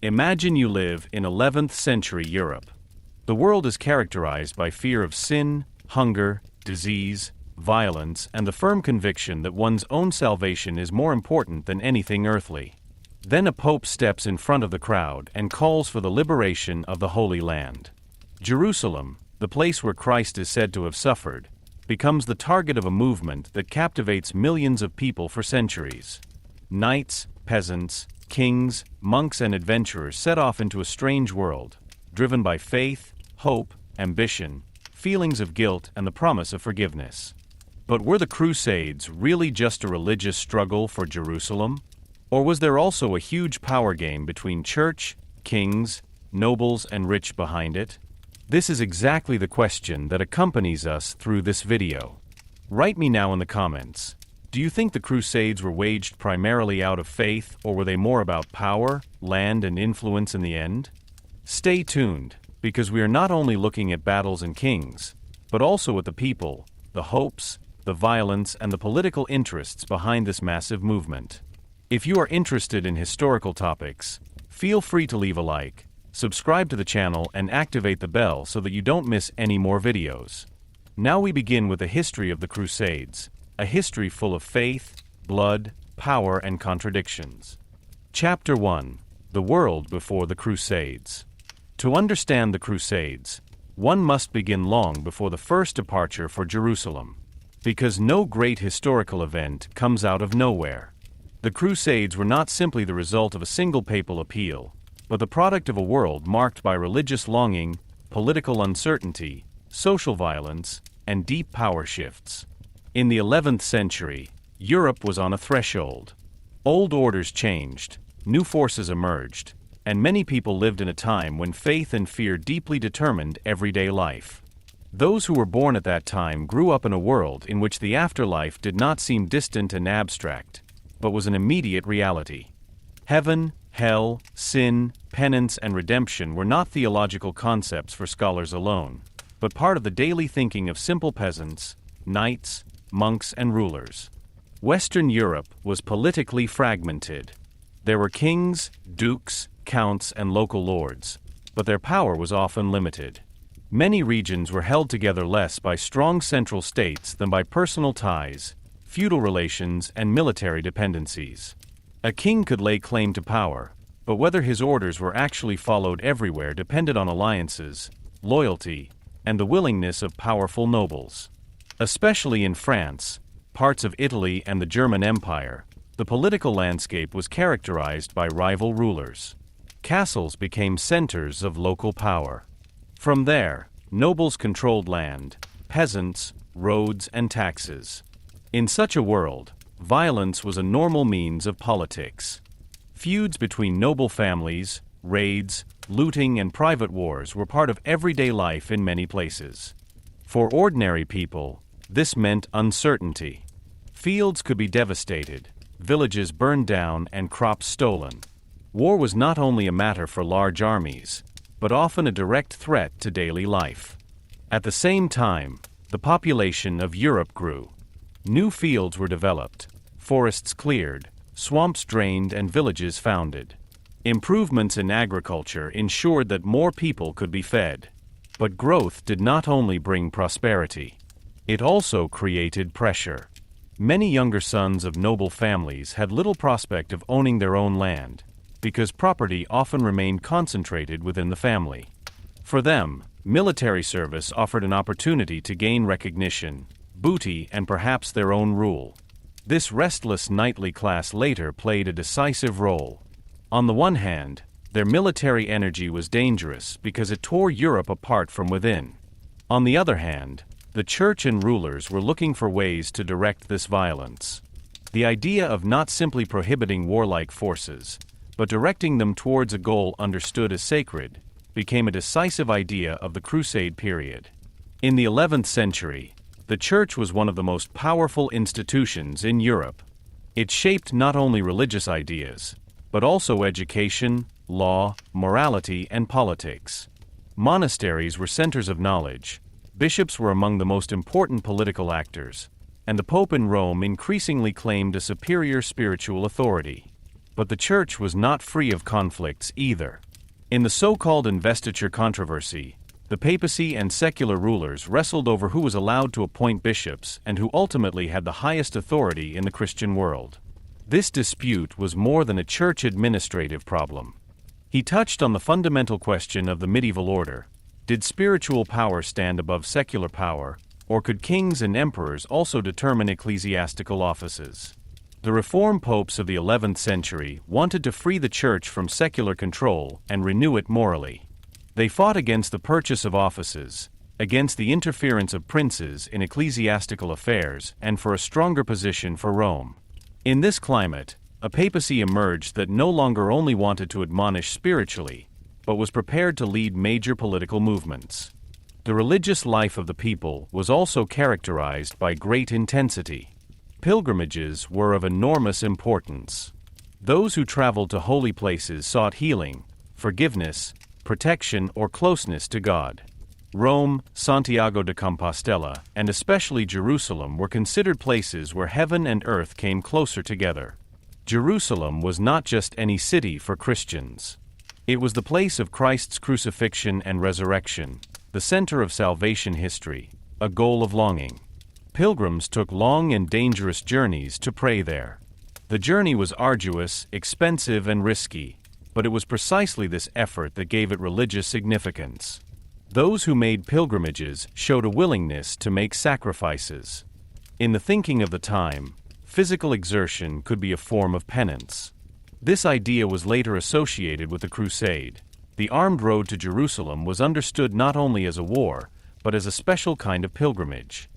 Imagine you live in 11th century Europe. The world is characterized by fear of sin, hunger, disease, violence, and the firm conviction that one's own salvation is more important than anything earthly. Then a pope steps in front of the crowd and calls for the liberation of the Holy Land. Jerusalem, the place where Christ is said to have suffered, becomes the target of a movement that captivates millions of people for centuries. Knights, peasants, kings, monks, and adventurers set off into a strange world, driven by faith, hope, ambition, feelings of guilt, and the promise of forgiveness. But were the Crusades really just a religious struggle for Jerusalem? Or was there also a huge power game between church, kings, nobles, and rich behind it? This is exactly the question that accompanies us through this video. Write me now in the comments. Do you think the Crusades were waged primarily out of faith, or were they more about power, land, and influence in the end? Stay tuned, because we are not only looking at battles and kings, but also at the people, the hopes, the violence, and the political interests behind this massive movement. If you are interested in historical topics, feel free to leave a like, subscribe to the channel, and activate the bell so that you don't miss any more videos. Now we begin with the history of the Crusades, a history full of faith, blood, power, and contradictions. Chapter 1: The World Before the Crusades. To understand the Crusades, one must begin long before the first departure for Jerusalem. Because no great historical event comes out of nowhere. The Crusades were not simply the result of a single papal appeal, but the product of a world marked by religious longing, political uncertainty, social violence, and deep power shifts. In the 11th century, Europe was on a threshold. Old orders changed, new forces emerged, and many people lived in a time when faith and fear deeply determined everyday life. Those who were born at that time grew up in a world in which the afterlife did not seem distant and abstract, but was an immediate reality. Heaven, hell, sin, penance, and redemption were not theological concepts for scholars alone, but part of the daily thinking of simple peasants, knights, monks, and rulers. Western Europe was politically fragmented. There were kings, dukes, counts, and local lords, but their power was often limited. Many regions were held together less by strong central states than by personal ties, feudal relations, and military dependencies. A king could lay claim to power, but whether his orders were actually followed everywhere depended on alliances, loyalty, and the willingness of powerful nobles. Especially in France, parts of Italy, and the German Empire, the political landscape was characterized by rival rulers. Castles became centers of local power. From there, nobles controlled land, peasants, roads, and taxes. In such a world, violence was a normal means of politics. Feuds between noble families, raids, looting, and private wars were part of everyday life in many places. For ordinary people, this meant uncertainty. Fields could be devastated, villages burned down, and crops stolen. War was not only a matter for large armies, but often a direct threat to daily life. At the same time, the population of Europe grew. New fields were developed, forests cleared, swamps drained, and villages founded. Improvements in agriculture ensured that more people could be fed. But growth did not only bring prosperity. It also created pressure. Many younger sons of noble families had little prospect of owning their own land, because property often remained concentrated within the family. For them, military service offered an opportunity to gain recognition, booty, and perhaps their own rule. This restless knightly class later played a decisive role. On the one hand, their military energy was dangerous because it tore Europe apart from within. On the other hand, the church and rulers were looking for ways to direct this violence. The idea of not simply prohibiting warlike forces, but directing them towards a goal understood as sacred, became a decisive idea of the Crusade period. In the 11th century, the church was one of the most powerful institutions in Europe. It shaped not only religious ideas, but also education, law, morality, and politics. Monasteries were centers of knowledge, bishops were among the most important political actors, and the Pope in Rome increasingly claimed a superior spiritual authority. But the Church was not free of conflicts either. In the so-called investiture controversy, the papacy and secular rulers wrestled over who was allowed to appoint bishops and who ultimately had the highest authority in the Christian world. This dispute was more than a church administrative problem. He touched on the fundamental question of the medieval order. Did spiritual power stand above secular power, or could kings and emperors also determine ecclesiastical offices? The reform popes of the 11th century wanted to free the church from secular control and renew it morally. They fought against the purchase of offices, against the interference of princes in ecclesiastical affairs, and for a stronger position for Rome. In this climate, a papacy emerged that no longer only wanted to admonish spiritually, but was prepared to lead major political movements. The religious life of the people was also characterized by great intensity. Pilgrimages were of enormous importance. Those who traveled to holy places sought healing, forgiveness, protection, or closeness to God. Rome, Santiago de Compostela, and especially Jerusalem were considered places where heaven and earth came closer together. Jerusalem was not just any city for Christians. It was the place of Christ's crucifixion and resurrection, the center of salvation history, a goal of longing. Pilgrims took long and dangerous journeys to pray there. The journey was arduous, expensive, and risky, but it was precisely this effort that gave it religious significance. Those who made pilgrimages showed a willingness to make sacrifices. In the thinking of the time, physical exertion could be a form of penance. This idea was later associated with the Crusade. The armed road to Jerusalem was understood not only as a war, but as a special kind of pilgrimage.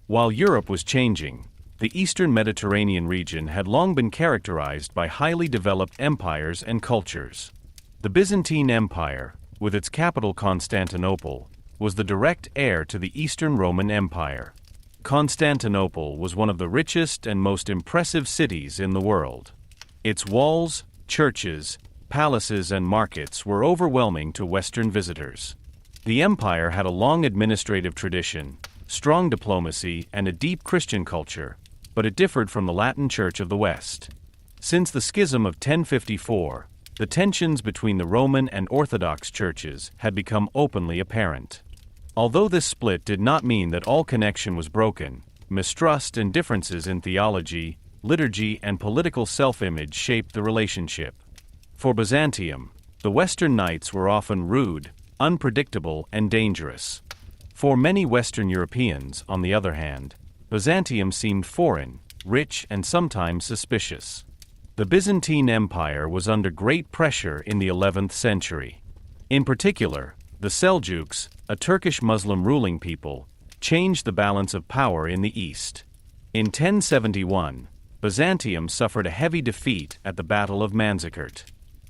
While Europe was changing, the eastern Mediterranean region had long been characterized by highly developed empires and cultures. The Byzantine Empire, with its capital Constantinople, was the direct heir to the Eastern Roman Empire. Constantinople was one of the richest and most impressive cities in the world. Its walls, churches, palaces, and markets were overwhelming to Western visitors. The empire had a long administrative tradition, strong diplomacy, and a deep Christian culture, but it differed from the Latin Church of the West. Since the Schism of 1054, the tensions between the Roman and Orthodox churches had become openly apparent. Although this split did not mean that all connection was broken, mistrust and differences in theology, liturgy, and political self-image shaped the relationship. For Byzantium, the Western Knights were often rude, unpredictable, and dangerous. For many Western Europeans, on the other hand, Byzantium seemed foreign, rich, and sometimes suspicious. The Byzantine Empire was under great pressure in the 11th century. In particular, the Seljuks, a Turkish Muslim ruling people, changed the balance of power in the east. In 1071, Byzantium suffered a heavy defeat at the Battle of Manzikert.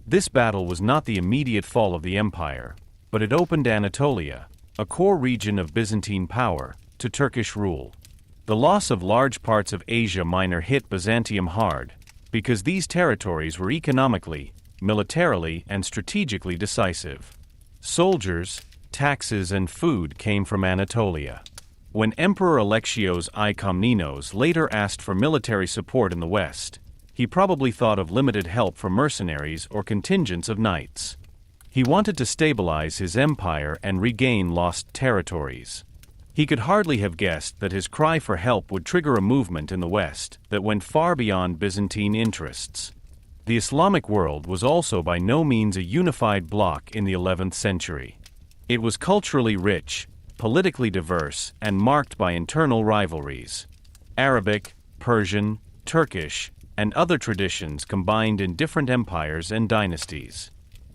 This battle was not the immediate fall of the empire, but it opened Anatolia, a core region of Byzantine power, to Turkish rule. The loss of large parts of Asia Minor hit Byzantium hard, because these territories were economically, militarily, and strategically decisive. Soldiers, taxes, and food came from Anatolia. When Emperor Alexios I Komnenos later asked for military support in the West, he probably thought of limited help from mercenaries or contingents of knights. He wanted to stabilize his empire and regain lost territories. He could hardly have guessed that his cry for help would trigger a movement in the West that went far beyond Byzantine interests. The Islamic world was also by no means a unified bloc in the 11th century. It was culturally rich, politically diverse, and marked by internal rivalries. Arabic, Persian, Turkish, and other traditions combined in different empires and dynasties.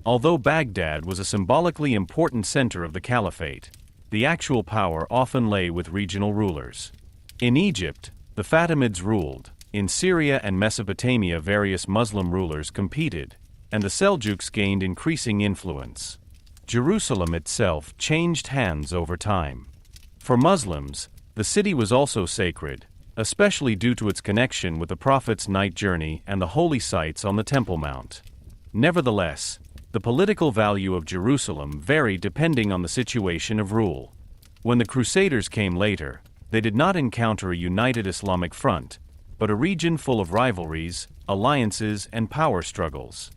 Although Baghdad was a symbolically important center of the caliphate, the actual power often lay with regional rulers. In Egypt, the Fatimids ruled. In Syria and Mesopotamia, various Muslim rulers competed, and the Seljuks gained increasing influence. Jerusalem itself changed hands over time. For Muslims, the city was also sacred, especially due to its connection with the Prophet's night journey and the holy sites on the Temple Mount. Nevertheless, the political value of Jerusalem varied depending on the situation of rule. When the Crusaders came later, they did not encounter a united Islamic front, but a region full of rivalries, alliances, and power struggles.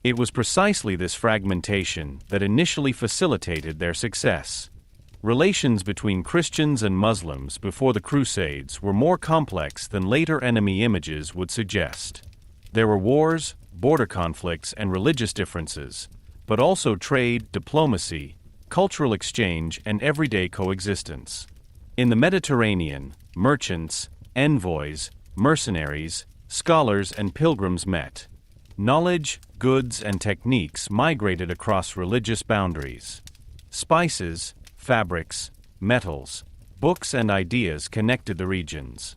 It was precisely this fragmentation that initially facilitated their success. Relations between Christians and Muslims before the Crusades were more complex than later enemy images would suggest. There were wars, border conflicts, and religious differences, but also trade, diplomacy, cultural exchange, and everyday coexistence. In the Mediterranean, merchants, envoys, mercenaries, scholars, and pilgrims met. Knowledge, goods, and techniques migrated across religious boundaries. Spices, fabrics, metals, books, and ideas connected the regions.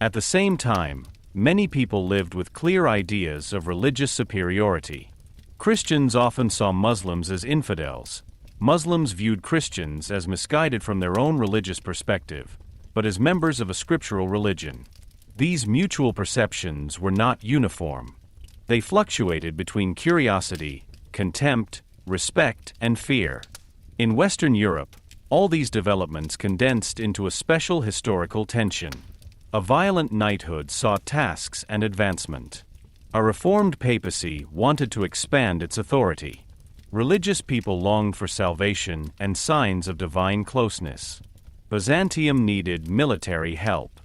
At the same time, many people lived with clear ideas of religious superiority. Christians often saw Muslims as infidels. Muslims viewed Christians as misguided from their own religious perspective, but as members of a scriptural religion. These mutual perceptions were not uniform. They fluctuated between curiosity, contempt, respect, and fear. In Western Europe, all these developments condensed into a special historical tension. A violent knighthood sought tasks and advancement. A reformed papacy wanted to expand its authority. Religious people longed for salvation and signs of divine closeness. Byzantium needed military help.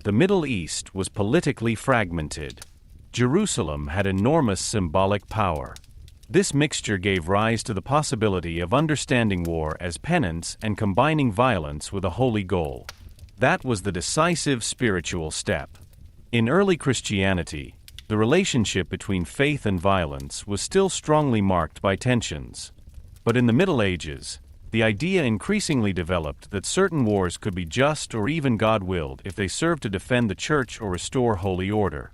The Middle East was politically fragmented. Jerusalem had enormous symbolic power. This mixture gave rise to the possibility of understanding war as penance and combining violence with a holy goal. That was the decisive spiritual step. In early Christianity, the relationship between faith and violence was still strongly marked by tensions. But in the Middle Ages, the idea increasingly developed that certain wars could be just or even God-willed if they served to defend the church or restore holy order.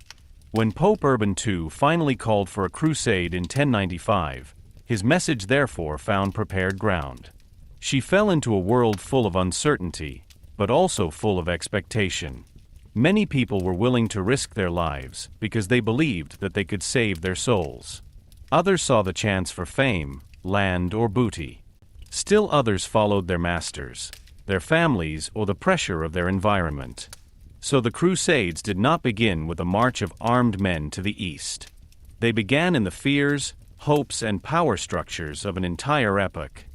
When Pope Urban II finally called for a crusade in 1095, his message therefore found prepared ground. She fell into a world full of uncertainty, but also full of expectation. Many people were willing to risk their lives because they believed that they could save their souls. Others saw the chance for fame, land, or booty. Still others followed their masters, their families, or the pressure of their environment. So the Crusades did not begin with a march of armed men to the east. They began in the fears, hopes, and power structures of an entire epoch.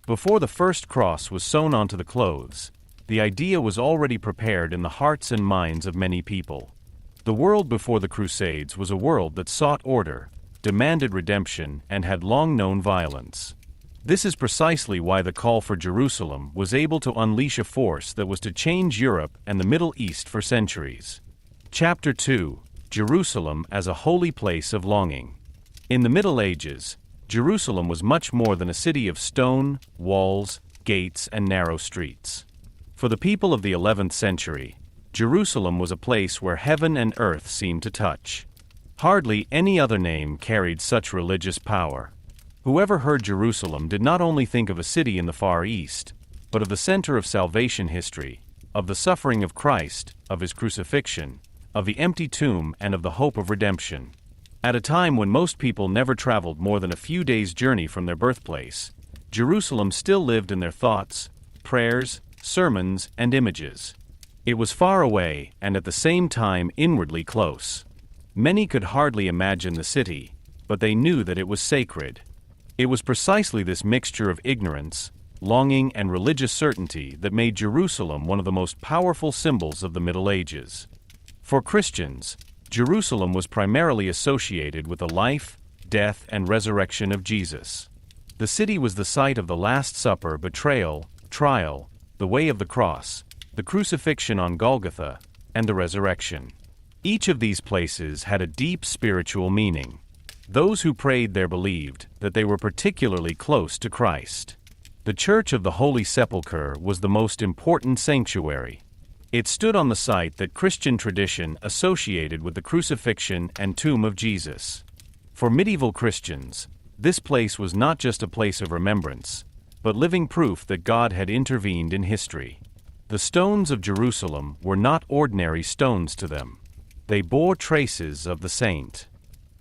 Before the first cross was sewn onto the clothes, the idea was already prepared in the hearts and minds of many people. The world before the Crusades was a world that sought order, demanded redemption, and had long known violence. This is precisely why the call for Jerusalem was able to unleash a force that was to change Europe and the Middle East for centuries. Chapter 2: Jerusalem as a Holy Place of Longing. In the Middle Ages, Jerusalem was much more than a city of stone, walls, gates, and narrow streets. For the people of the 11th century, Jerusalem was a place where heaven and earth seemed to touch. Hardly any other name carried such religious power. Whoever heard Jerusalem did not only think of a city in the Far East, but of the center of salvation history, of the suffering of Christ, of his crucifixion, of the empty tomb, and of the hope of redemption. At a time when most people never traveled more than a few days' journey from their birthplace, Jerusalem still lived in their thoughts, prayers, sermons, and images. It was far away and at the same time inwardly close. Many could hardly imagine the city, but they knew that it was sacred. It was precisely this mixture of ignorance, longing, and religious certainty that made Jerusalem one of the most powerful symbols of the Middle Ages. For Christians, Jerusalem was primarily associated with the life, death, and resurrection of Jesus. The city was the site of the Last Supper, betrayal, trial, the way of the cross, the crucifixion on Golgotha, and the resurrection. Each of these places had a deep spiritual meaning. Those who prayed there believed that they were particularly close to Christ. The Church of the Holy Sepulchre was the most important sanctuary. It stood on the site that Christian tradition associated with the crucifixion and tomb of Jesus. For medieval Christians, this place was not just a place of remembrance, but living proof that God had intervened in history. The stones of Jerusalem were not ordinary stones to them. They bore traces of the saint.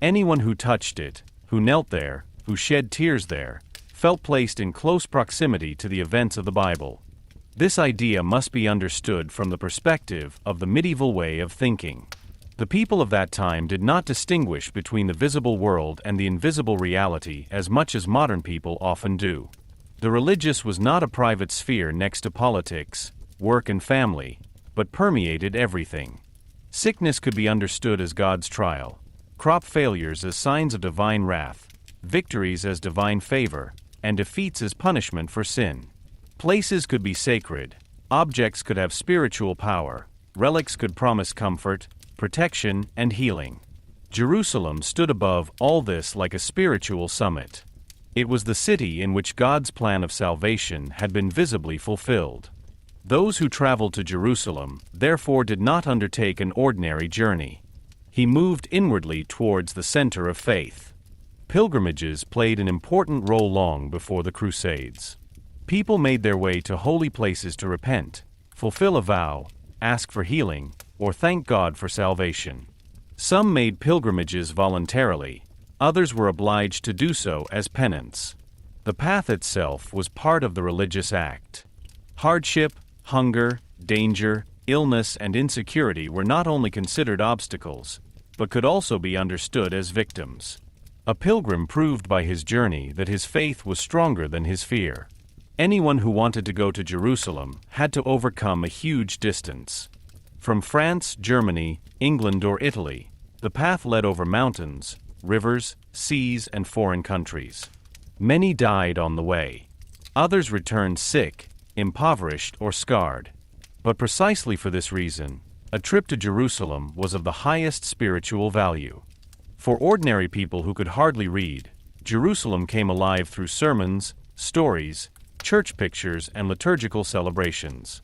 Anyone who touched it, who knelt there, who shed tears there, felt placed in close proximity to the events of the Bible. This idea must be understood from the perspective of the medieval way of thinking. The people of that time did not distinguish between the visible world and the invisible reality as much as modern people often do. The religious was not a private sphere next to politics, work and family, but permeated everything. Sickness could be understood as God's trial, crop failures as signs of divine wrath, victories as divine favor, and defeats as punishment for sin. Places could be sacred, objects could have spiritual power, relics could promise comfort, protection, and healing. Jerusalem stood above all this like a spiritual summit. It was the city in which God's plan of salvation had been visibly fulfilled. Those who traveled to Jerusalem, therefore, did not undertake an ordinary journey. He moved inwardly towards the center of faith. Pilgrimages played an important role long before the Crusades. People made their way to holy places to repent, fulfill a vow, ask for healing, or thank God for salvation. Some made pilgrimages voluntarily, others were obliged to do so as penance. The path itself was part of the religious act. Hardship, hunger, danger, illness, and insecurity were not only considered obstacles, but could also be understood as victims. A pilgrim proved by his journey that his faith was stronger than his fear. Anyone who wanted to go to Jerusalem had to overcome a huge distance. From France, Germany, England, or Italy, the path led over mountains, rivers, seas, and foreign countries. Many died on the way. Others returned sick, impoverished, or scarred. But precisely for this reason, a trip to Jerusalem was of the highest spiritual value. For ordinary people who could hardly read, Jerusalem came alive through sermons, stories, church pictures, and liturgical celebrations.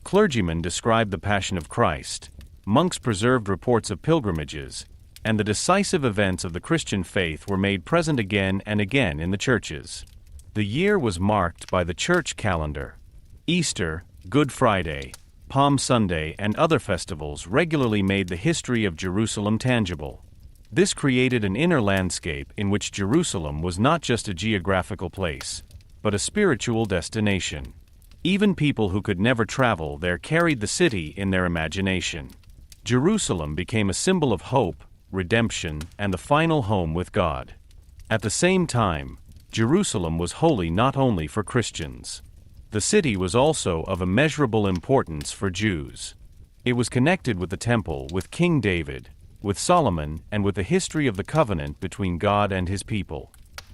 Clergymen described the Passion of Christ, monks preserved reports of pilgrimages, and the decisive events of the Christian faith were made present again and again in the churches. The year was marked by the church calendar. Easter, Good Friday, Palm Sunday, and other festivals regularly made the history of Jerusalem tangible. This created an inner landscape in which Jerusalem was not just a geographical place, but a spiritual destination. Even people who could never travel there carried the city in their imagination. Jerusalem became a symbol of hope, redemption, and the final home with God. At the same time, Jerusalem was holy not only for Christians. The city was also of immeasurable importance for Jews. It was connected with the temple, with King David, with Solomon, and with the history of the covenant between God and his people.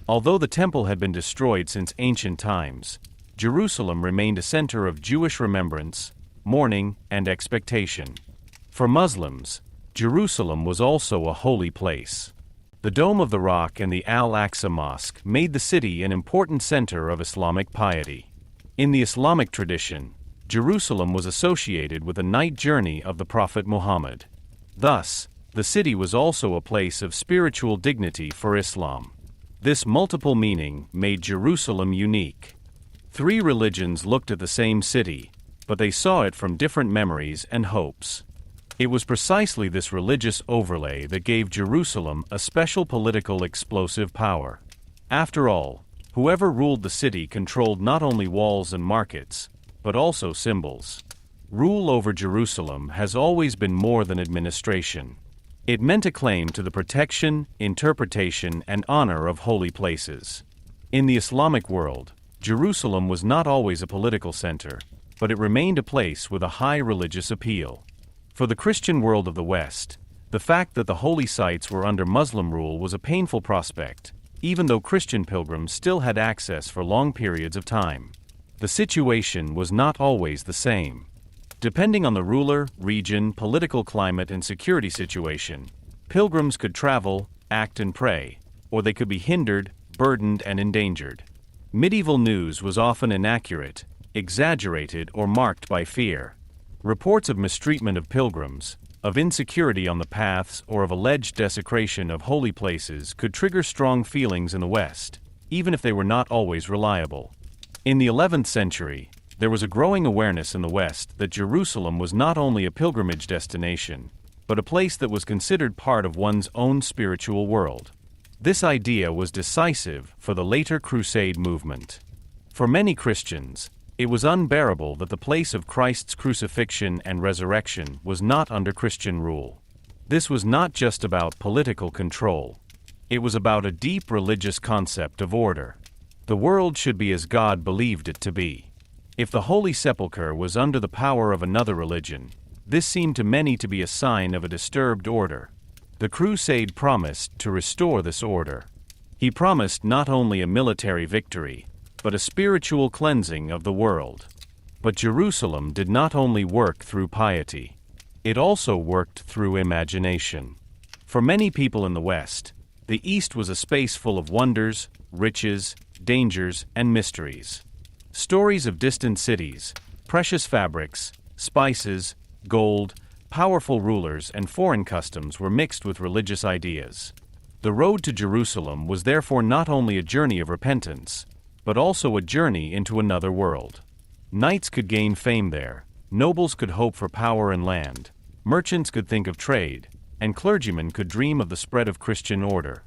Although the temple had been destroyed since ancient times, Jerusalem remained a center of Jewish remembrance, mourning, and expectation. For Muslims, Jerusalem was also a holy place. The Dome of the Rock and the Al-Aqsa Mosque made the city an important center of Islamic piety. In the Islamic tradition, Jerusalem was associated with the night journey of the Prophet Muhammad. Thus, the city was also a place of spiritual dignity for Islam. This multiple meaning made Jerusalem unique. Three religions looked at the same city, but they saw it from different memories and hopes. It was precisely this religious overlay that gave Jerusalem a special political explosive power. After all, whoever ruled the city controlled not only walls and markets, but also symbols. Rule over Jerusalem has always been more than administration. It meant a claim to the protection, interpretation, and honor of holy places. In the Islamic world, Jerusalem was not always a political center, but it remained a place with a high religious appeal. For the Christian world of the West, the fact that the holy sites were under Muslim rule was a painful prospect, even though Christian pilgrims still had access for long periods of time. The situation was not always the same. Depending on the ruler, region, political climate, and security situation, pilgrims could travel, act, and pray, or they could be hindered, burdened, and endangered. Medieval news was often inaccurate, exaggerated, or marked by fear. Reports of mistreatment of pilgrims, of insecurity on the paths, or of alleged desecration of holy places could trigger strong feelings in the West, even if they were not always reliable. In the 11th century, there was a growing awareness in the West that Jerusalem was not only a pilgrimage destination, but a place that was considered part of one's own spiritual world. This idea was decisive for the later Crusade movement. For many Christians, it was unbearable that the place of Christ's crucifixion and resurrection was not under Christian rule. This was not just about political control. It was about a deep religious concept of order. The world should be as God believed it to be. If the Holy Sepulchre was under the power of another religion, this seemed to many to be a sign of a disturbed order. The Crusade promised to restore this order. He promised not only a military victory, but a spiritual cleansing of the world. But Jerusalem did not only work through piety. It also worked through imagination. For many people in the West, the East was a space full of wonders, riches, dangers, and mysteries. Stories of distant cities, precious fabrics, spices, gold, powerful rulers, and foreign customs were mixed with religious ideas. The road to Jerusalem was therefore not only a journey of repentance, but also a journey into another world. Knights could gain fame there, nobles could hope for power and land, merchants could think of trade, and clergymen could dream of the spread of Christian order.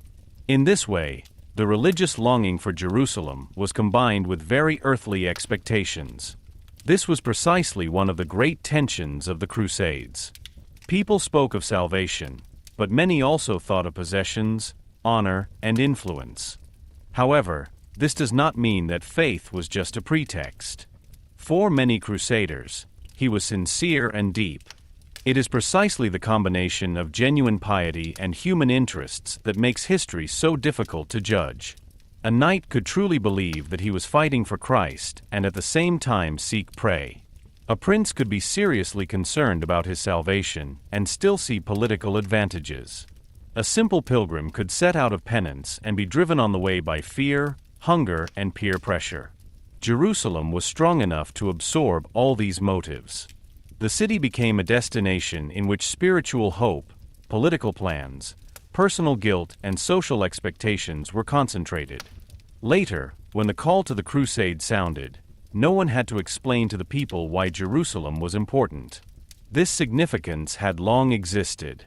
In this way, the religious longing for Jerusalem was combined with very earthly expectations. This was precisely one of the great tensions of the Crusades. People spoke of salvation, but many also thought of possessions, honor, and influence. However, this does not mean that faith was just a pretext. For many crusaders, he was sincere and deep. It is precisely the combination of genuine piety and human interests that makes history so difficult to judge. A knight could truly believe that he was fighting for Christ and at the same time seek prey. A prince could be seriously concerned about his salvation and still see political advantages. A simple pilgrim could set out of penance and be driven on the way by fear, hunger, and peer pressure. Jerusalem was strong enough to absorb all these motives. The city became a destination in which spiritual hope, political plans, personal guilt, and social expectations were concentrated. Later, when the call to the crusade sounded, no one had to explain to the people why Jerusalem was important. This significance had long existed.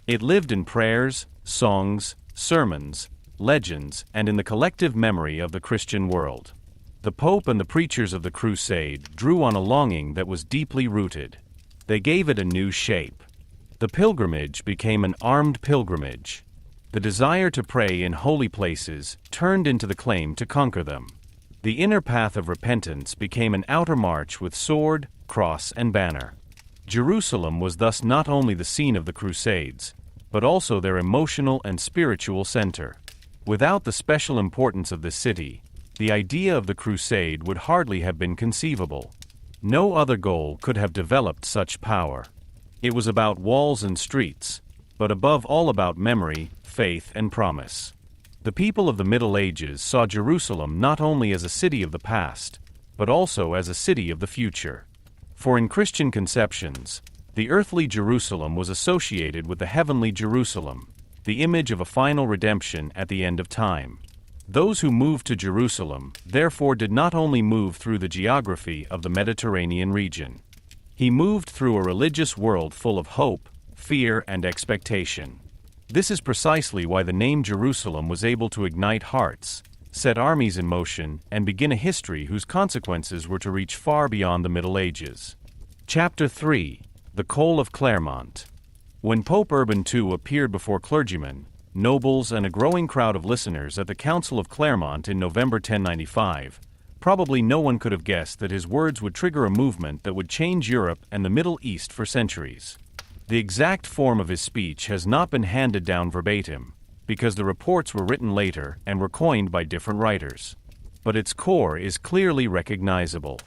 It lived in prayers, songs, sermons, legends, and in the collective memory of the Christian world. The Pope and the preachers of the crusade drew on a longing that was deeply rooted. They gave it a new shape. The pilgrimage became an armed pilgrimage. The desire to pray in holy places turned into the claim to conquer them. The inner path of repentance became an outer march with sword, cross, and banner. Jerusalem was thus not only the scene of the Crusades, but also their emotional and spiritual center. Without the special importance of this city, the idea of the crusade would hardly have been conceivable. No other goal could have developed such power. It was about walls and streets, but above all about memory, faith, and promise. The people of the Middle Ages saw Jerusalem not only as a city of the past, but also as a city of the future. For in Christian conceptions, the earthly Jerusalem was associated with the heavenly Jerusalem, the image of a final redemption at the end of time. Those who moved to Jerusalem, therefore, did not only move through the geography of the Mediterranean region. He moved through a religious world full of hope, fear, and expectation. This is precisely why the name Jerusalem was able to ignite hearts, set armies in motion, and begin a history whose consequences were to reach far beyond the Middle Ages. Chapter 3: The Call of Clermont. When Pope Urban II appeared before clergymen, nobles, and a growing crowd of listeners at the Council of Clermont in November 1095, probably no one could have guessed that his words would trigger a movement that would change Europe and the Middle East for centuries. The exact form of his speech has not been handed down verbatim, because the reports were written later and were coined by different writers. But its core is clearly recognizable.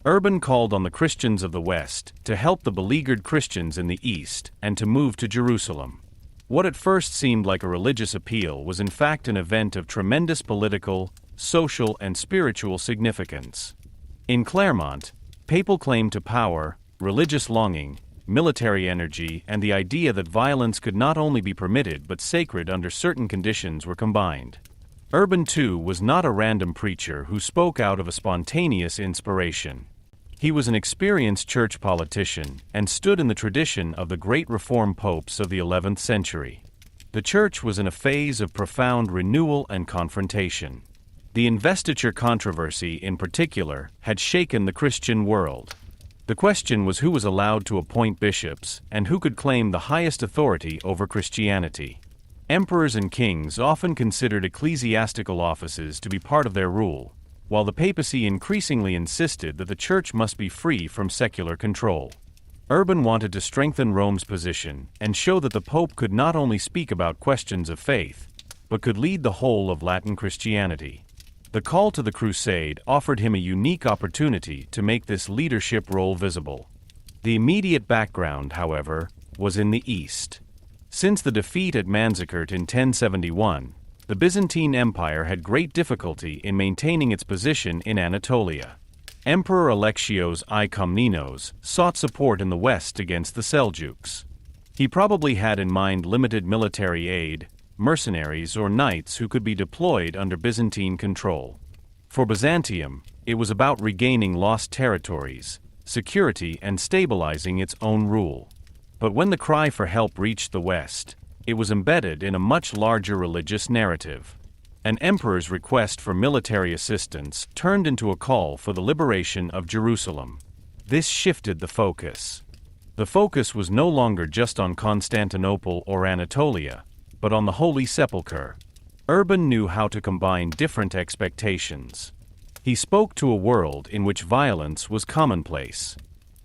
Urban called on the Christians of the West to help the beleaguered Christians in the East and to move to Jerusalem. What at first seemed like a religious appeal was in fact an event of tremendous political, social, and spiritual significance. In Clermont, papal claim to power, religious longing, military energy, and the idea that violence could not only be permitted but sacred under certain conditions were combined. Urban II was not a random preacher who spoke out of a spontaneous inspiration. He was an experienced church politician and stood in the tradition of the great reform popes of the 11th century. The church was in a phase of profound renewal and confrontation. The investiture controversy in particular had shaken the Christian world. The question was who was allowed to appoint bishops, and who could claim the highest authority over Christianity. Emperors and kings often considered ecclesiastical offices to be part of their rule, while the papacy increasingly insisted that the church must be free from secular control. Urban wanted to strengthen Rome's position and show that the Pope could not only speak about questions of faith, but could lead the whole of Latin Christianity. The call to the Crusade offered him a unique opportunity to make this leadership role visible. The immediate background, however, was in the East. Since the defeat at Manzikert in 1071, the Byzantine Empire had great difficulty in maintaining its position in Anatolia. Emperor Alexios I Komnenos sought support in the west against the Seljuks. He probably had in mind limited military aid, mercenaries or knights who could be deployed under Byzantine control. For Byzantium, it was about regaining lost territories, security, and stabilizing its own rule. But when the cry for help reached the West, it was embedded in a much larger religious narrative. An emperor's request for military assistance turned into a call for the liberation of Jerusalem. This shifted the focus. The focus was no longer just on Constantinople or Anatolia, but on the Holy Sepulchre. Urban knew how to combine different expectations. He spoke to a world in which violence was commonplace.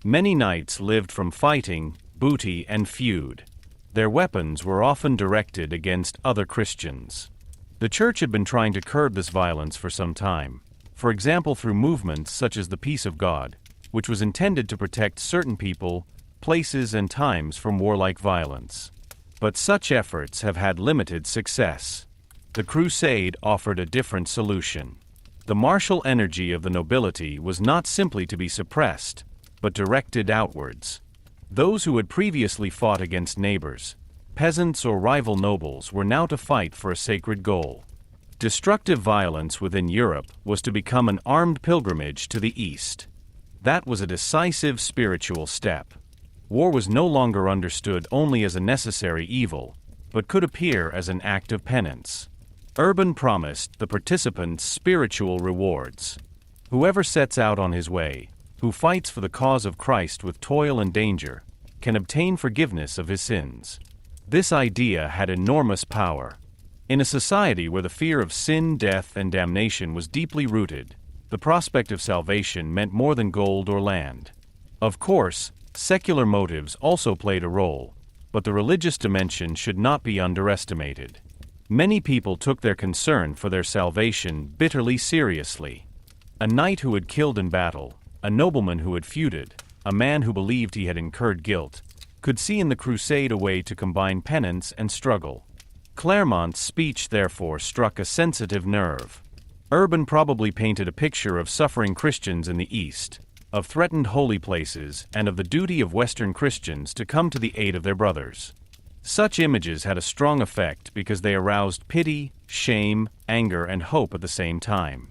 Many knights lived from fighting, booty, and feud. Their weapons were often directed against other Christians. The Church had been trying to curb this violence for some time, for example through movements such as the Peace of God, which was intended to protect certain people, places, and times from warlike violence. But such efforts have had limited success. The Crusade offered a different solution. The martial energy of the nobility was not simply to be suppressed, but directed outwards. Those who had previously fought against neighbors, peasants or rival nobles, were now to fight for a sacred goal. Destructive violence within Europe was to become an armed pilgrimage to the East. That was a decisive spiritual step. War was no longer understood only as a necessary evil, but could appear as an act of penance. Urban promised the participants spiritual rewards. Whoever sets out on his way, who fights for the cause of Christ with toil and danger, can obtain forgiveness of his sins. This idea had enormous power. In a society where the fear of sin, death, and damnation was deeply rooted, the prospect of salvation meant more than gold or land. Of course, secular motives also played a role, but the religious dimension should not be underestimated. Many people took their concern for their salvation bitterly seriously. A knight who had killed in battle, a nobleman who had feuded, a man who believed he had incurred guilt, could see in the Crusade a way to combine penance and struggle. Clermont's speech therefore struck a sensitive nerve. Urban probably painted a picture of suffering Christians in the East, of threatened holy places, and of the duty of Western Christians to come to the aid of their brothers. Such images had a strong effect because they aroused pity, shame, anger, and hope at the same time.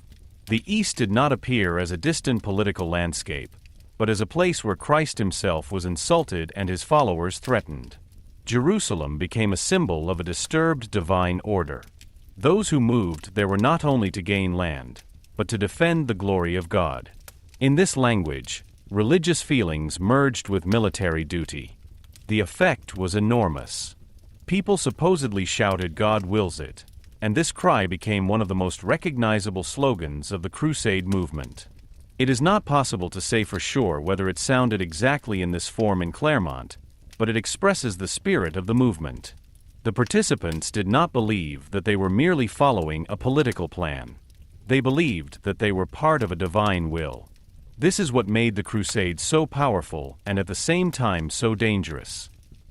The East did not appear as a distant political landscape, but as a place where Christ himself was insulted and his followers threatened. Jerusalem became a symbol of a disturbed divine order. Those who moved there were not only to gain land, but to defend the glory of God. In this language, religious feelings merged with military duty. The effect was enormous. People supposedly shouted, "God wills it," and this cry became one of the most recognizable slogans of the Crusade movement. It is not possible to say for sure whether it sounded exactly in this form in Clermont, but it expresses the spirit of the movement. The participants did not believe that they were merely following a political plan. They believed that they were part of a divine will. This is what made the Crusade so powerful and at the same time so dangerous.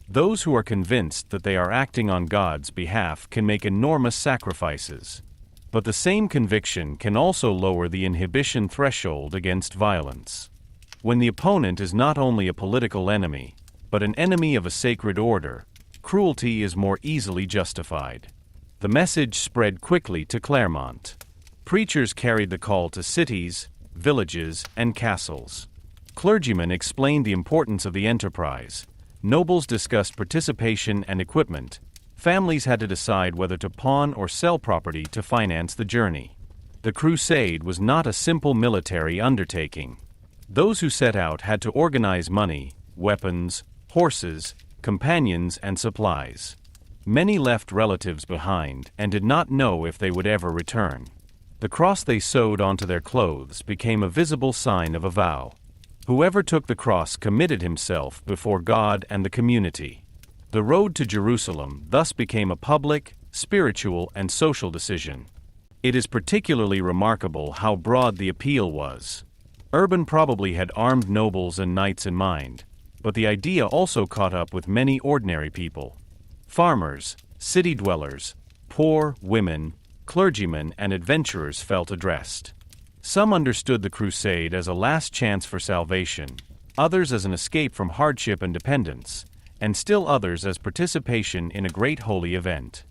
Those who are convinced that they are acting on God's behalf can make enormous sacrifices. But the same conviction can also lower the inhibition threshold against violence. When the opponent is not only a political enemy, but an enemy of a sacred order, cruelty is more easily justified. The message spread quickly to Clermont. Preachers carried the call to cities, villages, and castles. Clergymen explained the importance of the enterprise. Nobles discussed participation and equipment. Families had to decide whether to pawn or sell property to finance the journey. The Crusade was not a simple military undertaking. Those who set out had to organize money, weapons, horses, companions, and supplies. Many left relatives behind and did not know if they would ever return. The cross they sewed onto their clothes became a visible sign of a vow. Whoever took the cross committed himself before God and the community. The road to Jerusalem thus became a public, spiritual, and social decision. It is particularly remarkable how broad the appeal was. Urban probably had armed nobles and knights in mind, but the idea also caught up with many ordinary people. Farmers, city dwellers, poor, women, clergymen, and adventurers felt addressed. Some understood the crusade as a last chance for salvation, others as an escape from hardship and dependence, and still others as participation in a great holy event.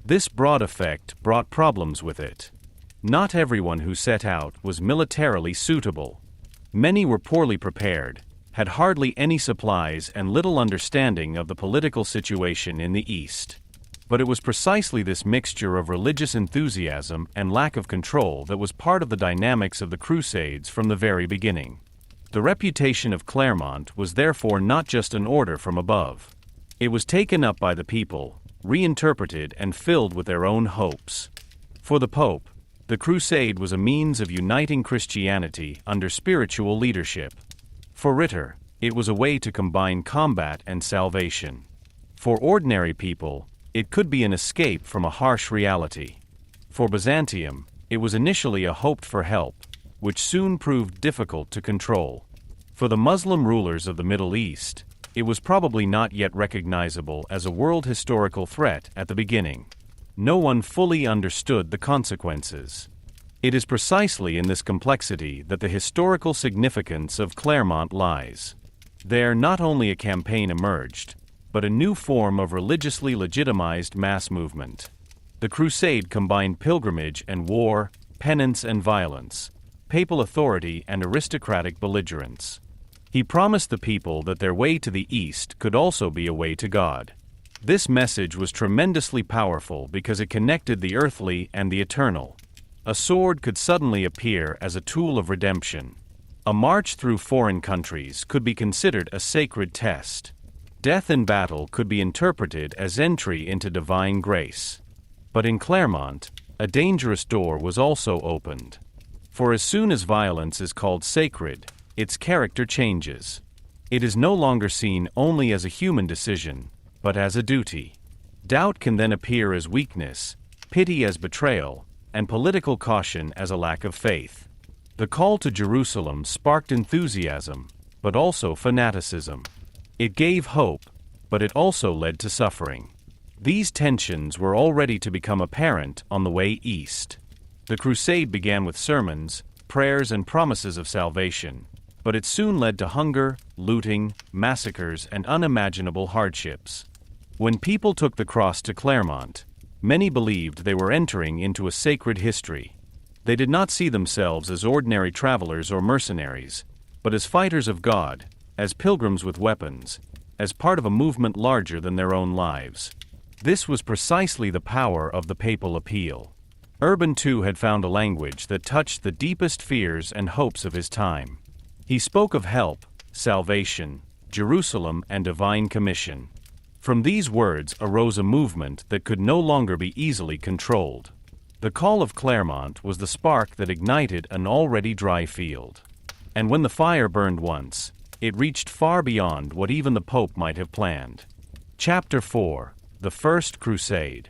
This broad effect brought problems with it. Not everyone who set out was militarily suitable. Many were poorly prepared, had hardly any supplies and little understanding of the political situation in the East. But it was precisely this mixture of religious enthusiasm and lack of control that was part of the dynamics of the Crusades from the very beginning. The reputation of Clermont was therefore not just an order from above. It was taken up by the people, reinterpreted and filled with their own hopes. For the Pope, the Crusade was a means of uniting Christianity under spiritual leadership. For Ritter, it was a way to combine combat and salvation. For ordinary people, it could be an escape from a harsh reality. For Byzantium, it was initially a hoped-for help, which soon proved difficult to control. For the Muslim rulers of the Middle East, it was probably not yet recognizable as a world historical threat at the beginning. No one fully understood the consequences. It is precisely in this complexity that the historical significance of Clermont lies. There not only a campaign emerged, but a new form of religiously legitimized mass movement. The Crusade combined pilgrimage and war, penance and violence, papal authority and aristocratic belligerence. He promised the people that their way to the East could also be a way to God. This message was tremendously powerful because it connected the earthly and the eternal. A sword could suddenly appear as a tool of redemption. A march through foreign countries could be considered a sacred test. Death in battle could be interpreted as entry into divine grace. But in Clermont, a dangerous door was also opened. For as soon as violence is called sacred, its character changes. It is no longer seen only as a human decision, but as a duty. Doubt can then appear as weakness, pity as betrayal, and political caution as a lack of faith. The call to Jerusalem sparked enthusiasm, but also fanaticism. It gave hope, but it also led to suffering. These tensions were already to become apparent on the way east. The crusade began with sermons, prayers, and promises of salvation, but it soon led to hunger, looting, massacres, and unimaginable hardships. When people took the cross to Clermont, many believed they were entering into a sacred history. They did not see themselves as ordinary travelers or mercenaries, but as fighters of God, as pilgrims with weapons, as part of a movement larger than their own lives. This was precisely the power of the papal appeal. Urban II had found a language that touched the deepest fears and hopes of his time. He spoke of help, salvation, Jerusalem, and divine commission. From these words arose a movement that could no longer be easily controlled. The Call of Clermont was the spark that ignited an already dry field. And when the fire burned once, it reached far beyond what even the Pope might have planned. Chapter 4: The First Crusade.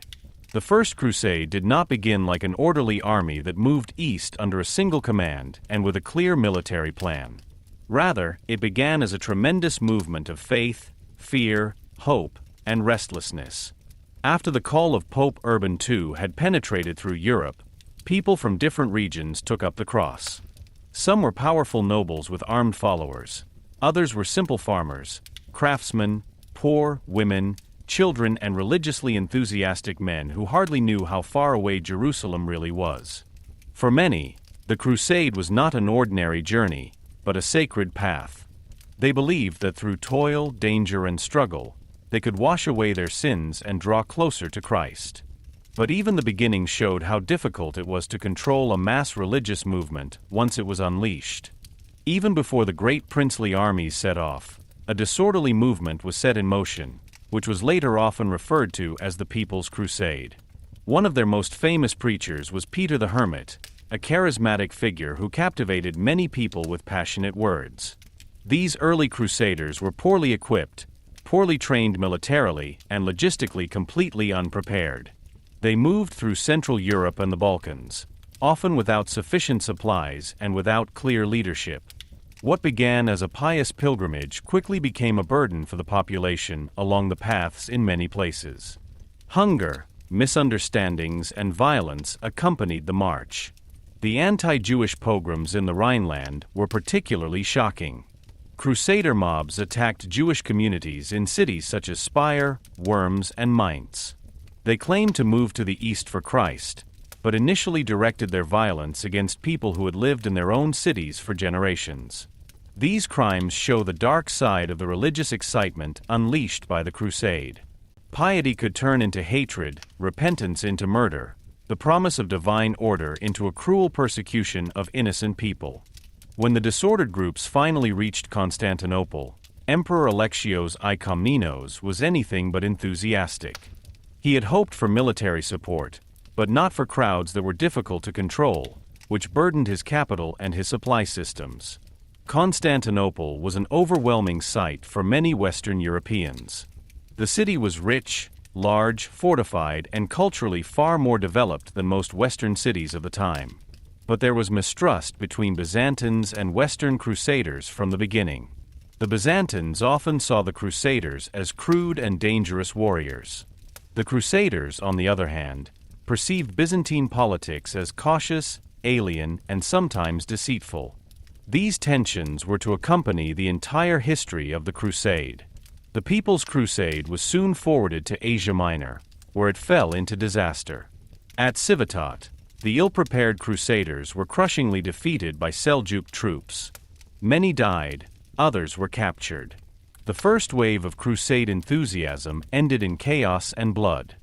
The First Crusade did not begin like an orderly army that moved east under a single command and with a clear military plan. Rather, it began as a tremendous movement of faith, fear, hope, and restlessness. After the call of Pope Urban II had penetrated through Europe, people from different regions took up the cross. Some were powerful nobles with armed followers. Others were simple farmers, craftsmen, poor, women, children, and religiously enthusiastic men who hardly knew how far away Jerusalem really was. For many, the crusade was not an ordinary journey, but a sacred path. They believed that through toil, danger, and struggle, they could wash away their sins and draw closer to Christ. But even the beginning showed how difficult it was to control a mass religious movement once it was unleashed. Even before the great princely armies set off, a disorderly movement was set in motion, which was later often referred to as the People's Crusade. One of their most famous preachers was Peter the Hermit, a charismatic figure who captivated many people with passionate words. These early crusaders were poorly equipped, poorly trained militarily, and logistically completely unprepared. They moved through Central Europe and the Balkans, often without sufficient supplies and without clear leadership. What began as a pious pilgrimage quickly became a burden for the population along the paths in many places. Hunger, misunderstandings, and violence accompanied the march. The anti-Jewish pogroms in the Rhineland were particularly shocking. Crusader mobs attacked Jewish communities in cities such as Speyer, Worms, and Mainz. They claimed to move to the east for Christ, but initially directed their violence against people who had lived in their own cities for generations. These crimes show the dark side of the religious excitement unleashed by the Crusade. Piety could turn into hatred, repentance into murder, the promise of divine order into a cruel persecution of innocent people. When the disordered groups finally reached Constantinople, Emperor Alexios I Komnenos was anything but enthusiastic. He had hoped for military support, but not for crowds that were difficult to control, which burdened his capital and his supply systems. Constantinople was an overwhelming sight for many Western Europeans. The city was rich, large, fortified, and culturally far more developed than most Western cities of the time. But there was mistrust between Byzantines and Western Crusaders from the beginning. The Byzantines often saw the Crusaders as crude and dangerous warriors. The Crusaders, on the other hand, perceived Byzantine politics as cautious, alien, and sometimes deceitful. These tensions were to accompany the entire history of the Crusade. The People's Crusade was soon forwarded to Asia Minor, where it fell into disaster. At Civitate, the ill-prepared Crusaders were crushingly defeated by Seljuk troops. Many died, others were captured. The first wave of Crusade enthusiasm ended in chaos and blood.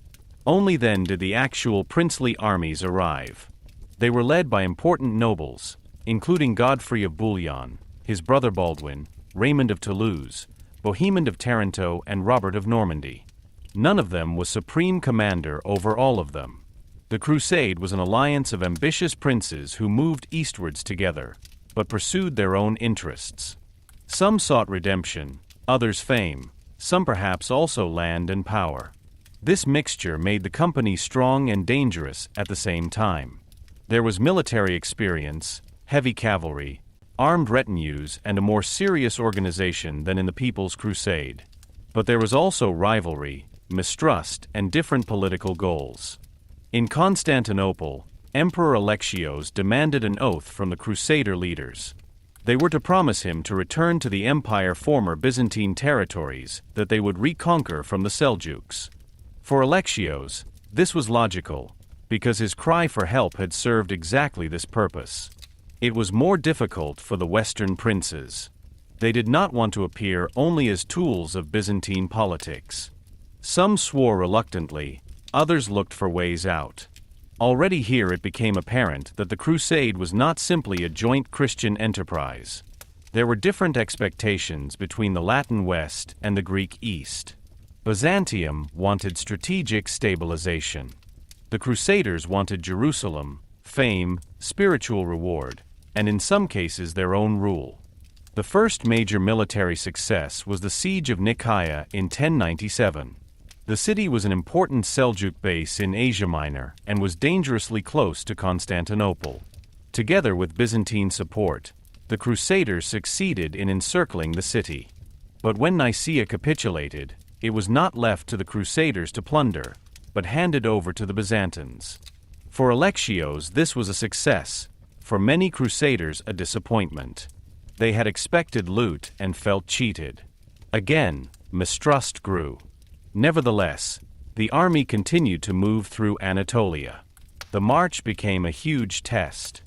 Only then did the actual princely armies arrive. They were led by important nobles, including Godfrey of Bouillon, his brother Baldwin, Raymond of Toulouse, Bohemond of Taranto, and Robert of Normandy. None of them was supreme commander over all of them. The Crusade was an alliance of ambitious princes who moved eastwards together, but pursued their own interests. Some sought redemption, others fame, some perhaps also land and power. This mixture made the company strong and dangerous at the same time. There was military experience, heavy cavalry, armed retinues, and a more serious organization than in the People's Crusade. But there was also rivalry, mistrust, and different political goals. In Constantinople, Emperor Alexios demanded an oath from the Crusader leaders. They were to promise him to return to the empire former Byzantine territories that they would reconquer from the Seljuks. For Alexios, this was logical, because his cry for help had served exactly this purpose. It was more difficult for the Western princes. They did not want to appear only as tools of Byzantine politics. Some swore reluctantly, others looked for ways out. Already here it became apparent that the Crusade was not simply a joint Christian enterprise. There were different expectations between the Latin West and the Greek East. Byzantium wanted strategic stabilization. The Crusaders wanted Jerusalem, fame, spiritual reward, and in some cases their own rule. The first major military success was the siege of Nicaea in 1097. The city was an important Seljuk base in Asia Minor and was dangerously close to Constantinople. Together with Byzantine support, the Crusaders succeeded in encircling the city. But when Nicaea capitulated, it was not left to the Crusaders to plunder, but handed over to the Byzantines. For Alexios, this was a success, for many Crusaders a disappointment. They had expected loot and felt cheated. Again, mistrust grew. Nevertheless, the army continued to move through Anatolia. The march became a huge test.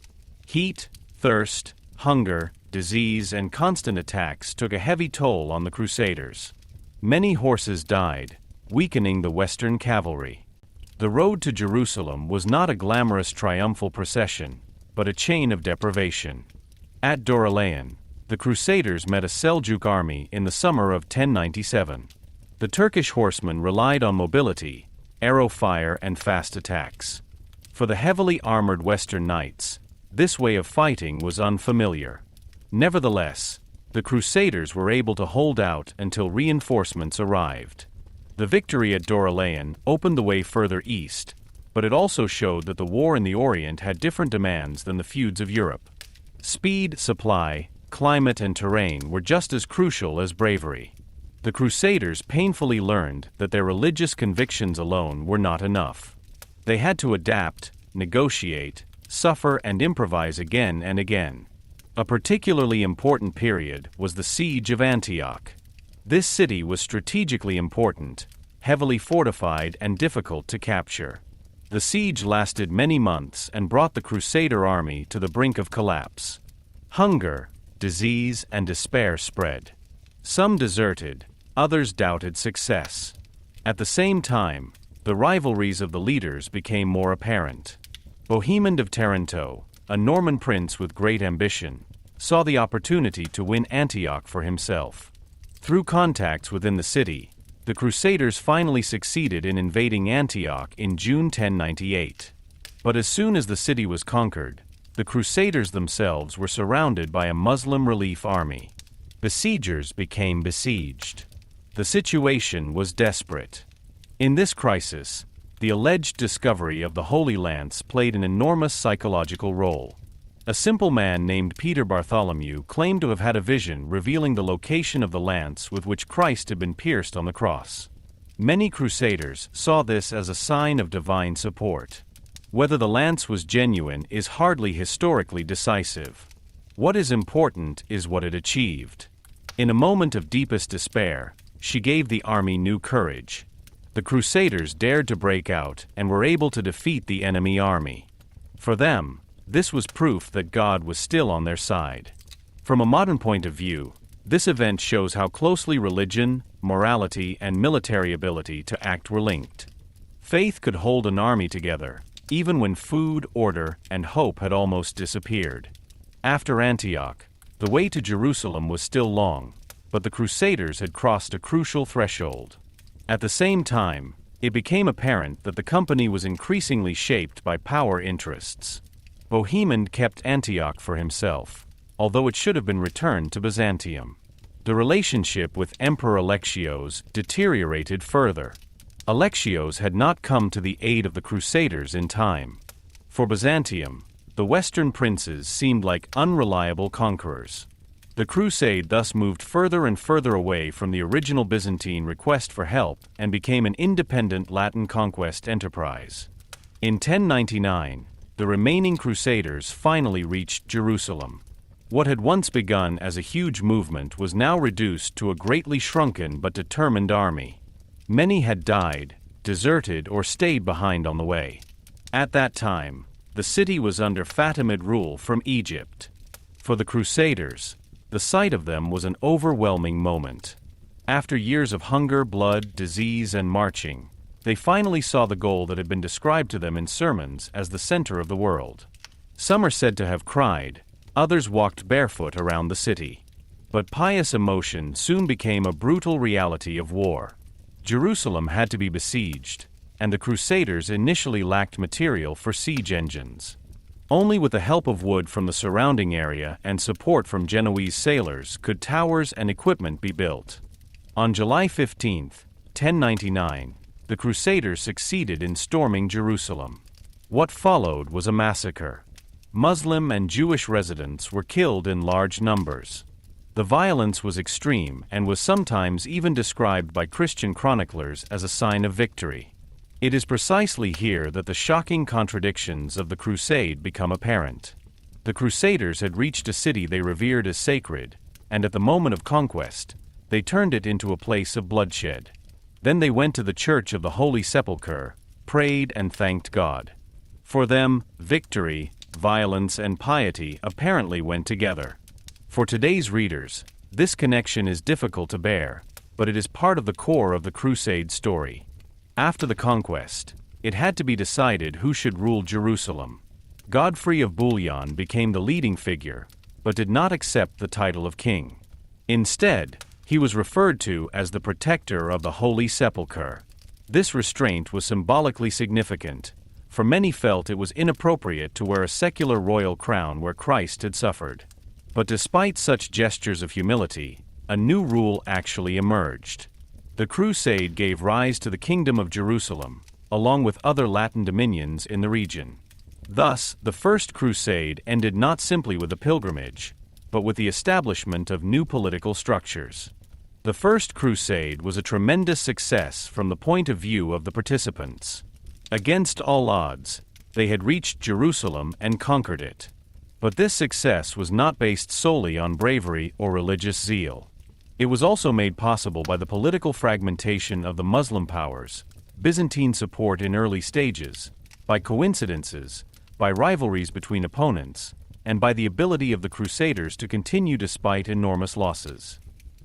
Heat, thirst, hunger, disease, and constant attacks took a heavy toll on the Crusaders. Many horses died, weakening the Western cavalry. The road to Jerusalem was not a glamorous triumphal procession, but a chain of deprivation. At Dorylaeum, the Crusaders met a Seljuk army in the summer of 1097. The Turkish horsemen relied on mobility, arrow fire and fast attacks. For the heavily armored Western knights, this way of fighting was unfamiliar. Nevertheless, the Crusaders were able to hold out until reinforcements arrived. The victory at Dorylaeum opened the way further east, but it also showed that the war in the Orient had different demands than the feuds of Europe. Speed, supply, climate and terrain were just as crucial as bravery. The Crusaders painfully learned that their religious convictions alone were not enough. They had to adapt, negotiate, suffer and improvise again and again. A particularly important period was the Siege of Antioch. This city was strategically important, heavily fortified and difficult to capture. The siege lasted many months and brought the Crusader army to the brink of collapse. Hunger, disease, and despair spread. Some deserted, others doubted success. At the same time, the rivalries of the leaders became more apparent. Bohemond of Taranto, a Norman prince with great ambition, saw the opportunity to win Antioch for himself. Through contacts within the city, the Crusaders finally succeeded in invading Antioch in June 1098. But as soon as the city was conquered, the Crusaders themselves were surrounded by a Muslim relief army. Besiegers became besieged. The situation was desperate. In this crisis, the alleged discovery of the Holy Lance played an enormous psychological role. A simple man named Peter Bartholomew claimed to have had a vision revealing the location of the lance with which Christ had been pierced on the cross. Many Crusaders saw this as a sign of divine support. Whether the lance was genuine is hardly historically decisive. What is important is what it achieved. In a moment of deepest despair, she gave the army new courage. The Crusaders dared to break out and were able to defeat the enemy army. For them, this was proof that God was still on their side. From a modern point of view, this event shows how closely religion, morality, and military ability to act were linked. Faith could hold an army together, even when food, order, and hope had almost disappeared. After Antioch, the way to Jerusalem was still long, but the Crusaders had crossed a crucial threshold. At the same time, it became apparent that the company was increasingly shaped by power interests. Bohemond kept Antioch for himself, although it should have been returned to Byzantium. The relationship with Emperor Alexios deteriorated further. Alexios had not come to the aid of the Crusaders in time. For Byzantium, the Western princes seemed like unreliable conquerors. The crusade thus moved further and further away from the original Byzantine request for help and became an independent Latin conquest enterprise. In 1099, the remaining Crusaders finally reached Jerusalem. What had once begun as a huge movement was now reduced to a greatly shrunken but determined army. Many had died, deserted, or stayed behind on the way. At that time, the city was under Fatimid rule from Egypt. For the Crusaders, the sight of them was an overwhelming moment. After years of hunger, blood, disease, and marching, they finally saw the goal that had been described to them in sermons as the center of the world. Some are said to have cried, others walked barefoot around the city. But pious emotion soon became a brutal reality of war. Jerusalem had to be besieged, and the Crusaders initially lacked material for siege engines. Only with the help of wood from the surrounding area and support from Genoese sailors could towers and equipment be built. On July 15, 1099, the Crusaders succeeded in storming Jerusalem. What followed was a massacre. Muslim and Jewish residents were killed in large numbers. The violence was extreme and was sometimes even described by Christian chroniclers as a sign of victory. It is precisely here that the shocking contradictions of the Crusade become apparent. The Crusaders had reached a city they revered as sacred, and at the moment of conquest, they turned it into a place of bloodshed. Then they went to the Church of the Holy Sepulchre, prayed and thanked God. For them, victory, violence, and piety apparently went together. For today's readers, this connection is difficult to bear, but it is part of the core of the Crusade story. After the conquest, it had to be decided who should rule Jerusalem. Godfrey of Bouillon became the leading figure, but did not accept the title of king. Instead, he was referred to as the protector of the Holy Sepulchre. This restraint was symbolically significant, for many felt it was inappropriate to wear a secular royal crown where Christ had suffered. But despite such gestures of humility, a new rule actually emerged. The Crusade gave rise to the Kingdom of Jerusalem, along with other Latin dominions in the region. Thus, the First Crusade ended not simply with a pilgrimage, but with the establishment of new political structures. The First Crusade was a tremendous success from the point of view of the participants. Against all odds, they had reached Jerusalem and conquered it. But this success was not based solely on bravery or religious zeal. It was also made possible by the political fragmentation of the Muslim powers, Byzantine support in early stages, by coincidences, by rivalries between opponents, and by the ability of the Crusaders to continue despite enormous losses.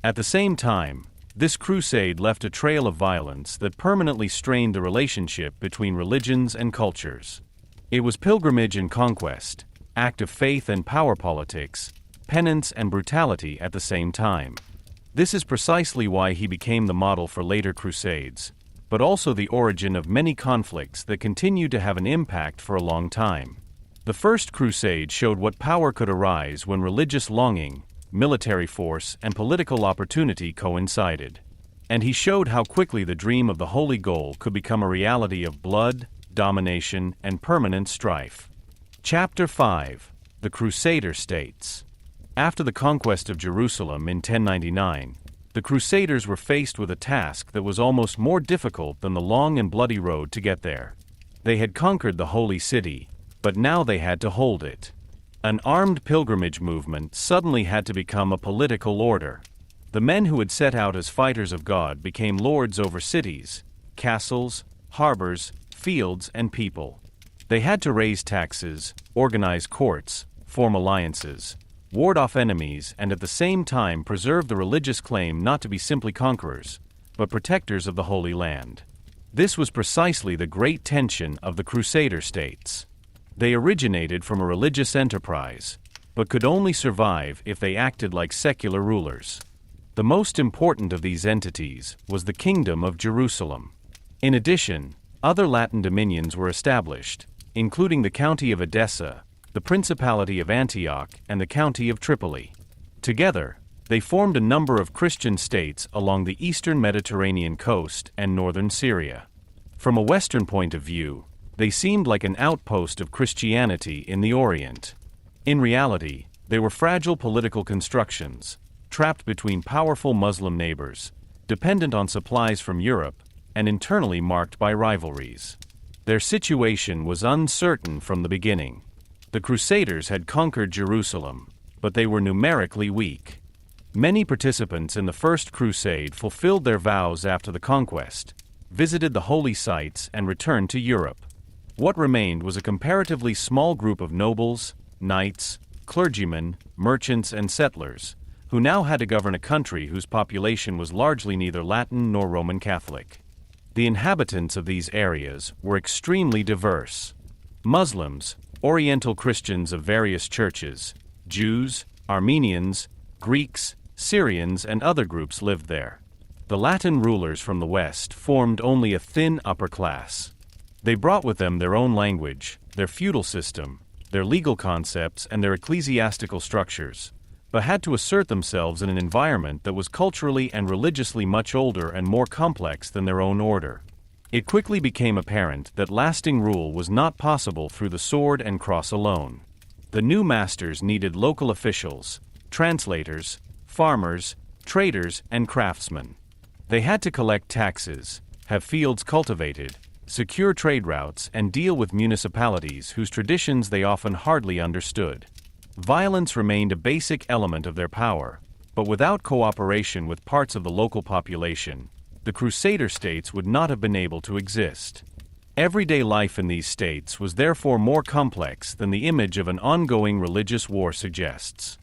At the same time, this crusade left a trail of violence that permanently strained the relationship between religions and cultures. It was pilgrimage and conquest, act of faith and power politics, penance and brutality at the same time. This is precisely why he became the model for later crusades, but also the origin of many conflicts that continued to have an impact for a long time. The First Crusade showed what power could arise when religious longing, military force, and political opportunity coincided. And he showed how quickly the dream of the holy goal could become a reality of blood, domination, and permanent strife. Chapter 5: The Crusader States. After the conquest of Jerusalem in 1099, the Crusaders were faced with a task that was almost more difficult than the long and bloody road to get there. They had conquered the Holy City, but now they had to hold it. An armed pilgrimage movement suddenly had to become a political order. The men who had set out as fighters of God became lords over cities, castles, harbors, fields, and people. They had to raise taxes, organize courts, form alliances, ward off enemies, and at the same time preserve the religious claim not to be simply conquerors, but protectors of the Holy Land. This was precisely the great tension of the Crusader States. They originated from a religious enterprise, but could only survive if they acted like secular rulers. The most important of these entities was the Kingdom of Jerusalem. In addition, other Latin dominions were established, including the County of Edessa, the Principality of Antioch, and the County of Tripoli. Together, they formed a number of Christian states along the eastern Mediterranean coast and northern Syria. From a Western point of view, they seemed like an outpost of Christianity in the Orient. In reality, they were fragile political constructions, trapped between powerful Muslim neighbors, dependent on supplies from Europe, and internally marked by rivalries. Their situation was uncertain from the beginning. The Crusaders had conquered Jerusalem, but they were numerically weak. Many participants in the First Crusade fulfilled their vows after the conquest, visited the holy sites, and returned to Europe. What remained was a comparatively small group of nobles, knights, clergymen, merchants, and settlers, who now had to govern a country whose population was largely neither Latin nor Roman Catholic. The inhabitants of these areas were extremely diverse. Muslims, Oriental Christians of various churches, Jews, Armenians, Greeks, Syrians, and other groups lived there. The Latin rulers from the West formed only a thin upper class. They brought with them their own language, their feudal system, their legal concepts, and their ecclesiastical structures, but had to assert themselves in an environment that was culturally and religiously much older and more complex than their own order. It quickly became apparent that lasting rule was not possible through the sword and cross alone. The new masters needed local officials, translators, farmers, traders, and craftsmen. They had to collect taxes, have fields cultivated, secure trade routes, and deal with municipalities whose traditions they often hardly understood. Violence remained a basic element of their power, but without cooperation with parts of the local population, the Crusader states would not have been able to exist. Everyday life in these states was therefore more complex than the image of an ongoing religious war suggests.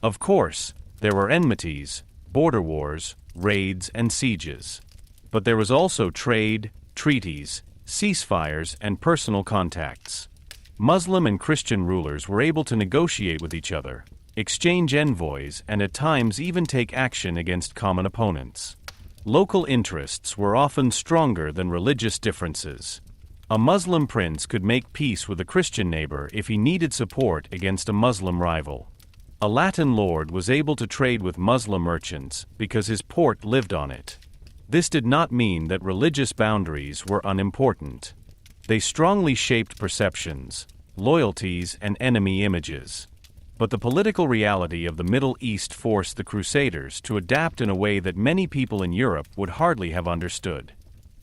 Of course, there were enmities, border wars, raids, and sieges. But there was also trade, treaties, ceasefires, and personal contacts. Muslim and Christian rulers were able to negotiate with each other, exchange envoys, and at times even take action against common opponents. Local interests were often stronger than religious differences. A Muslim prince could make peace with a Christian neighbor if he needed support against a Muslim rival. A Latin lord was able to trade with Muslim merchants because his port lived on it. This did not mean that religious boundaries were unimportant. They strongly shaped perceptions, loyalties, and enemy images. But the political reality of the Middle East forced the Crusaders to adapt in a way that many people in Europe would hardly have understood.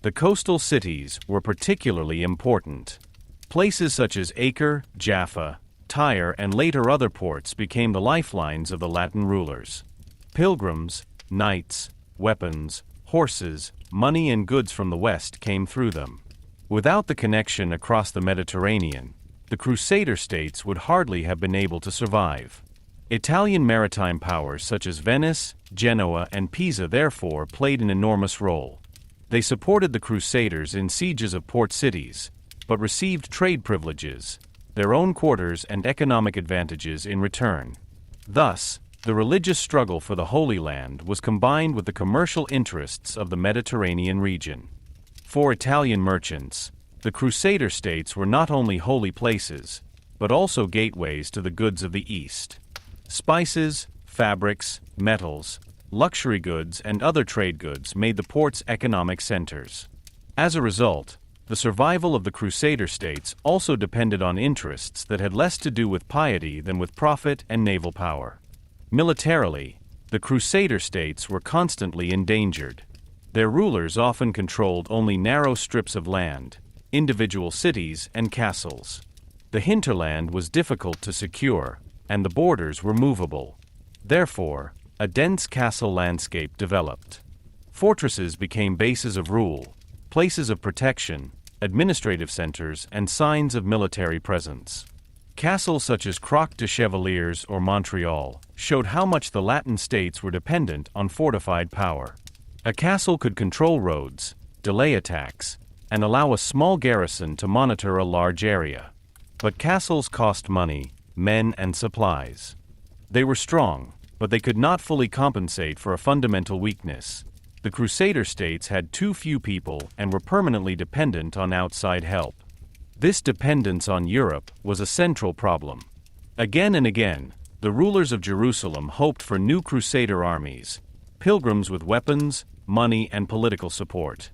The coastal cities were particularly important. Places such as Acre, Jaffa, Tyre, and later other ports became the lifelines of the Latin rulers. Pilgrims, knights, weapons, horses, money, and goods from the west came through them. Without the connection across the Mediterranean, the Crusader states would hardly have been able to survive. Italian maritime powers such as Venice, Genoa, and Pisa therefore played an enormous role. They supported the Crusaders in sieges of port cities, but received trade privileges, their own quarters, and economic advantages in return. Thus, the religious struggle for the Holy Land was combined with the commercial interests of the Mediterranean region. For Italian merchants, the Crusader states were not only holy places, but also gateways to the goods of the East. Spices, fabrics, metals, luxury goods, and other trade goods made the ports economic centers. As a result, the survival of the Crusader states also depended on interests that had less to do with piety than with profit and naval power. Militarily, the Crusader states were constantly endangered. Their rulers often controlled only narrow strips of land, individual cities, and castles. The hinterland was difficult to secure, and the borders were movable. Therefore, a dense castle landscape developed. Fortresses became bases of rule, places of protection, administrative centers, and signs of military presence. Castles such as Croix de Chevaliers or Montreal showed how much the Latin states were dependent on fortified power. A castle could control roads, delay attacks, and allow a small garrison to monitor a large area. But castles cost money, men, and supplies. They were strong, but they could not fully compensate for a fundamental weakness. The Crusader states had too few people and were permanently dependent on outside help. This dependence on Europe was a central problem. Again and again, the rulers of Jerusalem hoped for new Crusader armies, pilgrims with weapons, money, and political support.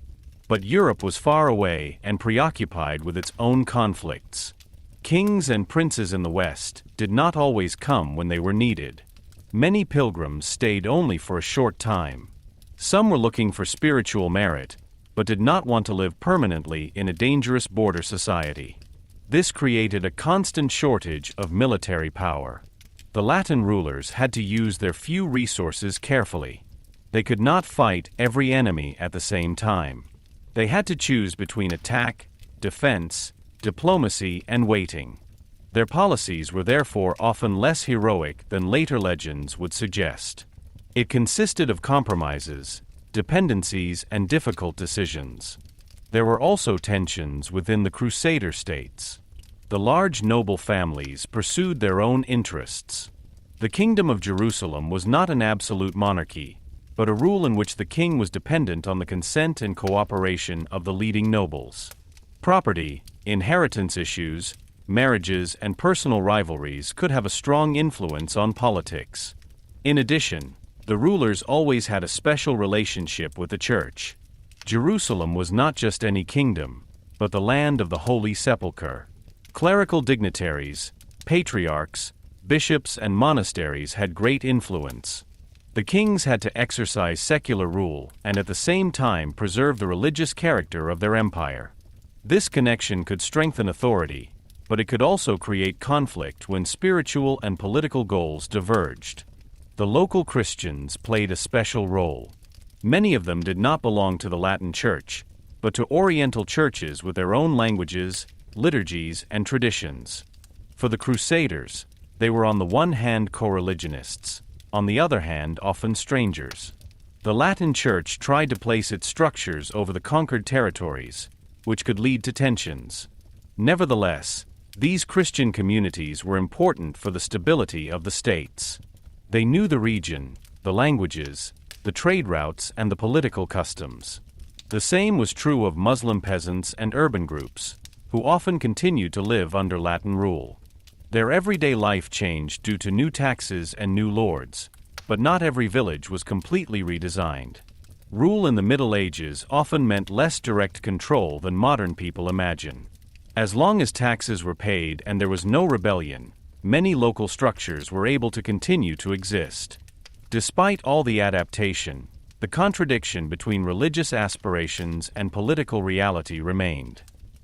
But Europe was far away and preoccupied with its own conflicts. Kings and princes in the West did not always come when they were needed. Many pilgrims stayed only for a short time. Some were looking for spiritual merit, but did not want to live permanently in a dangerous border society. This created a constant shortage of military power. The Latin rulers had to use their few resources carefully. They could not fight every enemy at the same time. They had to choose between attack, defense, diplomacy, and waiting. Their policies were therefore often less heroic than later legends would suggest. It consisted of compromises, dependencies, and difficult decisions. There were also tensions within the Crusader states. The large noble families pursued their own interests. The Kingdom of Jerusalem was not an absolute monarchy, but a rule in which the king was dependent on the consent and cooperation of the leading nobles. Property, inheritance issues, marriages, and personal rivalries could have a strong influence on politics. In addition, the rulers always had a special relationship with the Church. Jerusalem was not just any kingdom, but the land of the Holy Sepulchre. Clerical dignitaries, patriarchs, bishops, and monasteries had great influence. The kings had to exercise secular rule and at the same time preserve the religious character of their empire. This connection could strengthen authority, but it could also create conflict when spiritual and political goals diverged. The local Christians played a special role. Many of them did not belong to the Latin Church, but to Oriental churches with their own languages, liturgies, and traditions. For the Crusaders, they were on the one hand co-religionists, on the other hand often strangers. The Latin Church tried to place its structures over the conquered territories, which could lead to tensions. Nevertheless, These Christian communities were important for the stability of the states. They knew the region, the languages, the trade routes, and the political customs. The same was true of Muslim peasants and urban groups, who often continued to live under Latin rule. Their everyday life changed due to new taxes and new lords, but not every village was completely redesigned. Rule in the Middle Ages often meant less direct control than modern people imagine. As long as taxes were paid and there was no rebellion, many local structures were able to continue to exist. Despite all the adaptation, the contradiction between religious aspirations and political reality remained.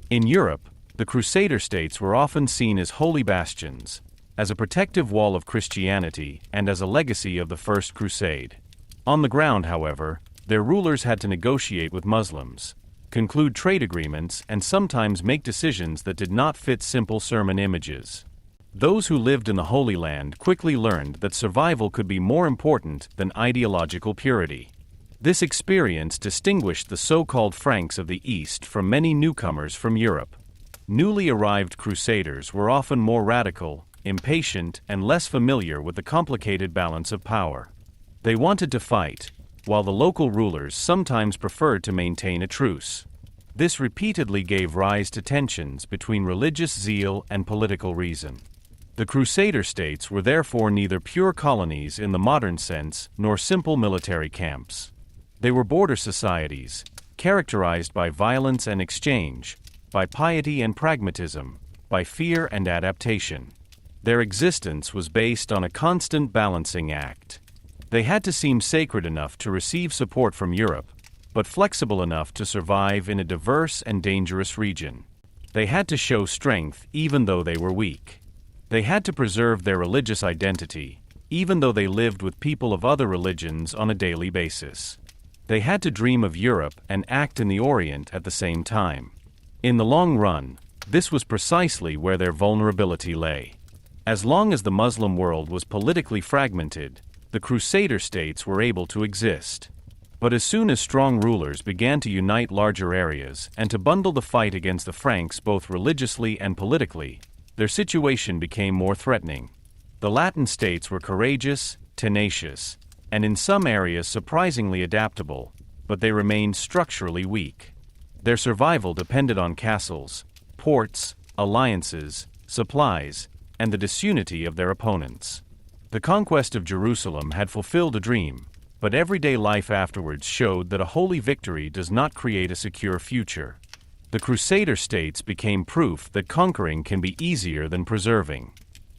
In Europe, the Crusader states were often seen as holy bastions, as a protective wall of Christianity and as a legacy of the First Crusade. On the ground, however, their rulers had to negotiate with Muslims, conclude trade agreements, and sometimes make decisions that did not fit simple sermon images. Those who lived in the Holy Land quickly learned that survival could be more important than ideological purity. This experience distinguished the so-called Franks of the East from many newcomers from Europe. Newly arrived crusaders were often more radical, impatient, and less familiar with the complicated balance of power. They wanted to fight, while the local rulers sometimes preferred to maintain a truce. This repeatedly gave rise to tensions between religious zeal and political reason. The Crusader states were therefore neither pure colonies in the modern sense nor simple military camps. They were border societies, characterized by violence and exchange, by piety and pragmatism, by fear and adaptation. Their existence was based on a constant balancing act. They had to seem sacred enough to receive support from Europe, but flexible enough to survive in a diverse and dangerous region. They had to show strength even though they were weak. They had to preserve their religious identity, even though they lived with people of other religions on a daily basis. They had to dream of Europe and act in the Orient at the same time. In the long run, this was precisely where their vulnerability lay. As long as the Muslim world was politically fragmented, the Crusader states were able to exist. But as soon as strong rulers began to unite larger areas and to bundle the fight against the Franks both religiously and politically, their situation became more threatening. The Latin states were courageous, tenacious, and in some areas surprisingly adaptable, but they remained structurally weak. Their survival depended on castles, ports, alliances, supplies, and the disunity of their opponents. The conquest of Jerusalem had fulfilled a dream, but everyday life afterwards showed that a holy victory does not create a secure future. The Crusader states became proof that conquering can be easier than preserving.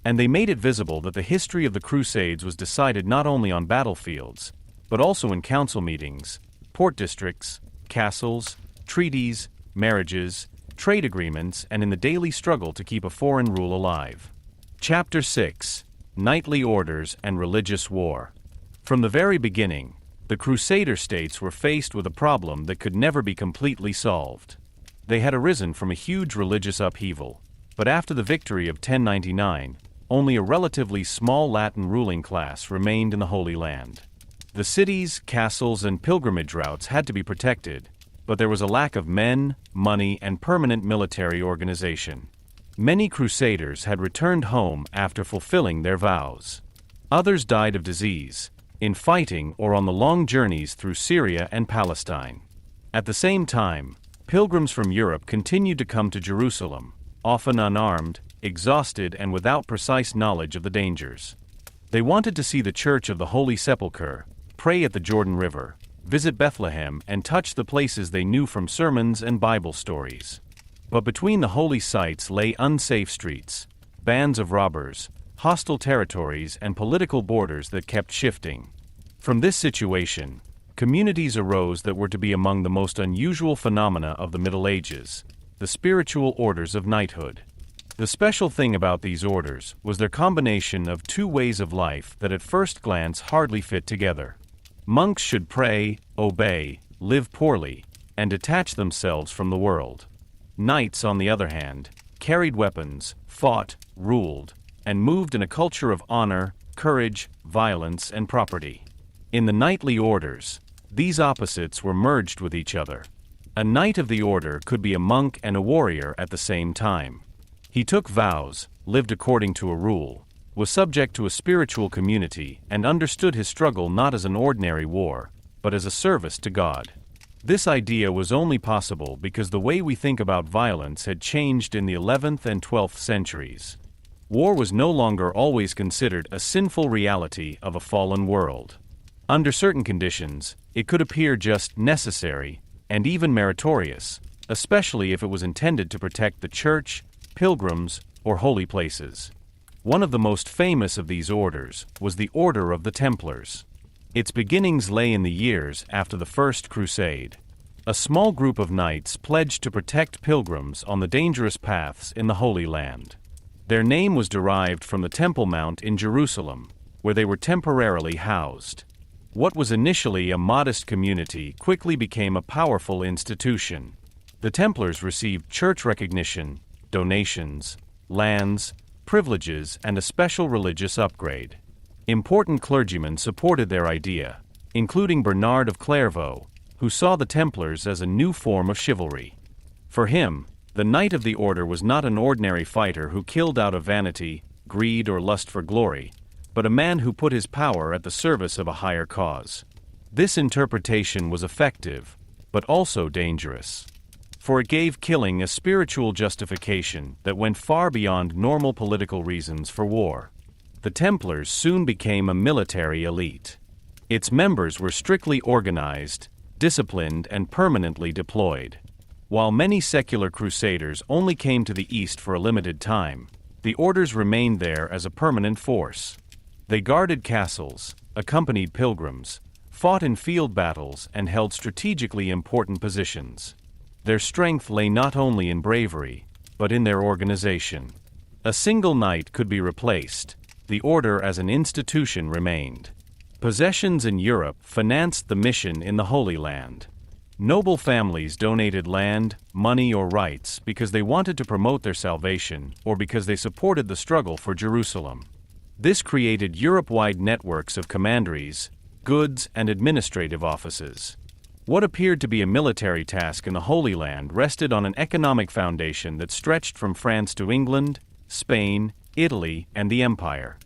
And they made it visible that the history of the Crusades was decided not only on battlefields, but also in council meetings, port districts, castles, treaties, marriages, trade agreements, and in the daily struggle to keep a foreign rule alive. Chapter 6: Knightly Orders and Religious War. From the very beginning, the Crusader states were faced with a problem that could never be completely solved. They had arisen from a huge religious upheaval, but after the victory of 1099, only a relatively small Latin ruling class remained in the Holy Land. The cities, castles, and pilgrimage routes had to be protected, but there was a lack of men, money, and permanent military organization. Many crusaders had returned home after fulfilling their vows. Others died of disease, in fighting or on the long journeys through Syria and Palestine. At the same time, pilgrims from Europe continued to come to Jerusalem, often unarmed, exhausted, and without precise knowledge of the dangers. They wanted to see the Church of the Holy Sepulchre, pray at the Jordan River, visit Bethlehem, and touch the places they knew from sermons and Bible stories. But between the holy sites lay unsafe streets, bands of robbers, hostile territories, and political borders that kept shifting. From this situation, communities arose that were to be among the most unusual phenomena of the Middle Ages, the spiritual orders of knighthood. The special thing about these orders was their combination of two ways of life that at first glance hardly fit together. Monks should pray, obey, live poorly, and detach themselves from the world. Knights, on the other hand, carried weapons, fought, ruled, and moved in a culture of honor, courage, violence, and property. In the knightly orders, these opposites were merged with each other. A knight of the order could be a monk and a warrior at the same time. He took vows, lived according to a rule, was subject to a spiritual community, and understood his struggle not as an ordinary war, but as a service to God. This idea was only possible because the way we think about violence had changed in the 11th and 12th centuries. War was no longer always considered a sinful reality of a fallen world. Under certain conditions, it could appear just necessary, and even meritorious, especially if it was intended to protect the church, pilgrims, or holy places. One of the most famous of these orders was the Order of the Templars. Its beginnings lay in the years after the First Crusade. A small group of knights pledged to protect pilgrims on the dangerous paths in the Holy Land. Their name was derived from the Temple Mount in Jerusalem, where they were temporarily housed. What was initially a modest community quickly became a powerful institution. The Templars received church recognition, donations, lands, privileges, and a special religious upgrade. Important clergymen supported their idea, including Bernard of Clairvaux, who saw the Templars as a new form of chivalry. For him, the knight of the order was not an ordinary fighter who killed out of vanity, greed, or lust for glory, but a man who put his power at the service of a higher cause. This interpretation was effective, but also dangerous, for it gave killing a spiritual justification that went far beyond normal political reasons for war. The Templars soon became a military elite. Its members were strictly organized, disciplined, and permanently deployed. While many secular crusaders only came to the east for a limited time, the orders remained there as a permanent force. They guarded castles, accompanied pilgrims, fought in field battles, and held strategically important positions. Their strength lay not only in bravery, but in their organization. A single knight could be replaced. The order as an institution remained. Possessions in Europe financed the mission in the Holy Land. Noble families donated land, money, or rights because they wanted to promote their salvation or because they supported the struggle for Jerusalem. This created Europe-wide networks of commanderies, goods, and administrative offices. What appeared to be a military task in the Holy Land rested on an economic foundation that stretched from France to England, Spain, Italy, and the Empire.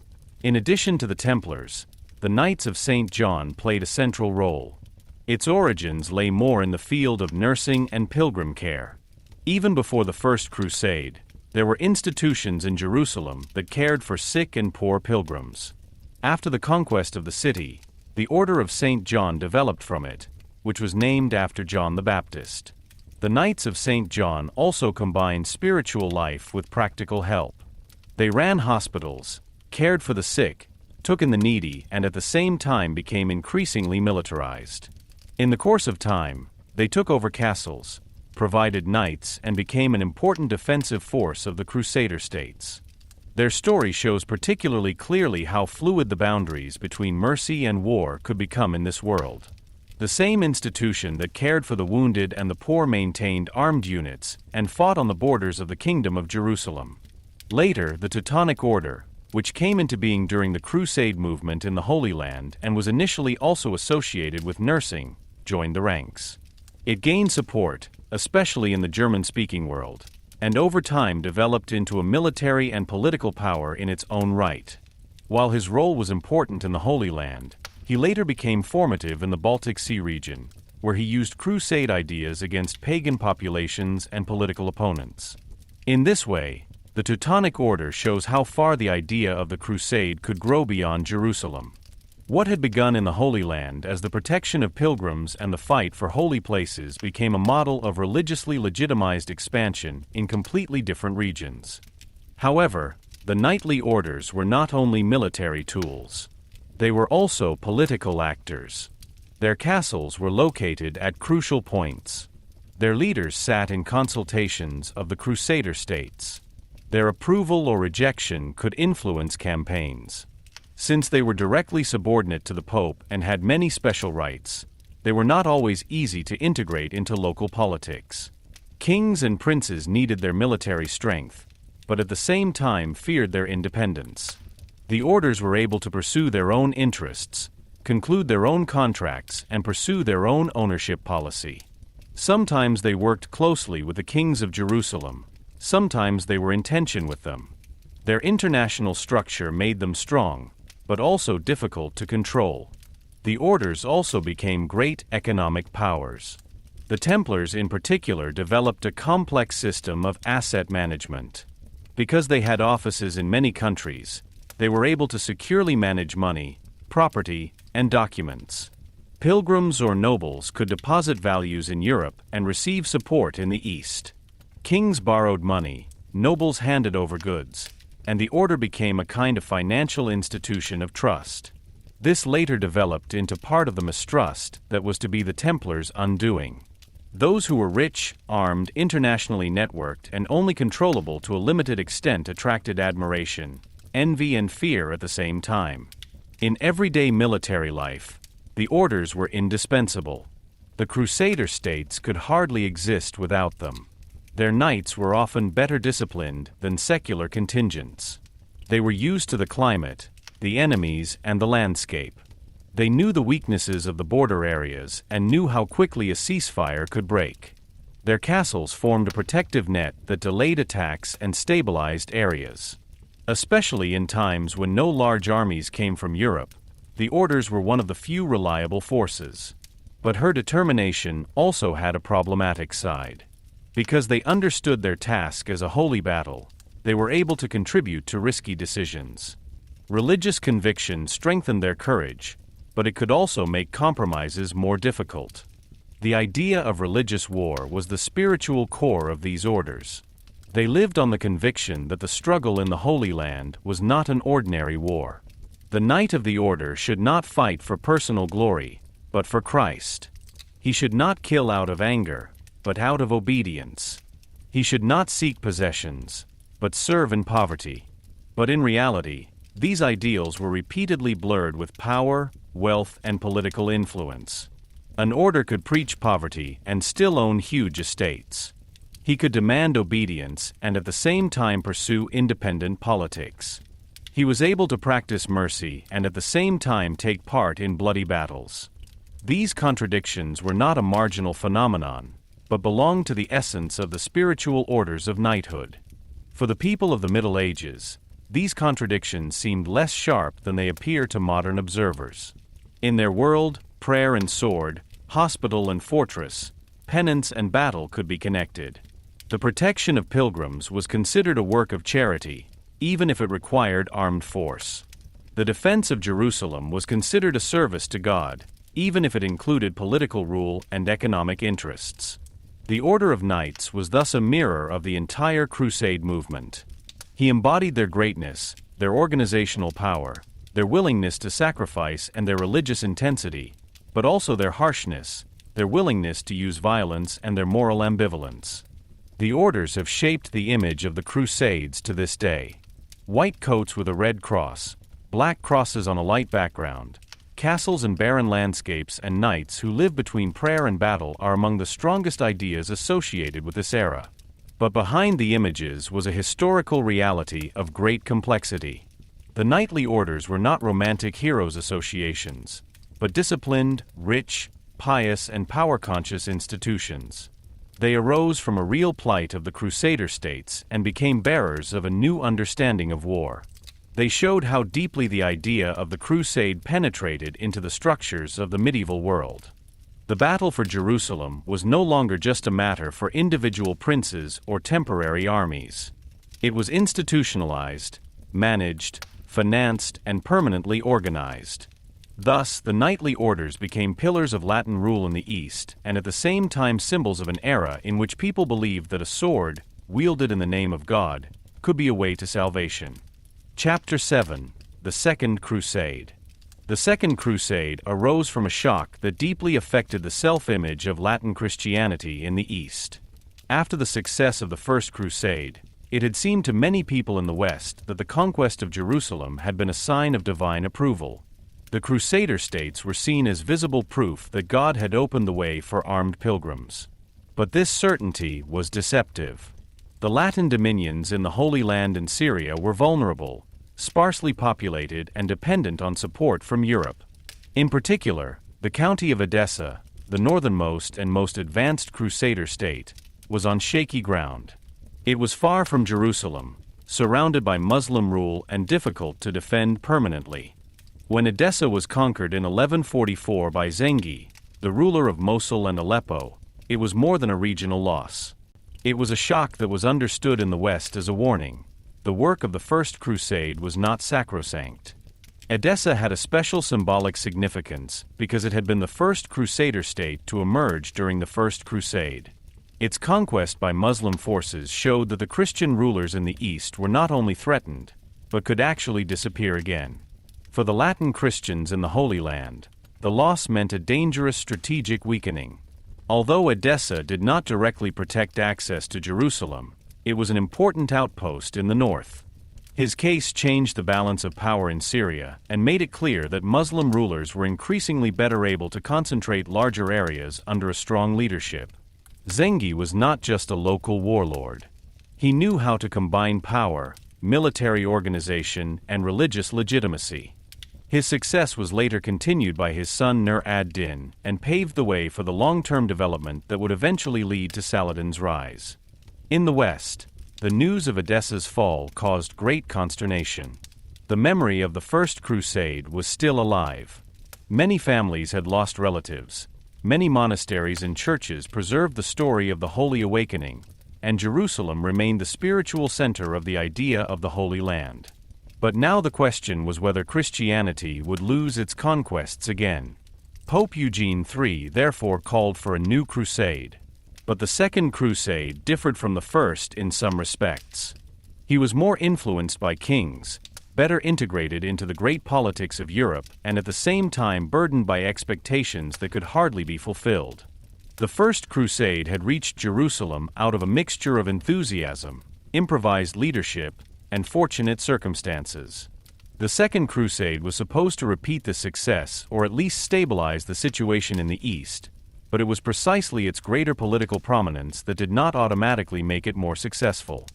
In addition to the Templars, the Knights of St. John played a central role. Its origins lay more in the field of nursing and pilgrim care. Even before the First Crusade, there were institutions in Jerusalem that cared for sick and poor pilgrims. After the conquest of the city, the Order of St. John developed from it, which was named after John the Baptist. The Knights of St. John also combined spiritual life with practical help. They ran hospitals, cared for the sick, took in the needy, and at the same time became increasingly militarized. In the course of time, they took over castles, provided knights, and became an important defensive force of the Crusader States. Their story shows particularly clearly how fluid the boundaries between mercy and war could become in this world. The same institution that cared for the wounded and the poor maintained armed units and fought on the borders of the Kingdom of Jerusalem. Later, the Teutonic Order, which came into being during the Crusade movement in the Holy Land and was initially also associated with nursing, joined the ranks. It gained support, especially in the German-speaking world, and over time developed into a military and political power in its own right. While his role was important in the Holy Land, he later became formative in the Baltic Sea region, where he used crusade ideas against pagan populations and political opponents. In this way, the Teutonic Order shows how far the idea of the Crusade could grow beyond Jerusalem. What had begun in the Holy Land as the protection of pilgrims and the fight for holy places became a model of religiously legitimized expansion in completely different regions. However, the knightly orders were not only military tools. They were also political actors. Their castles were located at crucial points. Their leaders sat in consultations of the Crusader States. Their approval or rejection could influence campaigns. Since they were directly subordinate to the Pope and had many special rights, they were not always easy to integrate into local politics. Kings and princes needed their military strength, but at the same time feared their independence. The orders were able to pursue their own interests, conclude their own contracts, and pursue their own ownership policy. Sometimes they worked closely with the kings of Jerusalem, sometimes they were in tension with them. Their international structure made them strong, but also difficult to control. The orders also became great economic powers. The Templars in particular developed a complex system of asset management. Because they had offices in many countries, they were able to securely manage money, property, and documents. Pilgrims or nobles could deposit values in Europe and receive support in the East. Kings borrowed money, nobles handed over goods, and the order became a kind of financial institution of trust. This later developed into part of the mistrust that was to be the Templars' undoing. Those who were rich, armed, internationally networked, and only controllable to a limited extent attracted admiration, envy, and fear at the same time. In everyday military life, the orders were indispensable. The Crusader States could hardly exist without them. Their knights were often better disciplined than secular contingents. They were used to the climate, the enemies, and the landscape. They knew the weaknesses of the border areas and knew how quickly a ceasefire could break. Their castles formed a protective net that delayed attacks and stabilized areas. Especially in times when no large armies came from Europe, the orders were one of the few reliable forces. But her determination also had a problematic side. Because they understood their task as a holy battle, they were able to contribute to risky decisions. Religious conviction strengthened their courage, but it could also make compromises more difficult. The idea of religious war was the spiritual core of these orders. They lived on the conviction that the struggle in the Holy Land was not an ordinary war. The knight of the order should not fight for personal glory, but for Christ. He should not kill out of anger, but out of obedience. He should not seek possessions, but serve in poverty. But in reality, these ideals were repeatedly blurred with power, wealth, and political influence. An order could preach poverty and still own huge estates. He could demand obedience and at the same time pursue independent politics. He was able to practice mercy and at the same time take part in bloody battles. These contradictions were not a marginal phenomenon, but belonged to the essence of the spiritual orders of knighthood. For the people of the Middle Ages, these contradictions seemed less sharp than they appear to modern observers. In their world, prayer and sword, hospital and fortress, penance and battle could be connected. The protection of pilgrims was considered a work of charity, even if it required armed force. The defense of Jerusalem was considered a service to God, even if it included political rule and economic interests. The Order of Knights was thus a mirror of the entire Crusade movement. He embodied their greatness, their organizational power, their willingness to sacrifice, and their religious intensity, but also their harshness, their willingness to use violence, and their moral ambivalence. The orders have shaped the image of the Crusades to this day. White coats with a red cross, black crosses on a light background, castles and barren landscapes, and knights who live between prayer and battle are among the strongest ideas associated with this era. But behind the images was a historical reality of great complexity. The knightly orders were not romantic heroes associations, but disciplined, rich, pious, and power-conscious institutions. They arose from a real plight of the Crusader States and became bearers of a new understanding of war. They showed how deeply the idea of the Crusade penetrated into the structures of the medieval world. The battle for Jerusalem was no longer just a matter for individual princes or temporary armies. It was institutionalized, managed, financed, and permanently organized. Thus, the knightly orders became pillars of Latin rule in the East, and at the same time symbols of an era in which people believed that a sword, wielded in the name of God, could be a way to salvation. Chapter 7: The Second Crusade. The Second Crusade arose from a shock that deeply affected the self-image of Latin Christianity in the East. After the success of the First Crusade, it had seemed to many people in the West that the conquest of Jerusalem had been a sign of divine approval. The Crusader States were seen as visible proof that God had opened the way for armed pilgrims. But this certainty was deceptive. The Latin dominions in the Holy Land and Syria were vulnerable, sparsely populated, and dependent on support from Europe. In particular, the county of Edessa, the northernmost and most advanced Crusader state, was on shaky ground. It was far from Jerusalem, surrounded by Muslim rule and difficult to defend permanently. When Edessa was conquered in 1144 by Zengi, the ruler of Mosul and Aleppo, it was more than a regional loss. It was a shock that was understood in the West as a warning. The work of the First Crusade was not sacrosanct. Edessa had a special symbolic significance because it had been the first Crusader state to emerge during the First Crusade. Its conquest by Muslim forces showed that the Christian rulers in the East were not only threatened, but could actually disappear again. For the Latin Christians in the Holy Land, the loss meant a dangerous strategic weakening. Although Edessa did not directly protect access to Jerusalem, it was an important outpost in the north. His case changed the balance of power in Syria and made it clear that Muslim rulers were increasingly better able to concentrate larger areas under a strong leadership. Zengi was not just a local warlord. He knew how to combine power, military organization, and religious legitimacy. His success was later continued by his son Nur ad-Din and paved the way for the long-term development that would eventually lead to Saladin's rise. In the West, the news of Edessa's fall caused great consternation. The memory of the First Crusade was still alive. Many families had lost relatives. Many monasteries and churches preserved the story of the Holy Awakening, and Jerusalem remained the spiritual center of the idea of the Holy Land. But now the question was whether Christianity would lose its conquests again. Pope Eugene III therefore called for a new crusade. But the Second Crusade differed from the first in some respects. He was more influenced by kings, better integrated into the great politics of Europe, and at the same time burdened by expectations that could hardly be fulfilled. The First Crusade had reached Jerusalem out of a mixture of enthusiasm, improvised leadership, and fortunate circumstances. The Second Crusade was supposed to repeat the success or at least stabilize the situation in the East, but it was precisely its greater political prominence that did not automatically make it more successful.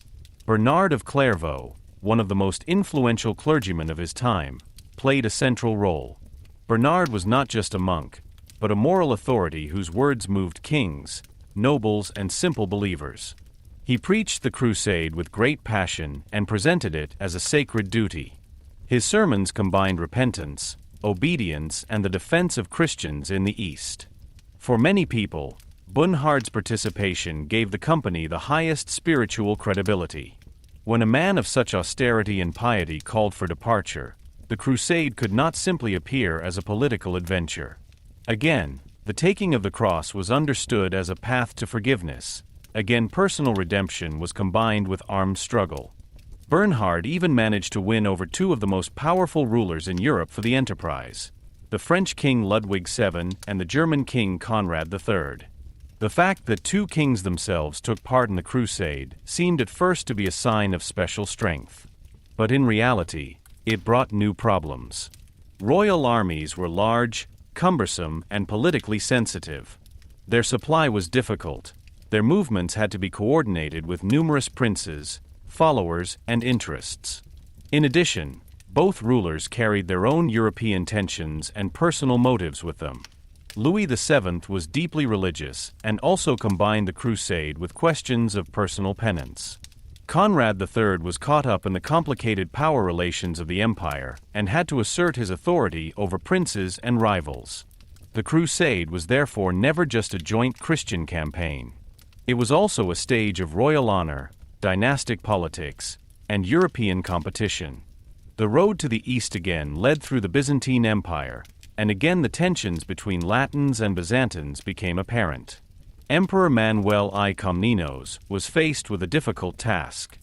Bernard of Clairvaux, one of the most influential clergymen of his time, played a central role. Bernard was not just a monk, but a moral authority whose words moved kings, nobles, and simple believers. He preached the crusade with great passion and presented it as a sacred duty. His sermons combined repentance, obedience, and the defense of Christians in the East. For many people, Bernhard's participation gave the company the highest spiritual credibility. When a man of such austerity and piety called for departure, the crusade could not simply appear as a political adventure. Again, the taking of the cross was understood as a path to forgiveness. Again, personal redemption was combined with armed struggle. Bernhard even managed to win over two of the most powerful rulers in Europe for the enterprise, the French King Ludwig VII and the German King Conrad III. The fact that two kings themselves took part in the crusade seemed at first to be a sign of special strength. But in reality, it brought new problems. Royal armies were large, cumbersome, and politically sensitive. Their supply was difficult. Their movements had to be coordinated with numerous princes, followers, and interests. In addition, both rulers carried their own European tensions and personal motives with them. Louis VII was deeply religious and also combined the crusade with questions of personal penance. Conrad III was caught up in the complicated power relations of the empire and had to assert his authority over princes and rivals. The crusade was therefore never just a joint Christian campaign. It was also a stage of royal honor, dynastic politics, and European competition. The road to the east again led through the Byzantine Empire, and again the tensions between Latins and Byzantines became apparent. Emperor Manuel I Komnenos was faced with a difficult task.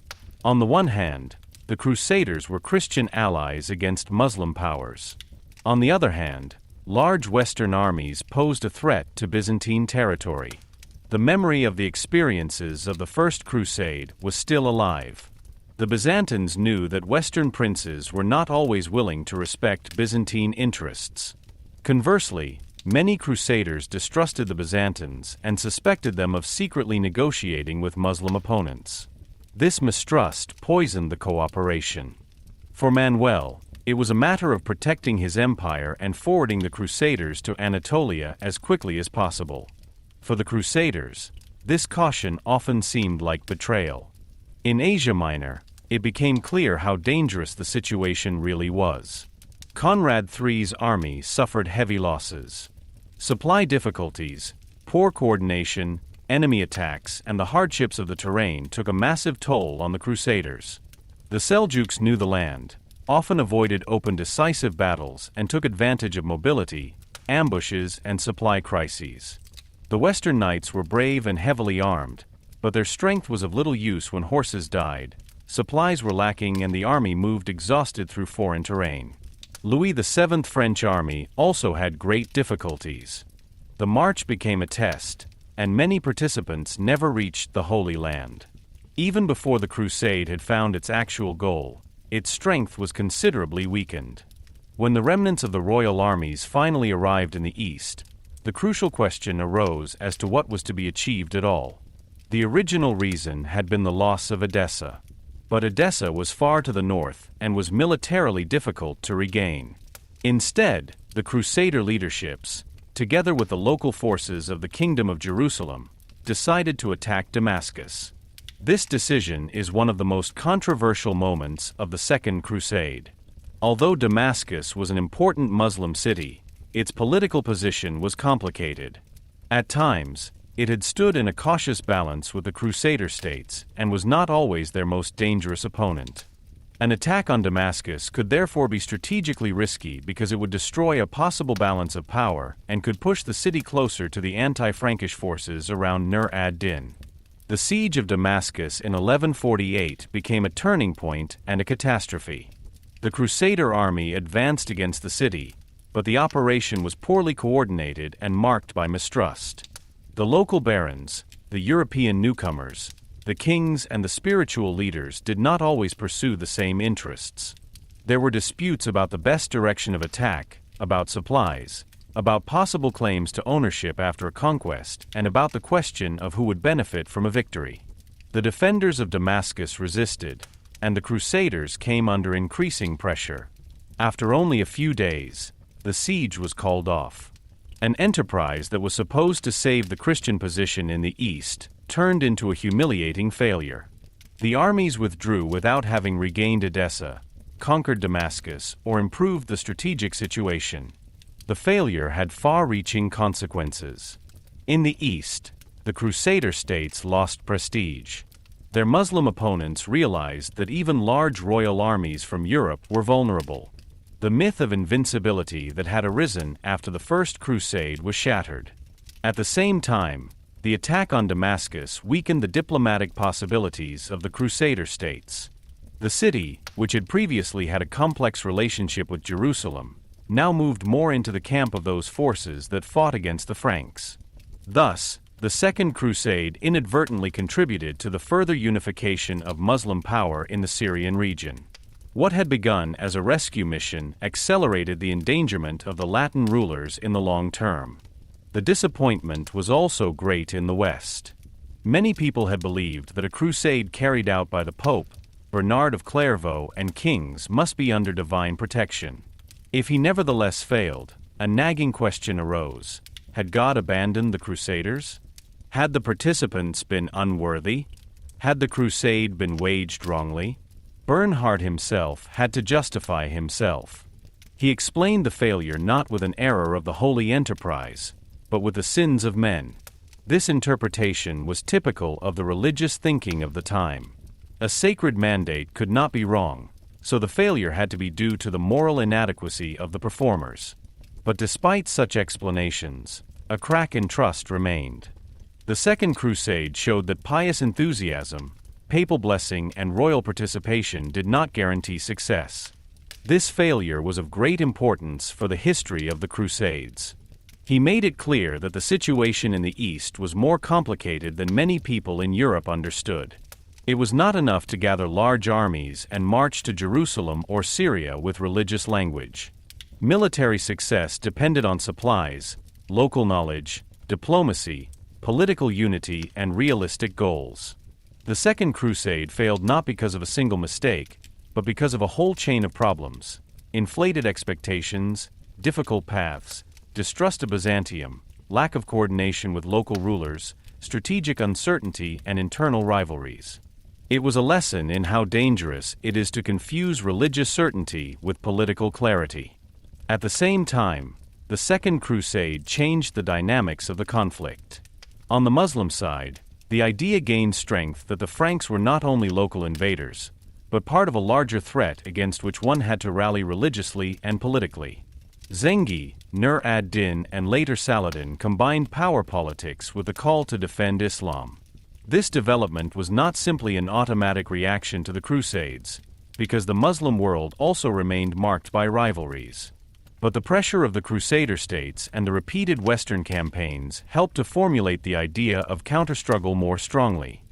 On the one hand, the Crusaders were Christian allies against Muslim powers. On the other hand, large Western armies posed a threat to Byzantine territory. The memory of the experiences of the First Crusade was still alive. The Byzantines knew that Western princes were not always willing to respect Byzantine interests. Conversely, many Crusaders distrusted the Byzantines and suspected them of secretly negotiating with Muslim opponents. This mistrust poisoned the cooperation. For Manuel, it was a matter of protecting his empire and forwarding the Crusaders to Anatolia as quickly as possible. For the Crusaders, this caution often seemed like betrayal. In Asia Minor, it became clear how dangerous the situation really was. Conrad III's army suffered heavy losses. Supply difficulties, poor coordination, enemy attacks, and the hardships of the terrain took a massive toll on the Crusaders. The Seljuks knew the land, often avoided open decisive battles, and took advantage of mobility, ambushes, and supply crises. The Western Knights were brave and heavily armed, but their strength was of little use when horses died, supplies were lacking, and the army moved exhausted through foreign terrain. Louis VII's French army also had great difficulties. The march became a test, and many participants never reached the Holy Land. Even before the Crusade had found its actual goal, its strength was considerably weakened. When the remnants of the royal armies finally arrived in the east, the crucial question arose as to what was to be achieved at all. The original reason had been the loss of Edessa. But Edessa was far to the north and was militarily difficult to regain. Instead, the Crusader leaderships, together with the local forces of the Kingdom of Jerusalem, decided to attack Damascus. This decision is one of the most controversial moments of the Second Crusade. Although Damascus was an important Muslim city, its political position was complicated. At times, it had stood in a cautious balance with the Crusader States and was not always their most dangerous opponent. An attack on Damascus could therefore be strategically risky because it would destroy a possible balance of power and could push the city closer to the anti-Frankish forces around Nur ad-Din. The siege of Damascus in 1148 became a turning point and a catastrophe. The Crusader army advanced against the city, but the operation was poorly coordinated and marked by mistrust. The local barons, the European newcomers, the kings, and the spiritual leaders did not always pursue the same interests. There were disputes about the best direction of attack, about supplies, about possible claims to ownership after a conquest, and about the question of who would benefit from a victory. The defenders of Damascus resisted, and the Crusaders came under increasing pressure. After only a few days, the siege was called off. An enterprise that was supposed to save the Christian position in the east turned into a humiliating failure. The armies withdrew without having regained Edessa, conquered Damascus, or improved the strategic situation. The failure had far-reaching consequences. In the east, the Crusader states lost prestige. Their Muslim opponents realized that even large royal armies from Europe were vulnerable. The myth of invincibility that had arisen after the First Crusade was shattered. At the same time, the attack on Damascus weakened the diplomatic possibilities of the Crusader states. The city, which had previously had a complex relationship with Jerusalem, now moved more into the camp of those forces that fought against the Franks. Thus, the Second Crusade inadvertently contributed to the further unification of Muslim power in the Syrian region. What had begun as a rescue mission accelerated the endangerment of the Latin rulers in the long term. The disappointment was also great in the West. Many people had believed that a crusade carried out by the Pope, Bernard of Clairvaux, and kings must be under divine protection. If he nevertheless failed, a nagging question arose: had God abandoned the Crusaders? Had the participants been unworthy? Had the crusade been waged wrongly? Bernhard himself had to justify himself. He explained the failure not with an error of the holy enterprise, but with the sins of men. This interpretation was typical of the religious thinking of the time. A sacred mandate could not be wrong, so the failure had to be due to the moral inadequacy of the performers. But despite such explanations, a crack in trust remained. The Second Crusade showed that pious enthusiasm, papal blessing, and royal participation did not guarantee success. This failure was of great importance for the history of the Crusades. He made it clear that the situation in the East was more complicated than many people in Europe understood. It was not enough to gather large armies and march to Jerusalem or Syria with religious language. Military success depended on supplies, local knowledge, diplomacy, political unity, and realistic goals. The Second Crusade failed not because of a single mistake, but because of a whole chain of problems: inflated expectations, difficult paths, distrust of Byzantium, lack of coordination with local rulers, strategic uncertainty, and internal rivalries. It was a lesson in how dangerous it is to confuse religious certainty with political clarity. At the same time, the Second Crusade changed the dynamics of the conflict. On the Muslim side, the idea gained strength that the Franks were not only local invaders, but part of a larger threat against which one had to rally religiously and politically. Zengi, Nur ad-Din, and later Saladin combined power politics with the call to defend Islam. This development was not simply an automatic reaction to the Crusades, because the Muslim world also remained marked by rivalries. But the pressure of the Crusader States and the repeated Western campaigns helped to formulate the idea of counterstruggle more strongly.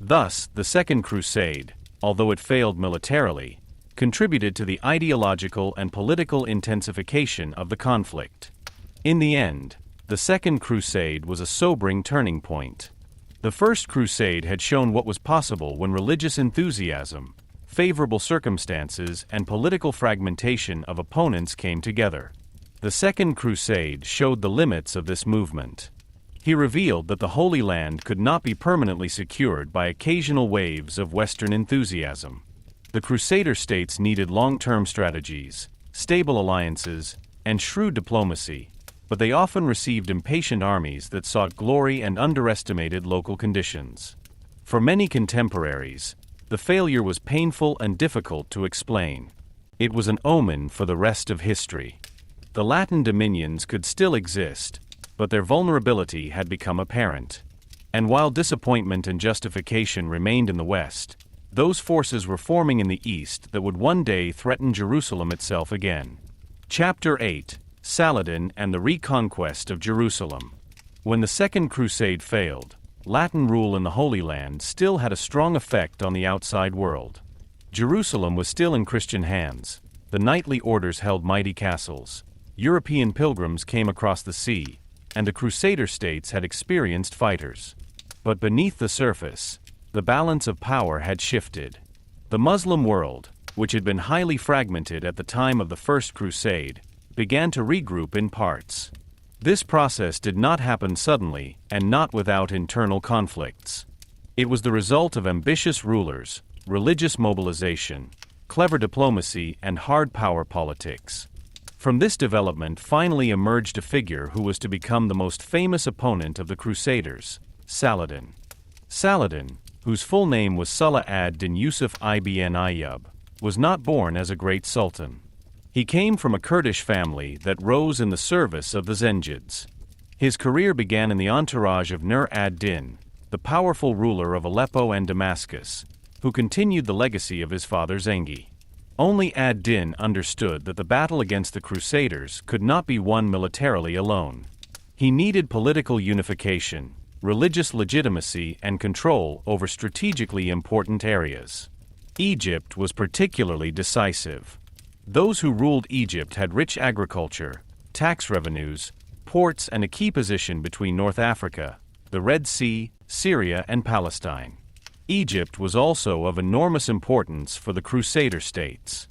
Thus, the Second Crusade, although it failed militarily, contributed to the ideological and political intensification of the conflict. In the end, the Second Crusade was a sobering turning point. The First Crusade had shown what was possible when religious enthusiasm, favorable circumstances, and political fragmentation of opponents came together. The Second Crusade showed the limits of this movement. He revealed that the Holy Land could not be permanently secured by occasional waves of Western enthusiasm. The Crusader States needed long-term strategies, stable alliances, and shrewd diplomacy, but they often received impatient armies that sought glory and underestimated local conditions. For many contemporaries, the failure was painful and difficult to explain. It was an omen for the rest of history. The Latin dominions could still exist, but their vulnerability had become apparent. And while disappointment and justification remained in the West, those forces were forming in the East that would one day threaten Jerusalem itself again. Chapter 8: Saladin and the Reconquest of Jerusalem. When the Second Crusade failed, Latin rule in the Holy Land still had a strong effect on the outside world. Jerusalem was still in Christian hands, the knightly orders held mighty castles, European pilgrims came across the sea, and the Crusader States had experienced fighters. But beneath the surface, the balance of power had shifted. The Muslim world, which had been highly fragmented at the time of the First Crusade, began to regroup in parts. This process did not happen suddenly and not without internal conflicts. It was the result of ambitious rulers, religious mobilization, clever diplomacy, and hard power politics. From this development finally emerged a figure who was to become the most famous opponent of the Crusaders, Saladin. Saladin, whose full name was Salah ad-Din Yusuf ibn Ayyub, was not born as a great sultan. He came from a Kurdish family that rose in the service of the Zengids. His career began in the entourage of Nur ad-Din, the powerful ruler of Aleppo and Damascus, who continued the legacy of his father Zengi. Only ad-Din understood that the battle against the Crusaders could not be won militarily alone. He needed political unification, religious legitimacy, and control over strategically important areas. Egypt was particularly decisive. Those who ruled Egypt had rich agriculture, tax revenues, ports, and a key position between North Africa, the Red Sea, Syria, and Palestine. Egypt was also of enormous importance for the Crusader States.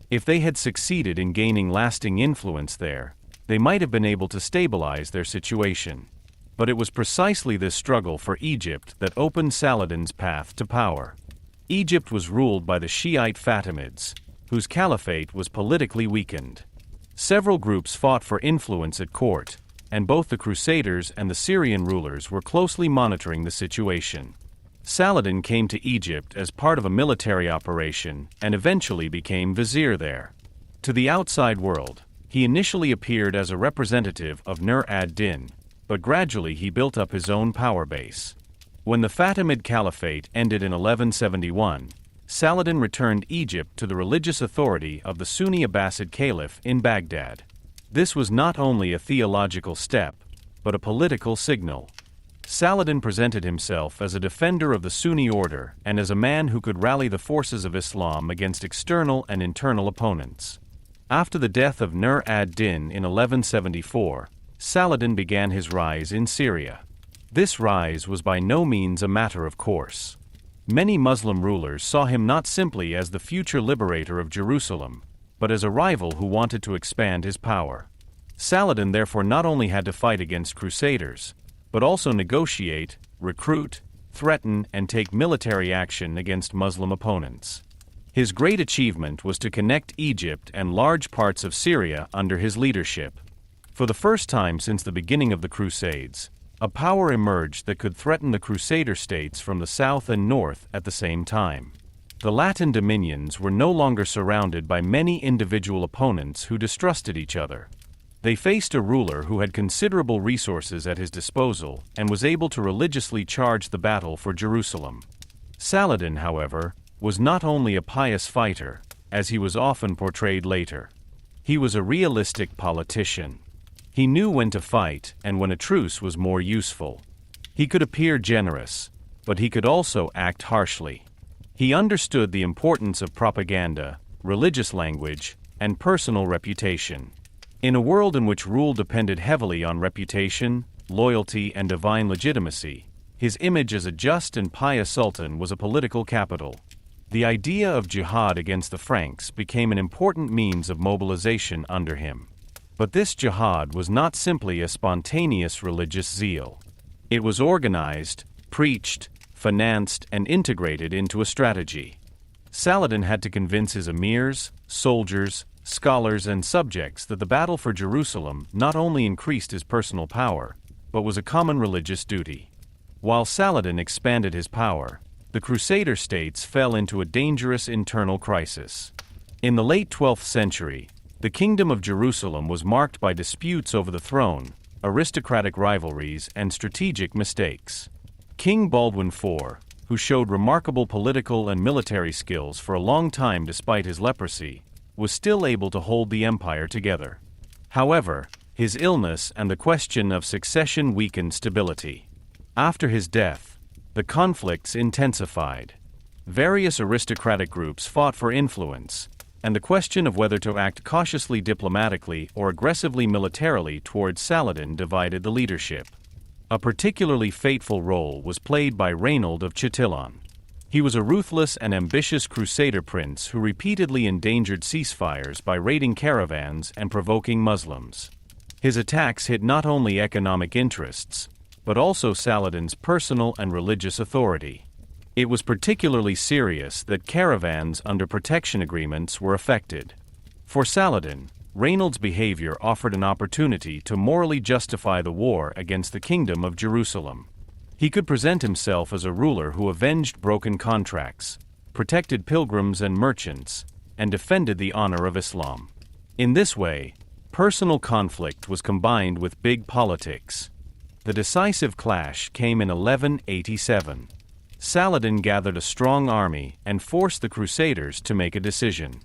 If they had succeeded in gaining lasting influence there, they might have been able to stabilize their situation. But it was precisely this struggle for Egypt that opened Saladin's path to power. Egypt was ruled by the Shiite Fatimids, whose caliphate was politically weakened. Several groups fought for influence at court, and both the Crusaders and the Syrian rulers were closely monitoring the situation. Saladin came to Egypt as part of a military operation and eventually became vizier there. To the outside world, he initially appeared as a representative of Nur ad-Din, but gradually he built up his own power base. When the Fatimid Caliphate ended in 1171, Saladin returned Egypt to the religious authority of the Sunni Abbasid Caliph in Baghdad. This was not only a theological step, but a political signal. Saladin presented himself as a defender of the Sunni order and as a man who could rally the forces of Islam against external and internal opponents. After the death of Nur ad-Din in 1174, Saladin began his rise in Syria. This rise was by no means a matter of course. Many Muslim rulers saw him not simply as the future liberator of Jerusalem, but as a rival who wanted to expand his power. Saladin therefore not only had to fight against Crusaders, but also negotiate, recruit, threaten, and take military action against Muslim opponents. His great achievement was to connect Egypt and large parts of Syria under his leadership. For the first time since the beginning of the Crusades, a power emerged that could threaten the Crusader States from the south and north at the same time. The Latin dominions were no longer surrounded by many individual opponents who distrusted each other. They faced a ruler who had considerable resources at his disposal and was able to religiously charge the battle for Jerusalem. Saladin, however, was not only a pious fighter, as he was often portrayed later. He was a realistic politician. He knew when to fight and when a truce was more useful. He could appear generous, but he could also act harshly. He understood the importance of propaganda, religious language, and personal reputation. In a world in which rule depended heavily on reputation, loyalty, and divine legitimacy, his image as a just and pious sultan was a political capital. The idea of jihad against the Franks became an important means of mobilization under him. But this jihad was not simply a spontaneous religious zeal. It was organized, preached, financed, and integrated into a strategy. Saladin had to convince his emirs, soldiers, scholars, and subjects that the battle for Jerusalem not only increased his personal power, but was a common religious duty. While Saladin expanded his power, the Crusader States fell into a dangerous internal crisis. In the late 12th century, the Kingdom of Jerusalem was marked by disputes over the throne, aristocratic rivalries, and strategic mistakes. King Baldwin IV, who showed remarkable political and military skills for a long time despite his leprosy, was still able to hold the empire together. However, his illness and the question of succession weakened stability. After his death, the conflicts intensified. Various aristocratic groups fought for influence, and the question of whether to act cautiously diplomatically or aggressively militarily towards Saladin divided the leadership. A particularly fateful role was played by Reynold of Chatillon. He was a ruthless and ambitious crusader prince who repeatedly endangered ceasefires by raiding caravans and provoking Muslims. His attacks hit not only economic interests, but also Saladin's personal and religious authority. It was particularly serious that caravans under protection agreements were affected. For Saladin, Reynold's behavior offered an opportunity to morally justify the war against the Kingdom of Jerusalem. He could present himself as a ruler who avenged broken contracts, protected pilgrims and merchants, and defended the honor of Islam. In this way, personal conflict was combined with big politics. The decisive clash came in 1187. Saladin gathered a strong army and forced the Crusaders to make a decision.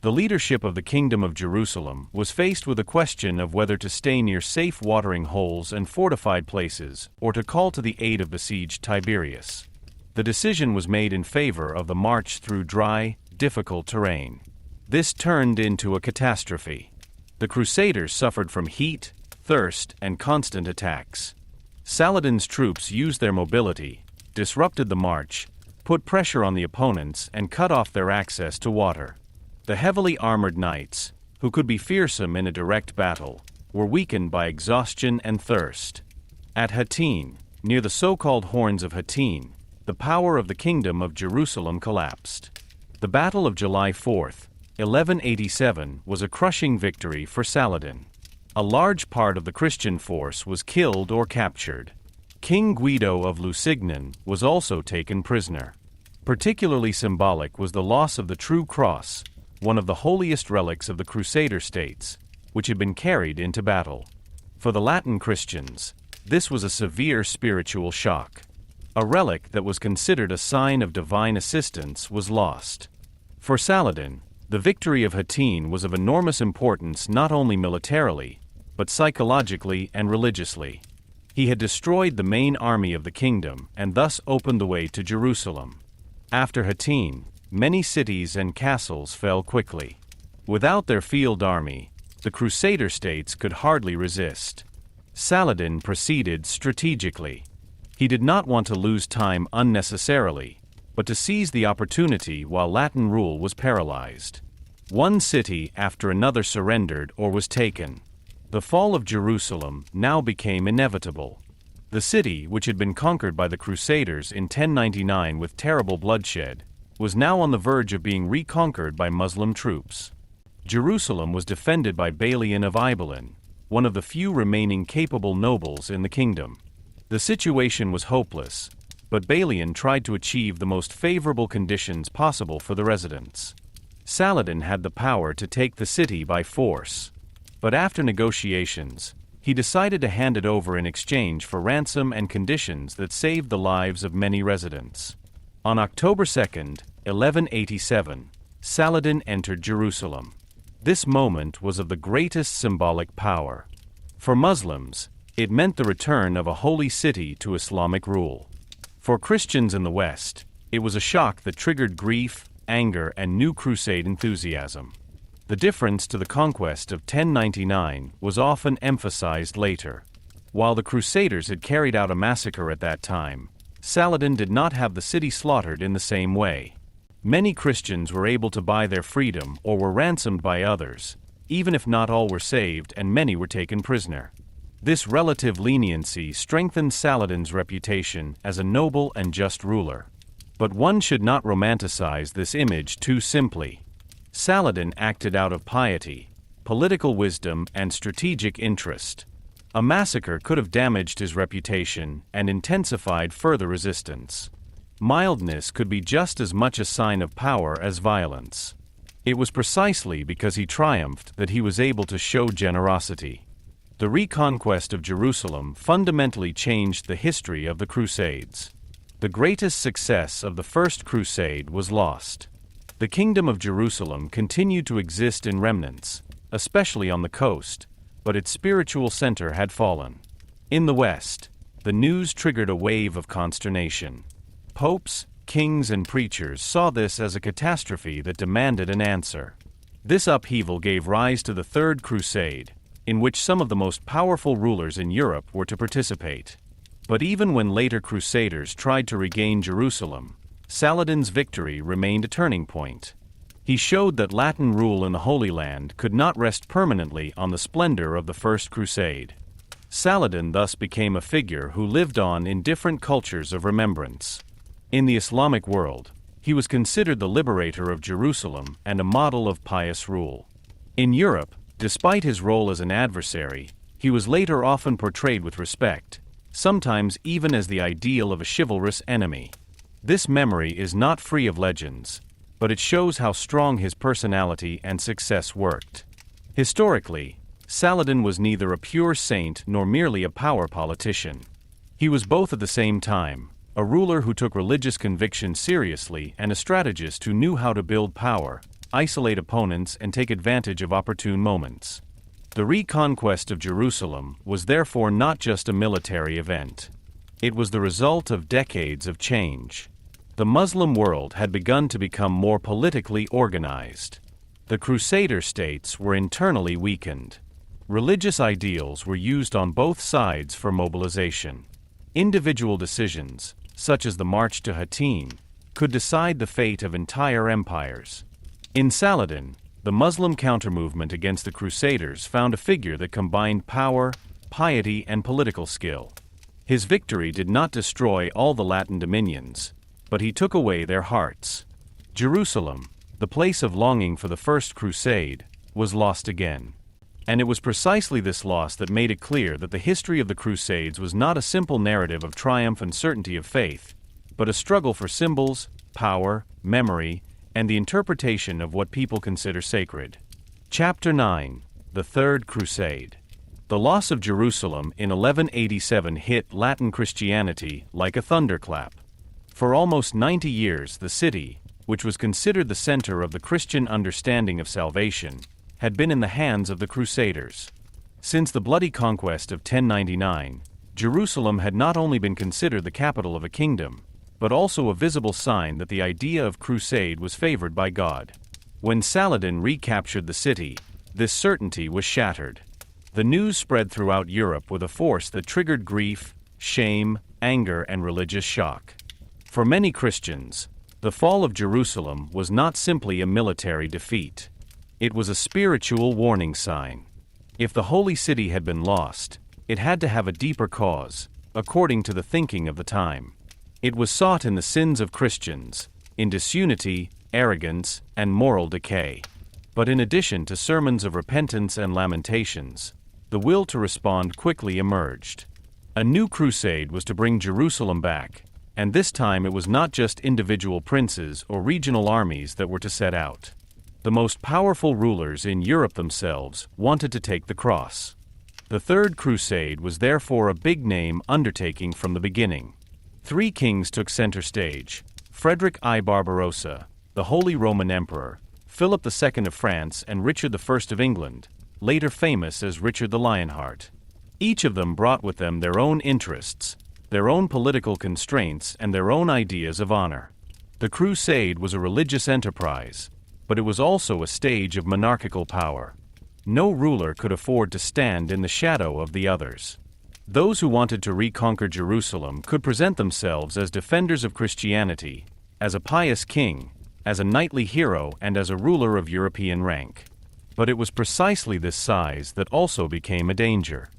The leadership of the Kingdom of Jerusalem was faced with a question of whether to stay near safe watering holes and fortified places or to call to the aid of besieged Tiberias. The decision was made in favor of the march through dry, difficult terrain. This turned into a catastrophe. The Crusaders suffered from heat, thirst, and constant attacks. Saladin's troops used their mobility, disrupted the march, put pressure on the opponents, and cut off their access to water. The heavily armored knights, who could be fearsome in a direct battle, were weakened by exhaustion and thirst. At Hattin, near the so-called Horns of Hattin, the power of the Kingdom of Jerusalem collapsed. The Battle of July 4, 1187, was a crushing victory for Saladin. A large part of the Christian force was killed or captured. King Guido of Lusignan was also taken prisoner. Particularly symbolic was the loss of the True Cross, one of the holiest relics of the Crusader States, which had been carried into battle. For the Latin Christians, this was a severe spiritual shock. A relic that was considered a sign of divine assistance was lost. For Saladin, the victory of Hattin was of enormous importance not only militarily, but psychologically and religiously. He had destroyed the main army of the kingdom and thus opened the way to Jerusalem. After Hattin, many cities and castles fell quickly. Without their field army, the Crusader states could hardly resist. Saladin proceeded strategically. He did not want to lose time unnecessarily, but to seize the opportunity while Latin rule was paralyzed. One city after another surrendered or was taken. The fall of Jerusalem now became inevitable. The city, which had been conquered by the Crusaders in 1099 with terrible bloodshed, was now on the verge of being reconquered by Muslim troops. Jerusalem was defended by Balian of Ibelin, one of the few remaining capable nobles in the kingdom. The situation was hopeless, but Balian tried to achieve the most favorable conditions possible for the residents. Saladin had the power to take the city by force, but after negotiations, he decided to hand it over in exchange for ransom and conditions that saved the lives of many residents. On October 2, 1187, Saladin entered Jerusalem. This moment was of the greatest symbolic power. For Muslims, it meant the return of a holy city to Islamic rule. For Christians in the West, it was a shock that triggered grief, anger, and new crusade enthusiasm. The difference to the conquest of 1099 was often emphasized later. While the Crusaders had carried out a massacre at that time, Saladin did not have the city slaughtered in the same way. Many Christians were able to buy their freedom or were ransomed by others, even if not all were saved and many were taken prisoner. This relative leniency strengthened Saladin's reputation as a noble and just ruler. But one should not romanticize this image too simply. Saladin acted out of piety, political wisdom, and strategic interest. A massacre could have damaged his reputation and intensified further resistance. Mildness could be just as much a sign of power as violence. It was precisely because he triumphed that he was able to show generosity. The reconquest of Jerusalem fundamentally changed the history of the Crusades. The greatest success of the First Crusade was lost. The Kingdom of Jerusalem continued to exist in remnants, especially on the coast, but its spiritual center had fallen. In the West, the news triggered a wave of consternation. Popes, kings, and preachers saw this as a catastrophe that demanded an answer. This upheaval gave rise to the Third Crusade, in which some of the most powerful rulers in Europe were to participate. But even when later Crusaders tried to regain Jerusalem, Saladin's victory remained a turning point. He showed that Latin rule in the Holy Land could not rest permanently on the splendor of the First Crusade. Saladin thus became a figure who lived on in different cultures of remembrance. In the Islamic world, he was considered the liberator of Jerusalem and a model of pious rule. In Europe, despite his role as an adversary, he was later often portrayed with respect, sometimes even as the ideal of a chivalrous enemy. This memory is not free of legends, but it shows how strong his personality and success worked. Historically, Saladin was neither a pure saint nor merely a power politician. He was both at the same time, a ruler who took religious conviction seriously and a strategist who knew how to build power, isolate opponents, and take advantage of opportune moments. The reconquest of Jerusalem was therefore not just a military event. It was the result of decades of change. The Muslim world had begun to become more politically organized. The Crusader States were internally weakened. Religious ideals were used on both sides for mobilization. Individual decisions, such as the march to Hattin, could decide the fate of entire empires. In Saladin, the Muslim counter-movement against the Crusaders found a figure that combined power, piety, and political skill. His victory did not destroy all the Latin dominions, but he took away their hearts. Jerusalem, the place of longing for the First Crusade, was lost again. And it was precisely this loss that made it clear that the history of the Crusades was not a simple narrative of triumph and certainty of faith, but a struggle for symbols, power, memory, and the interpretation of what people consider sacred. Chapter 9: The Third Crusade. The loss of Jerusalem in 1187 hit Latin Christianity like a thunderclap. For almost 90 years, the city, which was considered the center of the Christian understanding of salvation, had been in the hands of the Crusaders. Since the bloody conquest of 1099, Jerusalem had not only been considered the capital of a kingdom, but also a visible sign that the idea of crusade was favored by God. When Saladin recaptured the city, this certainty was shattered. The news spread throughout Europe with a force that triggered grief, shame, anger, and religious shock. For many Christians, the fall of Jerusalem was not simply a military defeat. It was a spiritual warning sign. If the holy city had been lost, it had to have a deeper cause, according to the thinking of the time. It was sought in the sins of Christians, in disunity, arrogance, and moral decay. But in addition to sermons of repentance and lamentations, the will to respond quickly emerged. A new crusade was to bring Jerusalem back, and this time it was not just individual princes or regional armies that were to set out. The most powerful rulers in Europe themselves wanted to take the cross. The Third Crusade was therefore a big-name undertaking from the beginning. 3 kings took center stage: Frederick I Barbarossa, the Holy Roman Emperor, Philip II of France, and Richard I of England, later famous as Richard the Lionheart. Each of them brought with them their own interests, their own political constraints, and their own ideas of honor. The crusade was a religious enterprise, but it was also a stage of monarchical power. No ruler could afford to stand in the shadow of the others. Those who wanted to reconquer Jerusalem could present themselves as defenders of Christianity, as a pious king, as a knightly hero, and as a ruler of European rank. But it was precisely this size that also became a danger.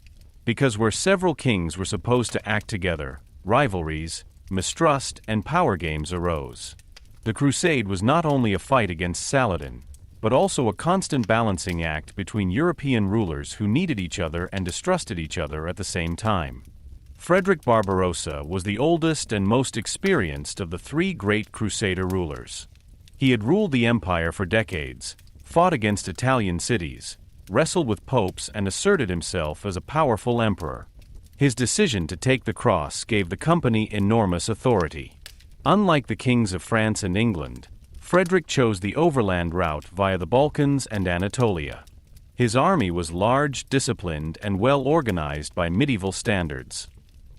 Because where several kings were supposed to act together, rivalries, mistrust, and power games arose. The crusade was not only a fight against Saladin, but also a constant balancing act between European rulers who needed each other and distrusted each other at the same time. Frederick Barbarossa was the oldest and most experienced of the 3 great Crusader rulers. He had ruled the empire for decades, fought against Italian cities, wrestled with popes, and asserted himself as a powerful emperor. His decision to take the cross gave the company enormous authority. Unlike the kings of France and England, Frederick chose the overland route via the Balkans and Anatolia. His army was large, disciplined, and well organized by medieval standards.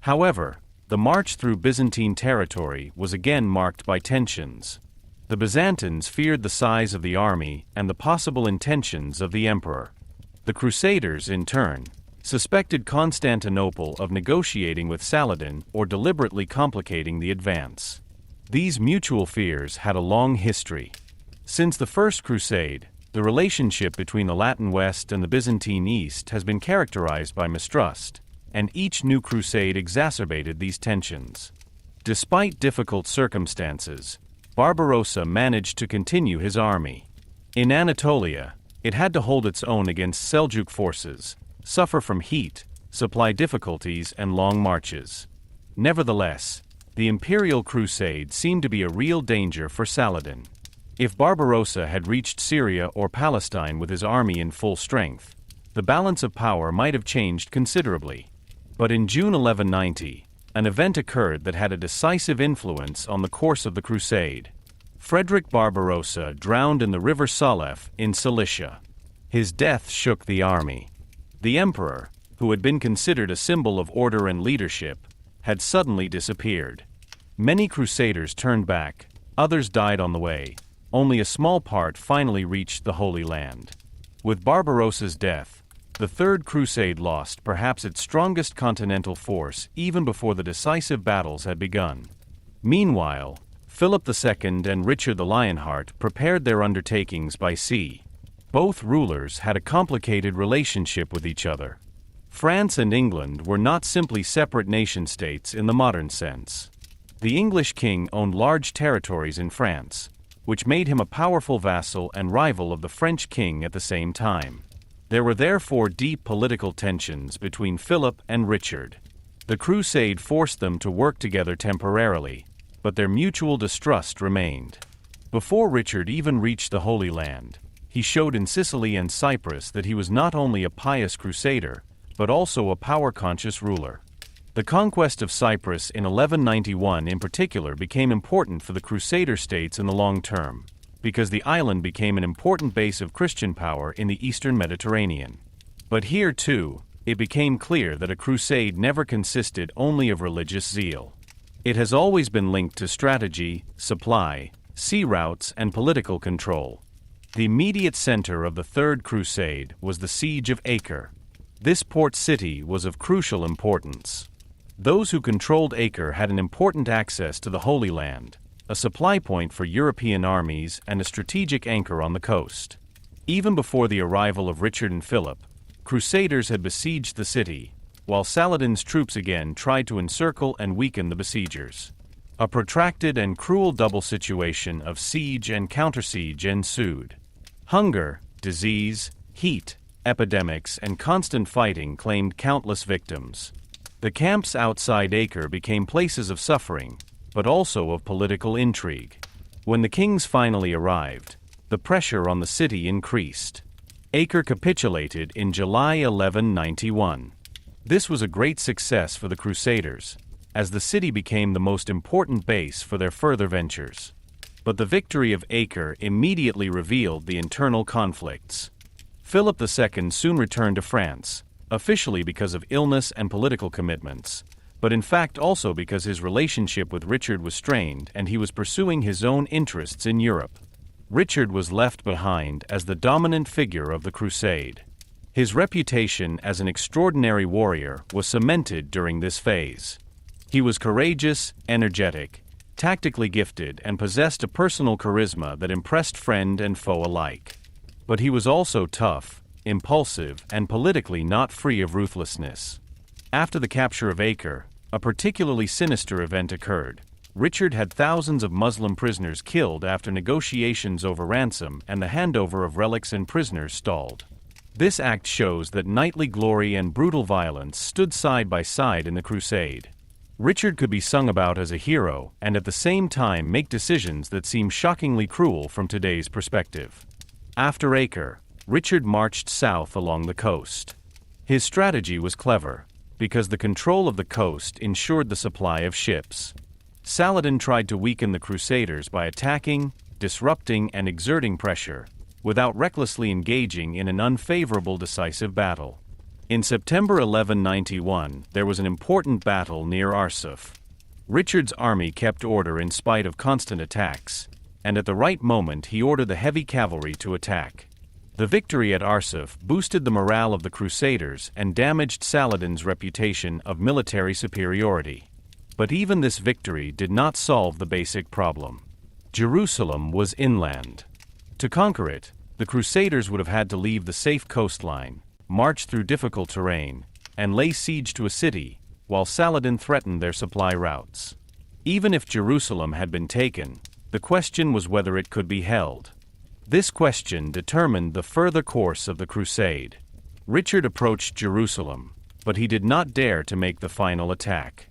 However, the march through Byzantine territory was again marked by tensions. The Byzantines feared the size of the army and the possible intentions of the emperor. The Crusaders, in turn, suspected Constantinople of negotiating with Saladin or deliberately complicating the advance. These mutual fears had a long history. Since the First Crusade, the relationship between the Latin West and the Byzantine East has been characterized by mistrust, and each new crusade exacerbated these tensions. Despite difficult circumstances, Barbarossa managed to continue his army. In Anatolia, it had to hold its own against Seljuk forces, suffer from heat, supply difficulties, and long marches. Nevertheless, the imperial crusade seemed to be a real danger for Saladin. If Barbarossa had reached Syria or Palestine with his army in full strength, the balance of power might have changed considerably. But in June 1190, an event occurred that had a decisive influence on the course of the crusade. Frederick Barbarossa drowned in the river Salef in Cilicia. His death shook the army. The emperor, who had been considered a symbol of order and leadership, had suddenly disappeared. Many crusaders turned back, others died on the way. Only a small part finally reached the Holy Land. With Barbarossa's death, the Third Crusade lost perhaps its strongest continental force even before the decisive battles had begun. Meanwhile, Philip II and Richard the Lionheart prepared their undertakings by sea. Both rulers had a complicated relationship with each other. France and England were not simply separate nation-states in the modern sense. The English king owned large territories in France, which made him a powerful vassal and rival of the French king at the same time. There were therefore deep political tensions between Philip and Richard. The crusade forced them to work together temporarily, but their mutual distrust remained. Before Richard even reached the Holy Land, he showed in Sicily and Cyprus that he was not only a pious crusader, but also a power-conscious ruler. The conquest of Cyprus in 1191 in particular became important for the Crusader States in the long term, because the island became an important base of Christian power in the eastern Mediterranean. But here, too, it became clear that a crusade never consisted only of religious zeal. It has always been linked to strategy, supply, sea routes, and political control. The immediate center of the Third Crusade was the Siege of Acre. This port city was of crucial importance. Those who controlled Acre had an important access to the Holy Land, a supply point for European armies and a strategic anchor on the coast. Even before the arrival of Richard and Philip, Crusaders had besieged the city, while Saladin's troops again tried to encircle and weaken the besiegers. A protracted and cruel double situation of siege and countersiege ensued. Hunger, disease, heat, epidemics, and constant fighting claimed countless victims. The camps outside Acre became places of suffering, but also of political intrigue. When the kings finally arrived, the pressure on the city increased. Acre capitulated in July 1191. This was a great success for the Crusaders, as the city became the most important base for their further ventures. But the victory of Acre immediately revealed the internal conflicts. Philip II soon returned to France, officially because of illness and political commitments, but in fact also because his relationship with Richard was strained and he was pursuing his own interests in Europe. Richard was left behind as the dominant figure of the crusade. His reputation as an extraordinary warrior was cemented during this phase. He was courageous, energetic, tactically gifted, and possessed a personal charisma that impressed friend and foe alike. But he was also tough, impulsive, and politically not free of ruthlessness. After the capture of Acre, a particularly sinister event occurred. Richard had thousands of Muslim prisoners killed after negotiations over ransom and the handover of relics and prisoners stalled. This act shows that knightly glory and brutal violence stood side by side in the crusade. Richard could be sung about as a hero and at the same time make decisions that seem shockingly cruel from today's perspective. After Acre, Richard marched south along the coast. His strategy was clever, because the control of the coast ensured the supply of ships. Saladin tried to weaken the Crusaders by attacking, disrupting, and exerting pressure, without recklessly engaging in an unfavorable decisive battle. In September 1191, there was an important battle near Arsuf. Richard's army kept order in spite of constant attacks, and at the right moment he ordered the heavy cavalry to attack. The victory at Arsuf boosted the morale of the Crusaders and damaged Saladin's reputation of military superiority. But even this victory did not solve the basic problem. Jerusalem was inland. To conquer it, the Crusaders would have had to leave the safe coastline, march through difficult terrain, and lay siege to a city, while Saladin threatened their supply routes. Even if Jerusalem had been taken, the question was whether it could be held. This question determined the further course of the crusade. Richard approached Jerusalem, but he did not dare to make the final attack.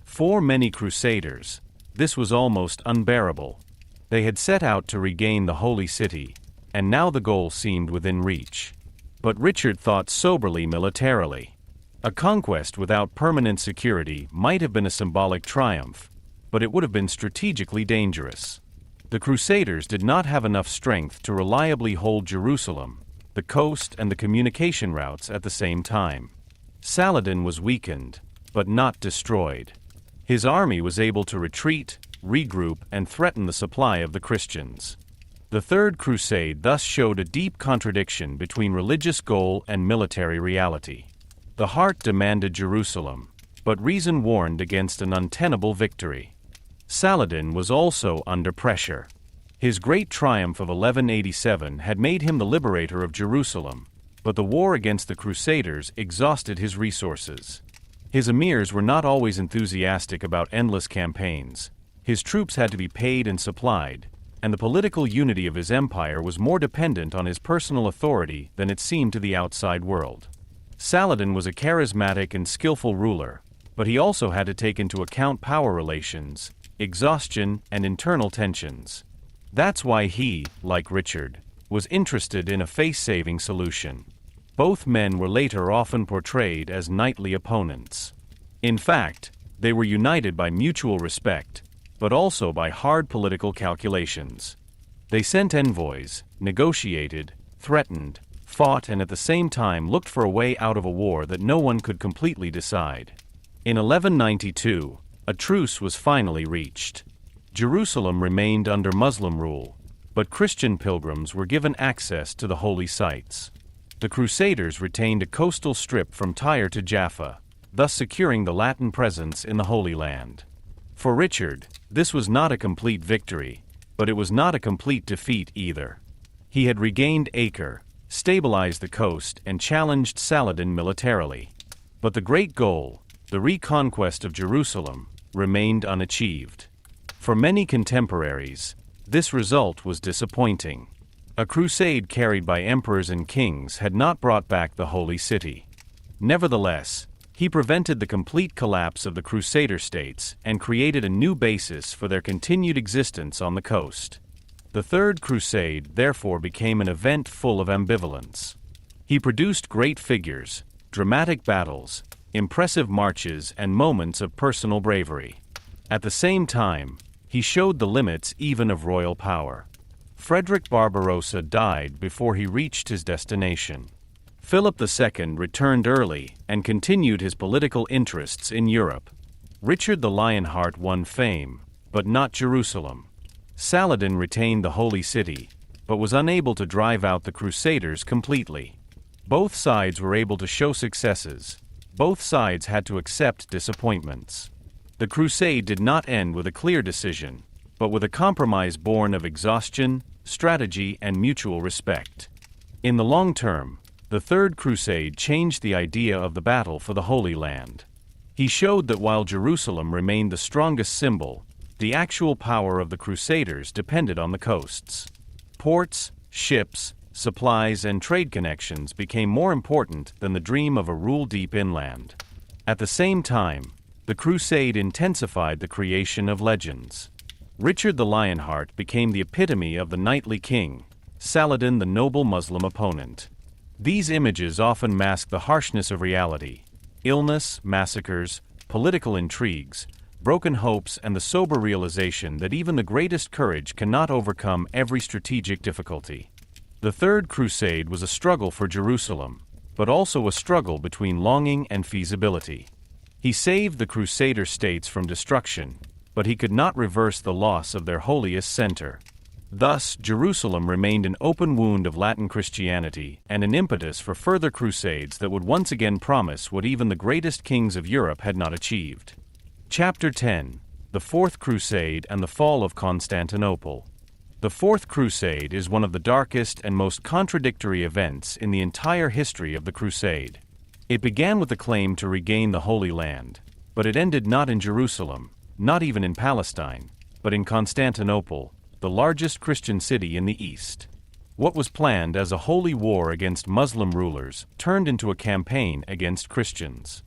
For many Crusaders, this was almost unbearable. They had set out to regain the Holy City, and now the goal seemed within reach. But Richard thought soberly militarily. A conquest without permanent security might have been a symbolic triumph, but it would have been strategically dangerous. The Crusaders did not have enough strength to reliably hold Jerusalem, the coast, and the communication routes at the same time. Saladin was weakened, but not destroyed. His army was able to retreat, regroup, and threaten the supply of the Christians. The Third Crusade thus showed a deep contradiction between religious goal and military reality. The heart demanded Jerusalem, but reason warned against an untenable victory. Saladin was also under pressure. His great triumph of 1187 had made him the liberator of Jerusalem, but the war against the Crusaders exhausted his resources. His emirs were not always enthusiastic about endless campaigns. His troops had to be paid and supplied, and the political unity of his empire was more dependent on his personal authority than it seemed to the outside world. Saladin was a charismatic and skillful ruler, but he also had to take into account power relations, exhaustion, and internal tensions. That's why he, like Richard, was interested in a face-saving solution. Both men were later often portrayed as knightly opponents. In fact, they were united by mutual respect, but also by hard political calculations. They sent envoys, negotiated, threatened, fought, and at the same time looked for a way out of a war that no one could completely decide. In 1192, a truce was finally reached. Jerusalem remained under Muslim rule, but Christian pilgrims were given access to the holy sites. The Crusaders retained a coastal strip from Tyre to Jaffa, thus securing the Latin presence in the Holy Land. For Richard, this was not a complete victory, but it was not a complete defeat either. He had regained Acre, stabilized the coast, and challenged Saladin militarily. But the great goal, the reconquest of Jerusalem, remained unachieved. For many contemporaries, this result was disappointing. A crusade carried by emperors and kings had not brought back the Holy City. Nevertheless, he prevented the complete collapse of the Crusader States and created a new basis for their continued existence on the coast. The Third Crusade therefore became an event full of ambivalence. He produced great figures, dramatic battles, impressive marches, and moments of personal bravery. At the same time, he showed the limits even of royal power. Frederick Barbarossa died before he reached his destination. Philip II returned early and continued his political interests in Europe. Richard the Lionheart won fame, but not Jerusalem. Saladin retained the Holy City, but was unable to drive out the Crusaders completely. Both sides were able to show successes. Both sides had to accept disappointments. The crusade did not end with a clear decision, but with a compromise born of exhaustion, strategy, and mutual respect. In the long term, the Third Crusade changed the idea of the battle for the Holy Land. He showed that while Jerusalem remained the strongest symbol, the actual power of the Crusaders depended on the coasts. Ports, ships, supplies, and trade connections became more important than the dream of a rule-deep inland. At the same time, the crusade intensified the creation of legends. Richard the Lionheart became the epitome of the knightly king, Saladin the noble Muslim opponent. These images often mask the harshness of reality: illness, massacres, political intrigues, broken hopes, and the sober realization that even the greatest courage cannot overcome every strategic difficulty. The Third Crusade was a struggle for Jerusalem, but also a struggle between longing and feasibility. He saved the Crusader States from destruction, but he could not reverse the loss of their holiest center. Thus, Jerusalem remained an open wound of Latin Christianity and an impetus for further crusades that would once again promise what even the greatest kings of Europe had not achieved. Chapter 10: The Fourth Crusade and the Fall of Constantinople. The Fourth Crusade is one of the darkest and most contradictory events in the entire history of the Crusade. It began with the claim to regain the Holy Land, but it ended not in Jerusalem, not even in Palestine, but in Constantinople, the largest Christian city in the East. What was planned as a holy war against Muslim rulers turned into a campaign against Christians.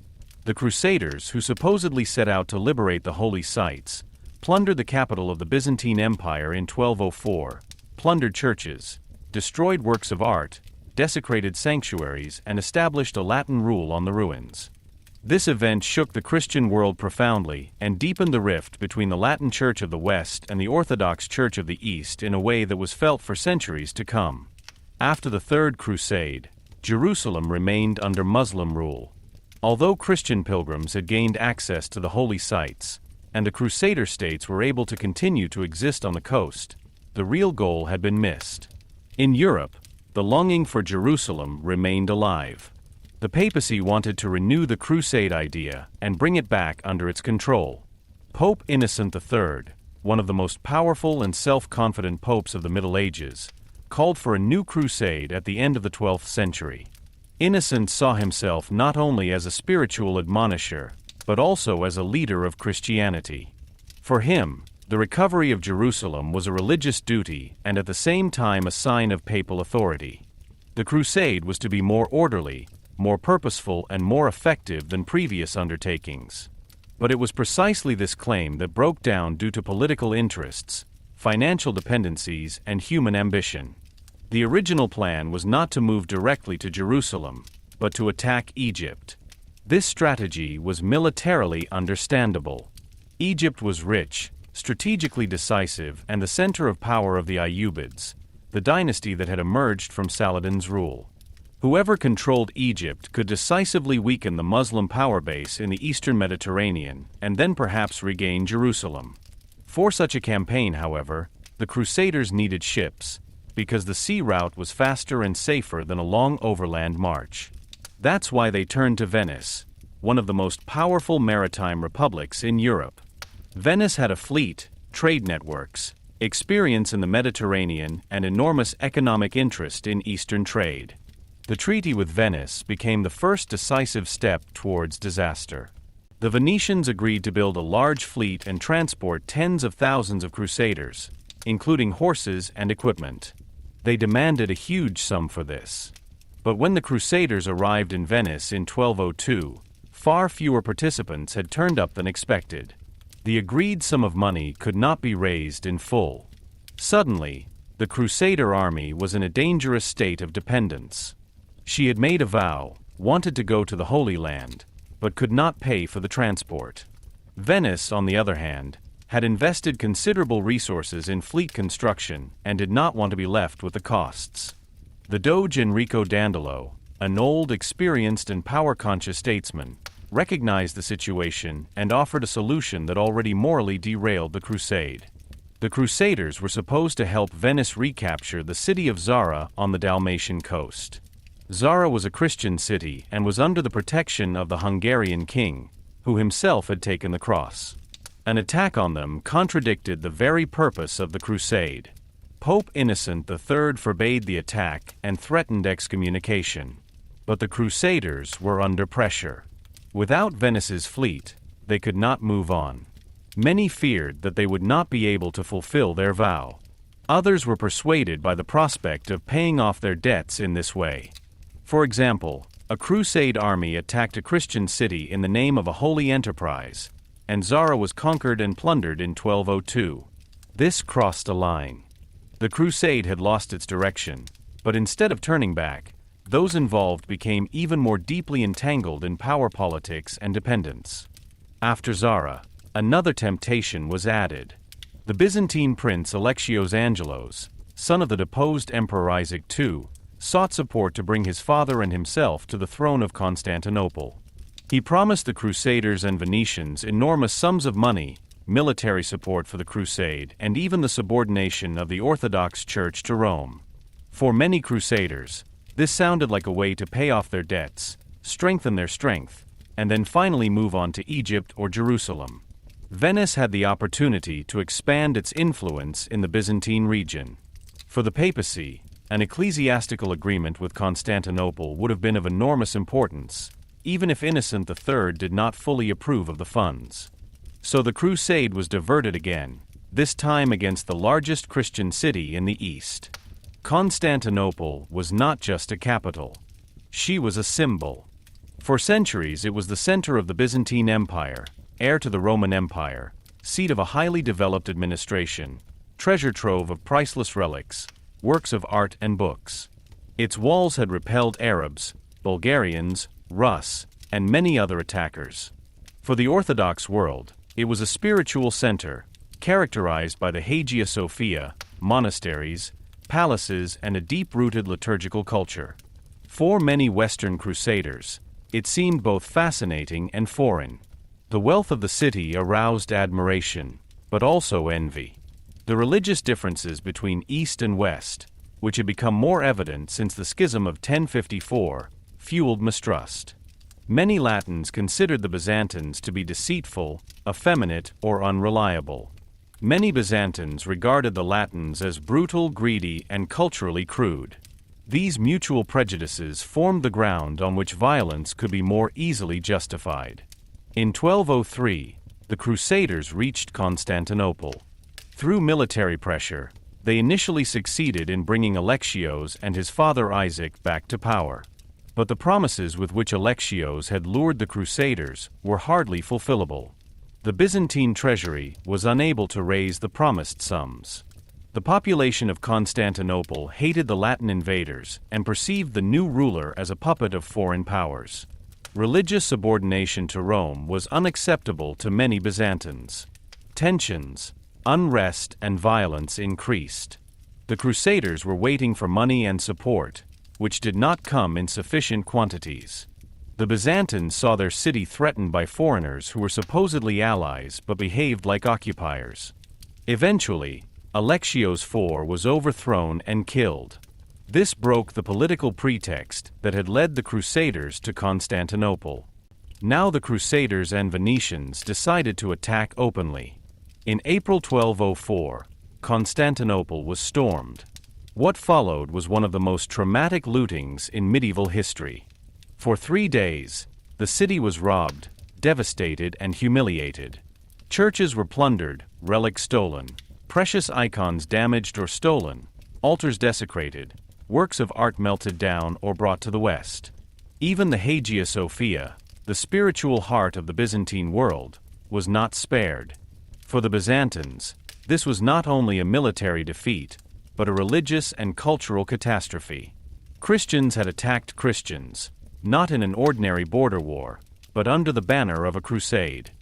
The Crusaders, who supposedly set out to liberate the holy sites, plundered the capital of the Byzantine Empire in 1204, plundered churches, destroyed works of art, desecrated sanctuaries, and established a Latin rule on the ruins. This event shook the Christian world profoundly and deepened the rift between the Latin Church of the West and the Orthodox Church of the East in a way that was felt for centuries to come. After the Third Crusade, Jerusalem remained under Muslim rule. Although Christian pilgrims had gained access to the holy sites, and the Crusader states were able to continue to exist on the coast, the real goal had been missed. In Europe, the longing for Jerusalem remained alive. The papacy wanted to renew the crusade idea and bring it back under its control. Pope Innocent III, one of the most powerful and self-confident popes of the Middle Ages, called for a new crusade at the end of the 12th century. Innocent saw himself not only as a spiritual admonisher, but also as a leader of Christianity. For him, the recovery of Jerusalem was a religious duty and at the same time a sign of papal authority. The crusade was to be more orderly, more purposeful, and more effective than previous undertakings. But it was precisely this claim that broke down due to political interests, financial dependencies, and human ambition. The original plan was not to move directly to Jerusalem, but to attack Egypt. This strategy was militarily understandable. Egypt was rich, strategically decisive, and the center of power of the Ayyubids, the dynasty that had emerged from Saladin's rule. Whoever controlled Egypt could decisively weaken the Muslim power base in the eastern Mediterranean and then perhaps regain Jerusalem. For such a campaign, however, the Crusaders needed ships, because the sea route was faster and safer than a long overland march. That's why they turned to Venice, one of the most powerful maritime republics in Europe. Venice had a fleet, trade networks, experience in the Mediterranean, and enormous economic interest in eastern trade. The treaty with Venice became the first decisive step towards disaster. The Venetians agreed to build a large fleet and transport tens of thousands of crusaders, including horses and equipment. They demanded a huge sum for this. But when the Crusaders arrived in Venice in 1202, far fewer participants had turned up than expected. The agreed sum of money could not be raised in full. Suddenly, the Crusader army was in a dangerous state of dependence. She had made a vow, wanted to go to the Holy Land, but could not pay for the transport. Venice, on the other hand, had invested considerable resources in fleet construction and did not want to be left with the costs. The Doge Enrico Dandolo, an old, experienced and power-conscious statesman, recognized the situation and offered a solution that already morally derailed the crusade. The Crusaders were supposed to help Venice recapture the city of Zara on the Dalmatian coast. Zara was a Christian city and was under the protection of the Hungarian king, who himself had taken the cross. An attack on them contradicted the very purpose of the crusade. Pope Innocent III forbade the attack and threatened excommunication. But the Crusaders were under pressure. Without Venice's fleet, they could not move on. Many feared that they would not be able to fulfill their vow. Others were persuaded by the prospect of paying off their debts in this way. For example, a crusade army attacked a Christian city in the name of a holy enterprise, and Zara was conquered and plundered in 1202. This crossed a line. The crusade had lost its direction, but instead of turning back, those involved became even more deeply entangled in power politics and dependence. After Zara, another temptation was added. The Byzantine prince Alexios Angelos, son of the deposed Emperor Isaac II, sought support to bring his father and himself to the throne of Constantinople. He promised the Crusaders and Venetians enormous sums of money, military support for the crusade, and even the subordination of the Orthodox Church to Rome. For many Crusaders, this sounded like a way to pay off their debts, strengthen their strength, and then finally move on to Egypt or Jerusalem. Venice had the opportunity to expand its influence in the Byzantine region. For the papacy, an ecclesiastical agreement with Constantinople would have been of enormous importance, even if Innocent III did not fully approve of the funds. So the crusade was diverted again, this time against the largest Christian city in the East. Constantinople was not just a capital. She was a symbol. For centuries it was the center of the Byzantine Empire, heir to the Roman Empire, seat of a highly developed administration, treasure trove of priceless relics, works of art and books. Its walls had repelled Arabs, Bulgarians, Rus, and many other attackers. For the Orthodox world, it was a spiritual center, characterized by the Hagia Sophia, monasteries, palaces, and a deep-rooted liturgical culture. For many Western Crusaders, it seemed both fascinating and foreign. The wealth of the city aroused admiration, but also envy. The religious differences between East and West, which had become more evident since the schism of 1054, fueled mistrust. Many Latins considered the Byzantines to be deceitful, effeminate, or unreliable. Many Byzantines regarded the Latins as brutal, greedy, and culturally crude. These mutual prejudices formed the ground on which violence could be more easily justified. In 1203, the Crusaders reached Constantinople. Through military pressure, they initially succeeded in bringing Alexios and his father Isaac back to power. But the promises with which Alexios had lured the Crusaders were hardly fulfillable. The Byzantine treasury was unable to raise the promised sums. The population of Constantinople hated the Latin invaders and perceived the new ruler as a puppet of foreign powers. Religious subordination to Rome was unacceptable to many Byzantines. Tensions, unrest, and violence increased. The Crusaders were waiting for money and support, which did not come in sufficient quantities. The Byzantines saw their city threatened by foreigners who were supposedly allies but behaved like occupiers. Eventually, Alexios IV was overthrown and killed. This broke the political pretext that had led the Crusaders to Constantinople. Now the Crusaders and Venetians decided to attack openly. In April 1204, Constantinople was stormed. What followed was one of the most traumatic lootings in medieval history. For 3 days, the city was robbed, devastated, and humiliated. Churches were plundered, relics stolen, precious icons damaged or stolen, altars desecrated, works of art melted down or brought to the West. Even the Hagia Sophia, the spiritual heart of the Byzantine world, was not spared. For the Byzantines, this was not only a military defeat, but a religious and cultural catastrophe. Christians had attacked Christians, not in an ordinary border war, but under the banner of a crusade.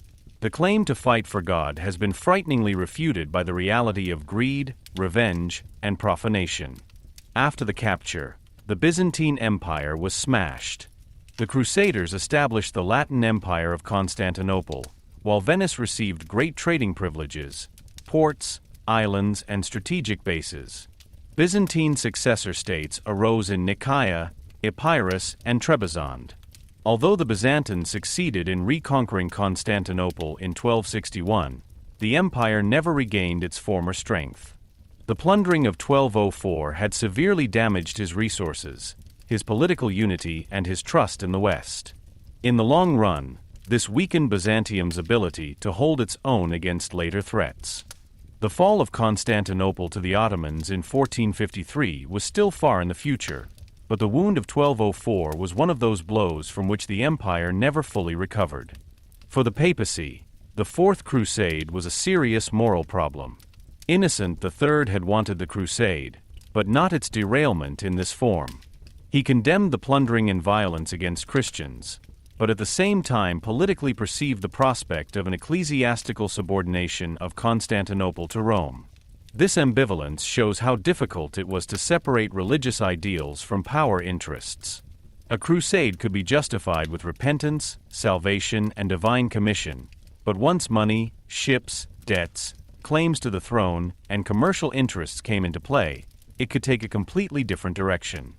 The claim to fight for God has been frighteningly refuted by the reality of greed, revenge, and profanation. After the capture, the Byzantine Empire was smashed. The Crusaders established the Latin Empire of Constantinople, while Venice received great trading privileges, ports, islands, and strategic bases. Byzantine successor states arose in Nicaea, Epirus, and Trebizond. Although the Byzantines succeeded in reconquering Constantinople in 1261, the empire never regained its former strength. The plundering of 1204 had severely damaged his resources, his political unity, and his trust in the West. In the long run, this weakened Byzantium's ability to hold its own against later threats. The fall of Constantinople to the Ottomans in 1453 was still far in the future, but the wound of 1204 was one of those blows from which the empire never fully recovered. For the papacy, the Fourth Crusade was a serious moral problem. Innocent III had wanted the crusade, but not its derailment in this form. He condemned the plundering and violence against Christians, but at the same time politically perceived the prospect of an ecclesiastical subordination of Constantinople to Rome. This ambivalence shows how difficult it was to separate religious ideals from power interests. A crusade could be justified with repentance, salvation, and divine commission, but once money, ships, debts, claims to the throne, and commercial interests came into play, it could take a completely different direction.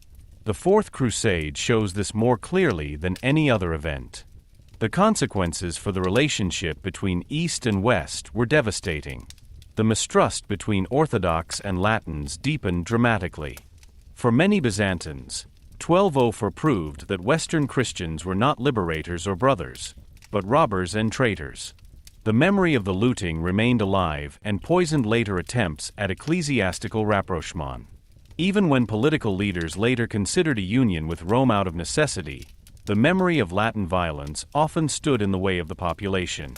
The Fourth Crusade shows this more clearly than any other event. The consequences for the relationship between East and West were devastating. The mistrust between Orthodox and Latins deepened dramatically. For many Byzantines, 1204 proved that Western Christians were not liberators or brothers, but robbers and traitors. The memory of the looting remained alive and poisoned later attempts at ecclesiastical rapprochement. Even when political leaders later considered a union with Rome out of necessity, the memory of Latin violence often stood in the way of the population.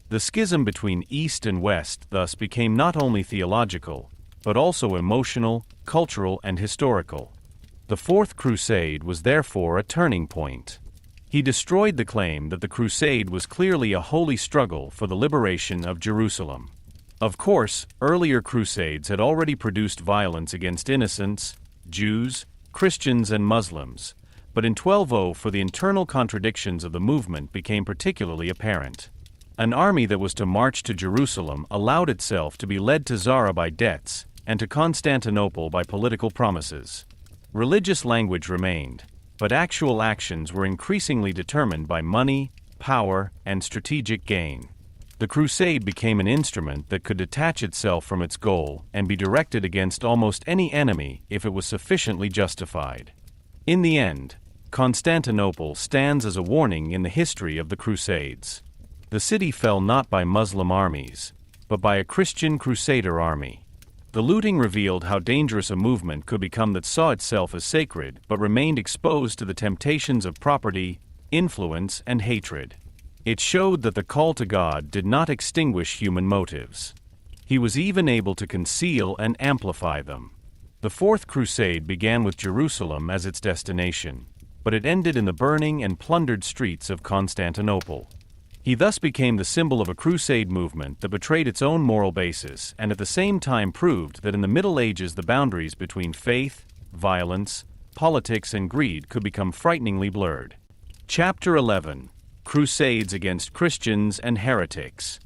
The schism between East and West thus became not only theological, but also emotional, cultural, and historical. The Fourth Crusade was therefore a turning point. He destroyed the claim that the crusade was clearly a holy struggle for the liberation of Jerusalem. Of course, earlier crusades had already produced violence against innocents, Jews, Christians, and Muslims, but in 1204 the internal contradictions of the movement became particularly apparent. An army that was to march to Jerusalem allowed itself to be led to Zara by debts, and to Constantinople by political promises. Religious language remained, but actual actions were increasingly determined by money, power, and strategic gain. The crusade became an instrument that could detach itself from its goal and be directed against almost any enemy if it was sufficiently justified. In the end, Constantinople stands as a warning in the history of the Crusades. The city fell not by Muslim armies, but by a Christian Crusader army. The looting revealed how dangerous a movement could become that saw itself as sacred but remained exposed to the temptations of property, influence, and hatred. It showed that the call to God did not extinguish human motives. He was even able to conceal and amplify them. The Fourth Crusade began with Jerusalem as its destination, but it ended in the burning and plundered streets of Constantinople. He thus became the symbol of a crusade movement that betrayed its own moral basis and at the same time proved that in the Middle Ages the boundaries between faith, violence, politics, and greed could become frighteningly blurred. Chapter 11: Crusades against Christians and heretics.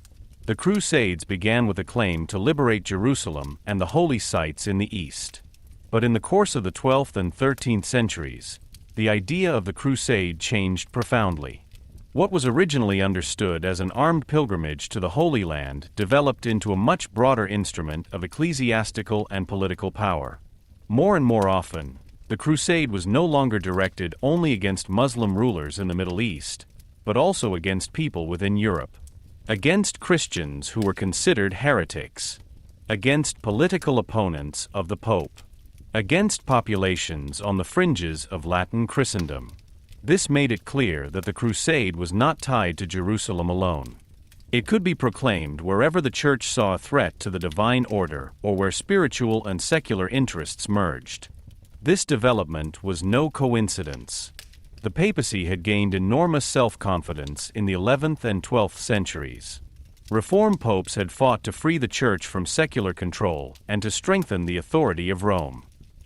The Crusades began with a claim to liberate Jerusalem and the holy sites in the East. But in the course of the 12th and 13th centuries, the idea of the crusade changed profoundly. What was originally understood as an armed pilgrimage to the Holy Land developed into a much broader instrument of ecclesiastical and political power. More and more often, the crusade was no longer directed only against Muslim rulers in the Middle East, but also against people within Europe. Against Christians who were considered heretics. Against political opponents of the Pope. Against populations on the fringes of Latin Christendom. This made it clear that the crusade was not tied to Jerusalem alone. It could be proclaimed wherever the Church saw a threat to the divine order or where spiritual and secular interests merged. This development was no coincidence. The papacy had gained enormous self-confidence in the 11th and 12th centuries. Reform popes had fought to free the Church from secular control and to strengthen the authority of Rome.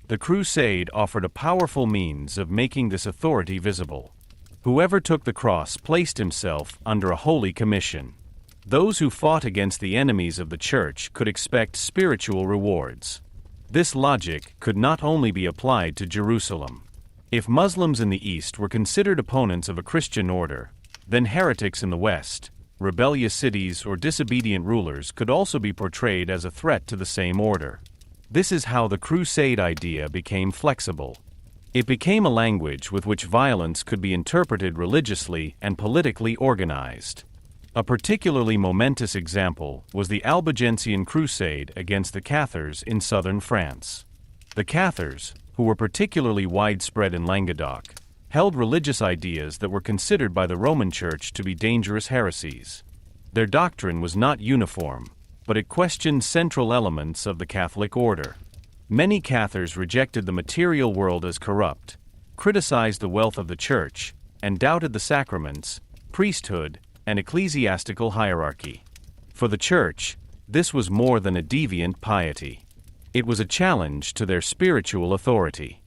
The crusade offered a powerful means of making this authority visible. Whoever took the cross placed himself under a holy commission. Those who fought against the enemies of the Church could expect spiritual rewards. This logic could not only be applied to Jerusalem. If Muslims in the East were considered opponents of a Christian order, then heretics in the West, rebellious cities or disobedient rulers could also be portrayed as a threat to the same order. This is how the crusade idea became flexible. It became a language with which violence could be interpreted religiously and politically organized. A particularly momentous example was the Albigensian Crusade against the Cathars in southern France. The Cathars, who were particularly widespread in Languedoc, held religious ideas that were considered by the Roman Church to be dangerous heresies. Their doctrine was not uniform, but it questioned central elements of the Catholic order. Many Cathars rejected the material world as corrupt, criticized the wealth of the Church, and doubted the sacraments, priesthood, and ecclesiastical hierarchy. For the Church, this was more than a deviant piety. It was a challenge to their spiritual authority.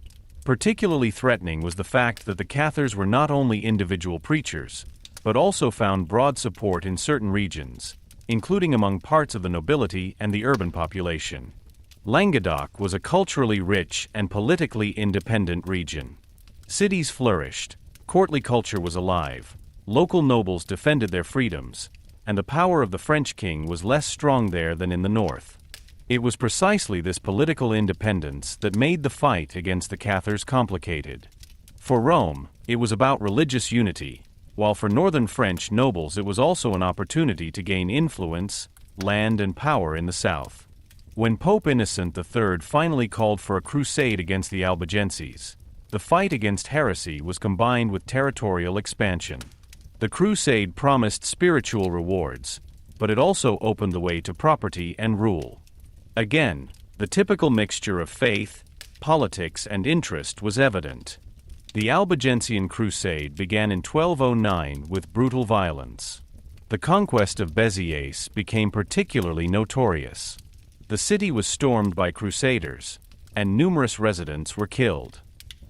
Particularly threatening was the fact that the Cathars were not only individual preachers, but also found broad support in certain regions, including among parts of the nobility and the urban population. Languedoc was a culturally rich and politically independent region. Cities flourished, courtly culture was alive, local nobles defended their freedoms, and the power of the French king was less strong there than in the north. It was precisely this political independence that made the fight against the Cathars complicated. For Rome, it was about religious unity, while for northern French nobles it was also an opportunity to gain influence, land, and power in the south. When Pope Innocent III finally called for a crusade against the Albigenses, the fight against heresy was combined with territorial expansion. The crusade promised spiritual rewards, but it also opened the way to property and rule. Again, the typical mixture of faith, politics, and interest was evident. The Albigensian Crusade began in 1209 with brutal violence. The conquest of Béziers became particularly notorious. The city was stormed by crusaders, and numerous residents were killed.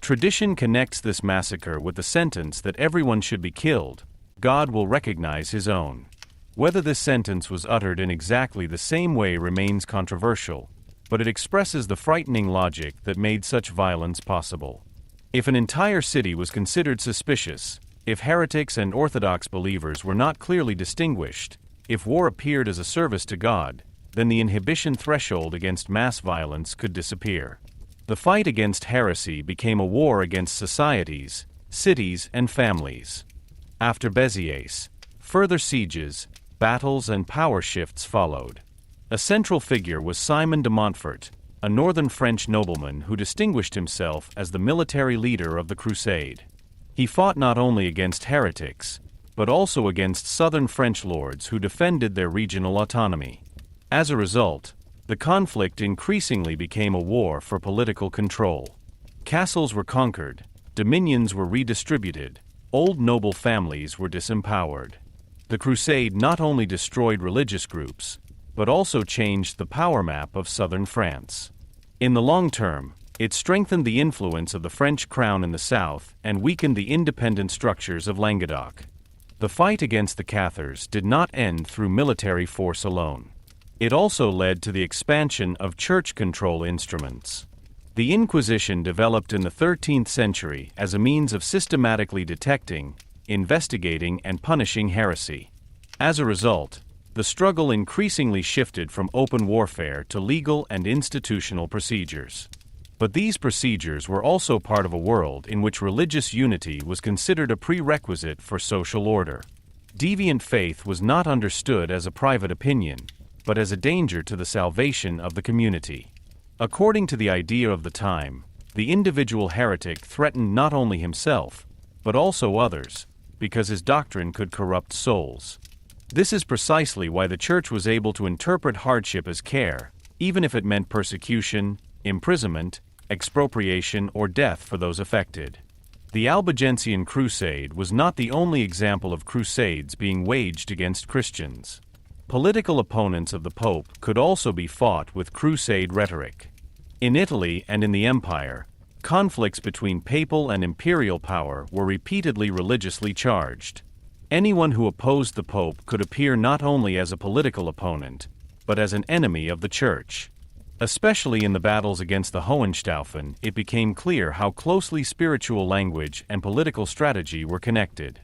Tradition connects this massacre with the sentence that everyone should be killed. God will recognize his own. Whether this sentence was uttered in exactly the same way remains controversial, but it expresses the frightening logic that made such violence possible. If an entire city was considered suspicious, if heretics and Orthodox believers were not clearly distinguished, if war appeared as a service to God, then the inhibition threshold against mass violence could disappear. The fight against heresy became a war against societies, cities, and families. After Béziers, further sieges, battles, and power shifts followed. A central figure was Simon de Montfort, a northern French nobleman who distinguished himself as the military leader of the crusade. He fought not only against heretics, but also against southern French lords who defended their regional autonomy. As a result, the conflict increasingly became a war for political control. Castles were conquered, dominions were redistributed, old noble families were disempowered. The crusade not only destroyed religious groups, but also changed the power map of southern France. In the long term, it strengthened the influence of the French crown in the south and weakened the independent structures of Languedoc. The fight against the Cathars did not end through military force alone. It also led to the expansion of church control instruments. The Inquisition developed in the 13th century as a means of systematically detecting, investigating, and punishing heresy. As a result, the struggle increasingly shifted from open warfare to legal and institutional procedures. But these procedures were also part of a world in which religious unity was considered a prerequisite for social order. Deviant faith was not understood as a private opinion, but as a danger to the salvation of the community. According to the idea of the time, the individual heretic threatened not only himself, but also others, because his doctrine could corrupt souls. This is precisely why the Church was able to interpret hardship as care, even if it meant persecution, imprisonment, expropriation, or death for those affected. The Albigensian Crusade was not the only example of crusades being waged against Christians. Political opponents of the Pope could also be fought with crusade rhetoric. In Italy and in the Empire, conflicts between papal and imperial power were repeatedly religiously charged. Anyone who opposed the Pope could appear not only as a political opponent, but as an enemy of the Church. Especially in the battles against the Hohenstaufen, it became clear how closely spiritual language and political strategy were connected.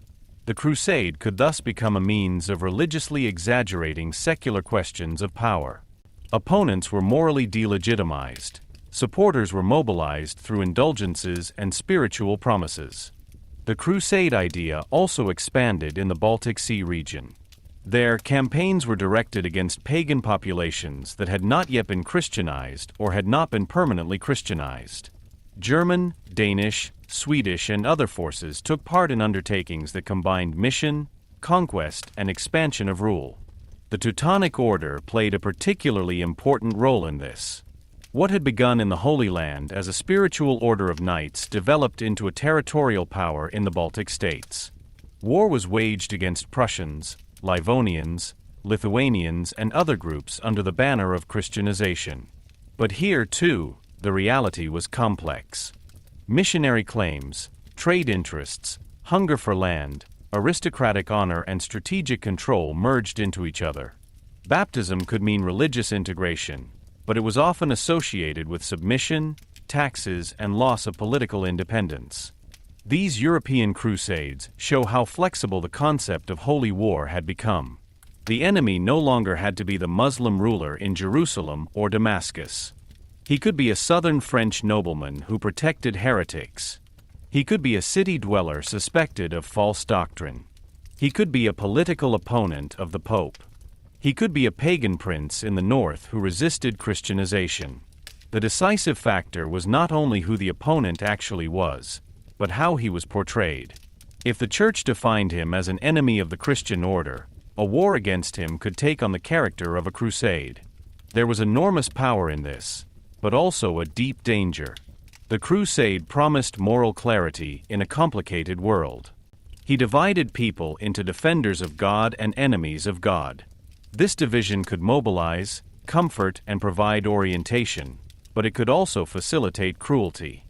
The crusade could thus become a means of religiously exaggerating secular questions of power. Opponents were morally delegitimized. Supporters were mobilized through indulgences and spiritual promises. The crusade idea also expanded in the Baltic Sea region. There, campaigns were directed against pagan populations that had not yet been Christianized or had not been permanently Christianized. German, Danish, Swedish, and other forces took part in undertakings that combined mission, conquest, and expansion of rule. The Teutonic Order played a particularly important role in this. What had begun in the Holy Land as a spiritual order of knights developed into a territorial power in the Baltic states. War was waged against Prussians, Livonians, Lithuanians, and other groups under the banner of Christianization. But here, too, the reality was complex. Missionary claims, trade interests, hunger for land, aristocratic honor, and strategic control merged into each other. Baptism could mean religious integration, but it was often associated with submission, taxes, and loss of political independence. These European crusades show how flexible the concept of holy war had become. The enemy no longer had to be the Muslim ruler in Jerusalem or Damascus. He could be a southern French nobleman who protected heretics. He could be a city dweller suspected of false doctrine. He could be a political opponent of the Pope. He could be a pagan prince in the north who resisted Christianization. The decisive factor was not only who the opponent actually was, but how he was portrayed. If the Church defined him as an enemy of the Christian order, a war against him could take on the character of a crusade. There was enormous power in this, but also a deep danger. The crusade promised moral clarity in a complicated world. He divided people into defenders of God and enemies of God. This division could mobilize, comfort, and provide orientation, but it could also facilitate cruelty.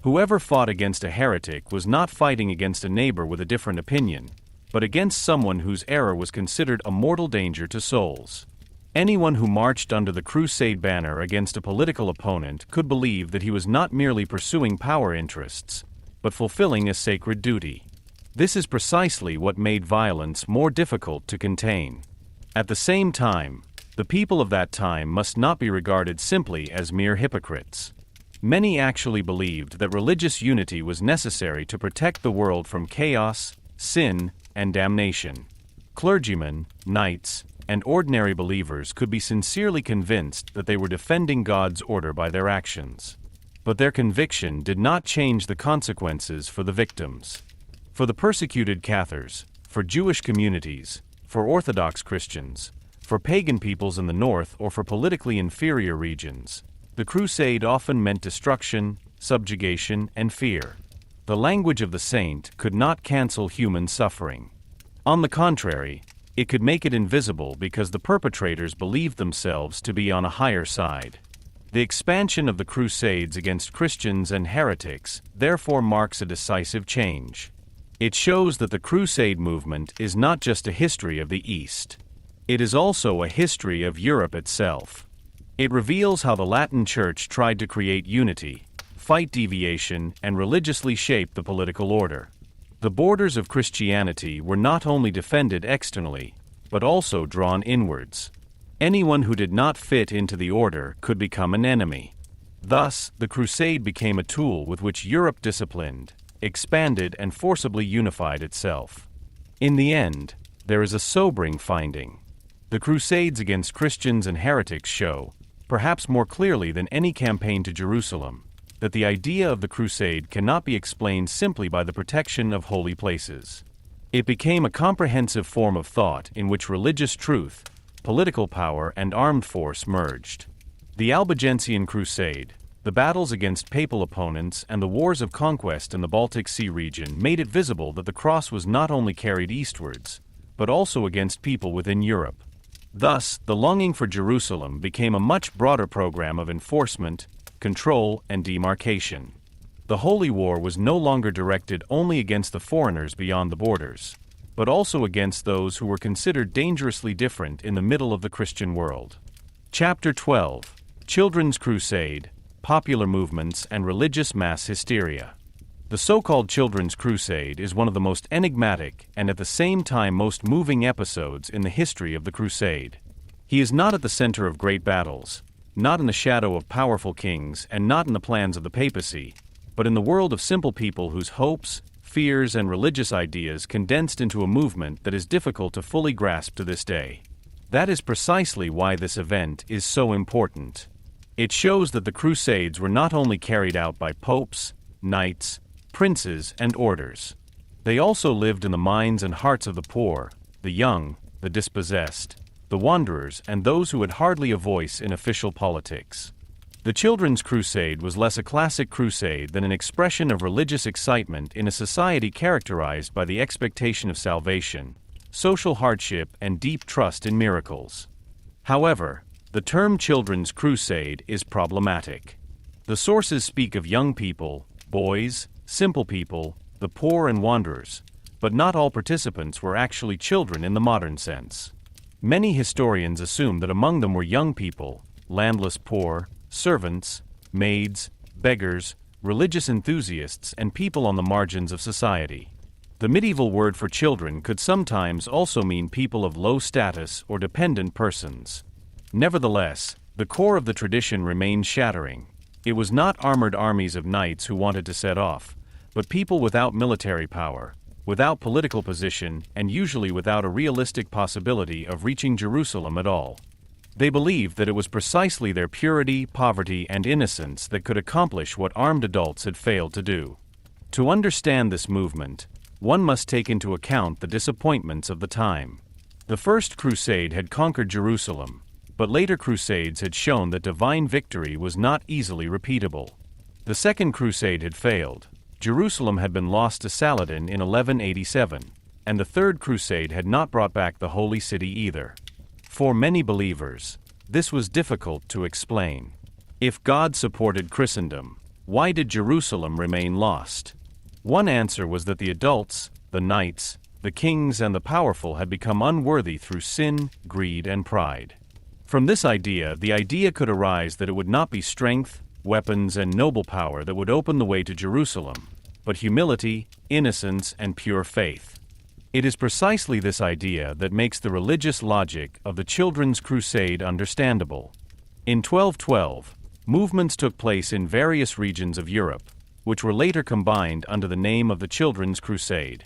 Whoever fought against a heretic was not fighting against a neighbor with a different opinion, but against someone whose error was considered a mortal danger to souls. Anyone who marched under the crusade banner against a political opponent could believe that he was not merely pursuing power interests, but fulfilling a sacred duty. This is precisely what made violence more difficult to contain. At the same time, the people of that time must not be regarded simply as mere hypocrites. Many actually believed that religious unity was necessary to protect the world from chaos, sin, and damnation. Clergymen, knights, and ordinary believers could be sincerely convinced that they were defending God's order by their actions. But their conviction did not change the consequences for the victims. For the persecuted Cathars, for Jewish communities, for Orthodox Christians, for pagan peoples in the north, or for politically inferior regions, the crusade often meant destruction, subjugation, and fear. The language of the saint could not cancel human suffering. On the contrary, it could make it invisible because the perpetrators believed themselves to be on a higher side. The expansion of the Crusades against Christians and heretics therefore marks a decisive change. It shows that the Crusade movement is not just a history of the East. It is also a history of Europe itself. It reveals how the Latin Church tried to create unity, fight deviation, and religiously shape the political order. The borders of Christianity were not only defended externally, but also drawn inwards. Anyone who did not fit into the order could become an enemy. Thus, the Crusade became a tool with which Europe disciplined, expanded, and forcibly unified itself. In the end, there is a sobering finding. The Crusades against Christians and heretics show, perhaps more clearly than any campaign to Jerusalem, that the idea of the Crusade cannot be explained simply by the protection of holy places. It became a comprehensive form of thought in which religious truth, political power, and armed force merged. The Albigensian Crusade, the battles against papal opponents, and the wars of conquest in the Baltic Sea region made it visible that the cross was not only carried eastwards, but also against people within Europe. Thus, the longing for Jerusalem became a much broader program of enforcement, control, and demarcation. The Holy War was no longer directed only against the foreigners beyond the borders, but also against those who were considered dangerously different in the middle of the Christian world. Chapter 12: Children's Crusade, Popular Movements, and Religious Mass Hysteria. The so-called Children's Crusade is one of the most enigmatic and at the same time most moving episodes in the history of the Crusade. He is not at the center of great battles, not in the shadow of powerful kings, and not in the plans of the papacy, but in the world of simple people whose hopes, fears, and religious ideas condensed into a movement that is difficult to fully grasp to this day. That is precisely why this event is so important. It shows that the Crusades were not only carried out by popes, knights, princes, and orders. They also lived in the minds and hearts of the poor, the young, the dispossessed, the wanderers, and those who had hardly a voice in official politics. The Children's Crusade was less a classic crusade than an expression of religious excitement in a society characterized by the expectation of salvation, social hardship, and deep trust in miracles. However, the term Children's Crusade is problematic. The sources speak of young people, boys, simple people, the poor, and wanderers, but not all participants were actually children in the modern sense. Many historians assume that among them were young people, landless poor, servants, maids, beggars, religious enthusiasts, and people on the margins of society. The medieval word for children could sometimes also mean people of low status or dependent persons. Nevertheless, the core of the tradition remained shattering. It was not armored armies of knights who wanted to set off, but people without military power, without political position, and usually without a realistic possibility of reaching Jerusalem at all. They believed that it was precisely their purity, poverty, and innocence that could accomplish what armed adults had failed to do. To understand this movement, one must take into account the disappointments of the time. The First Crusade had conquered Jerusalem, but later Crusades had shown that divine victory was not easily repeatable. The Second Crusade had failed. Jerusalem had been lost to Saladin in 1187, and the Third Crusade had not brought back the Holy City either. For many believers, this was difficult to explain. If God supported Christendom, why did Jerusalem remain lost? One answer was that the adults, the knights, the kings, and the powerful had become unworthy through sin, greed, and pride. From this idea, the idea could arise that it would not be strength, weapons, and noble power that would open the way to Jerusalem, but humility, innocence, and pure faith. It is precisely this idea that makes the religious logic of the Children's Crusade understandable. In 1212, movements took place in various regions of Europe, which were later combined under the name of the Children's Crusade.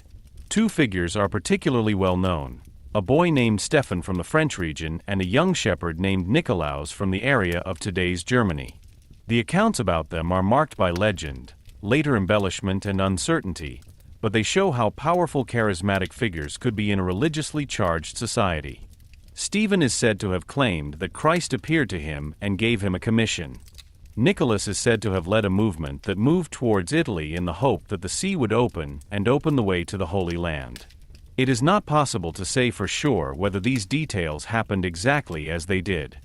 Two figures are particularly well known: a boy named Stephen from the French region and a young shepherd named Nicolaus from the area of today's Germany. The accounts about them are marked by legend, later embellishment, and uncertainty, but they show how powerful charismatic figures could be in a religiously charged society. Stephen is said to have claimed that Christ appeared to him and gave him a commission. Nicholas is said to have led a movement that moved towards Italy in the hope that the sea would open the way to the Holy Land. It is not possible to say for sure whether these details happened exactly as they did.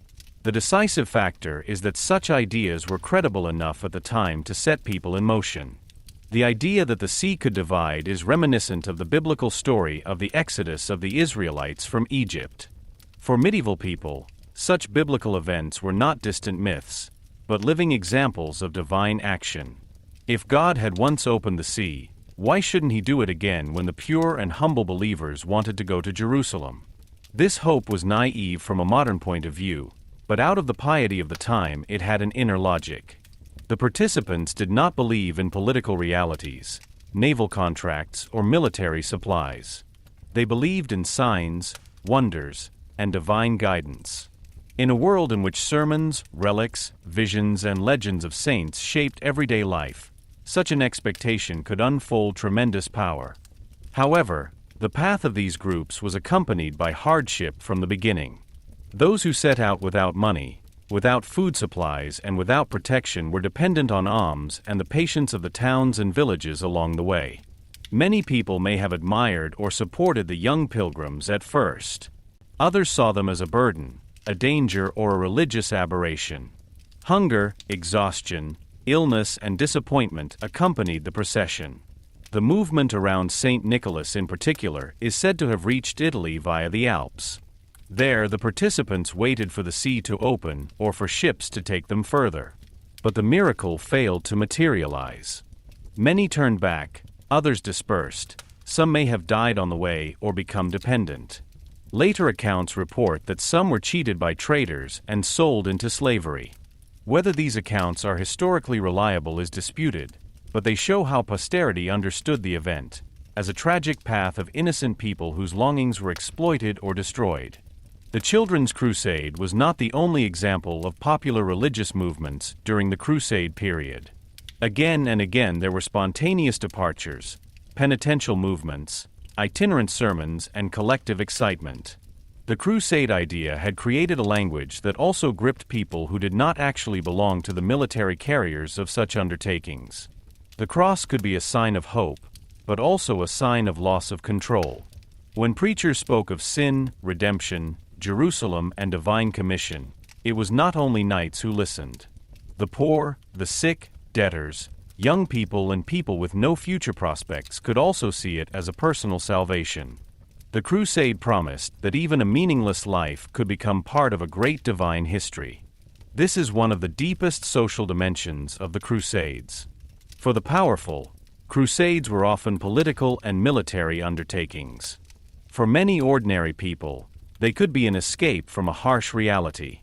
The decisive factor is that such ideas were credible enough at the time to set people in motion. The idea that the sea could divide is reminiscent of the biblical story of the exodus of the Israelites from Egypt. For medieval people, such biblical events were not distant myths, but living examples of divine action. If God had once opened the sea, why shouldn't He do it again when the pure and humble believers wanted to go to Jerusalem? This hope was naive from a modern point of view, but out of the piety of the time it had an inner logic. The participants did not believe in political realities, naval contracts, or military supplies. They believed in signs, wonders, and divine guidance. In a world in which sermons, relics, visions, and legends of saints shaped everyday life, such an expectation could unfold tremendous power. However, the path of these groups was accompanied by hardship from the beginning. Those who set out without money, without food supplies, and without protection were dependent on alms and the patience of the towns and villages along the way. Many people may have admired or supported the young pilgrims at first. Others saw them as a burden, a danger, or a religious aberration. Hunger, exhaustion, illness, and disappointment accompanied the procession. The movement around St. Nicholas in particular is said to have reached Italy via the Alps. There, the participants waited for the sea to open or for ships to take them further. But the miracle failed to materialize. Many turned back, others dispersed, some may have died on the way or become dependent. Later accounts report that some were cheated by traders and sold into slavery. Whether these accounts are historically reliable is disputed, but they show how posterity understood the event, as a tragic path of innocent people whose longings were exploited or destroyed. The Children's Crusade was not the only example of popular religious movements during the Crusade period. Again and again there were spontaneous departures, penitential movements, itinerant sermons, and collective excitement. The Crusade idea had created a language that also gripped people who did not actually belong to the military carriers of such undertakings. The cross could be a sign of hope, but also a sign of loss of control. When preachers spoke of sin, redemption, Jerusalem, and divine commission, it was not only knights who listened. The poor, the sick, debtors, young people, and people with no future prospects could also see it as a personal salvation. The Crusade promised that even a meaningless life could become part of a great divine history. This is one of the deepest social dimensions of the Crusades. For the powerful, Crusades were often political and military undertakings. For many ordinary people, they could be an escape from a harsh reality.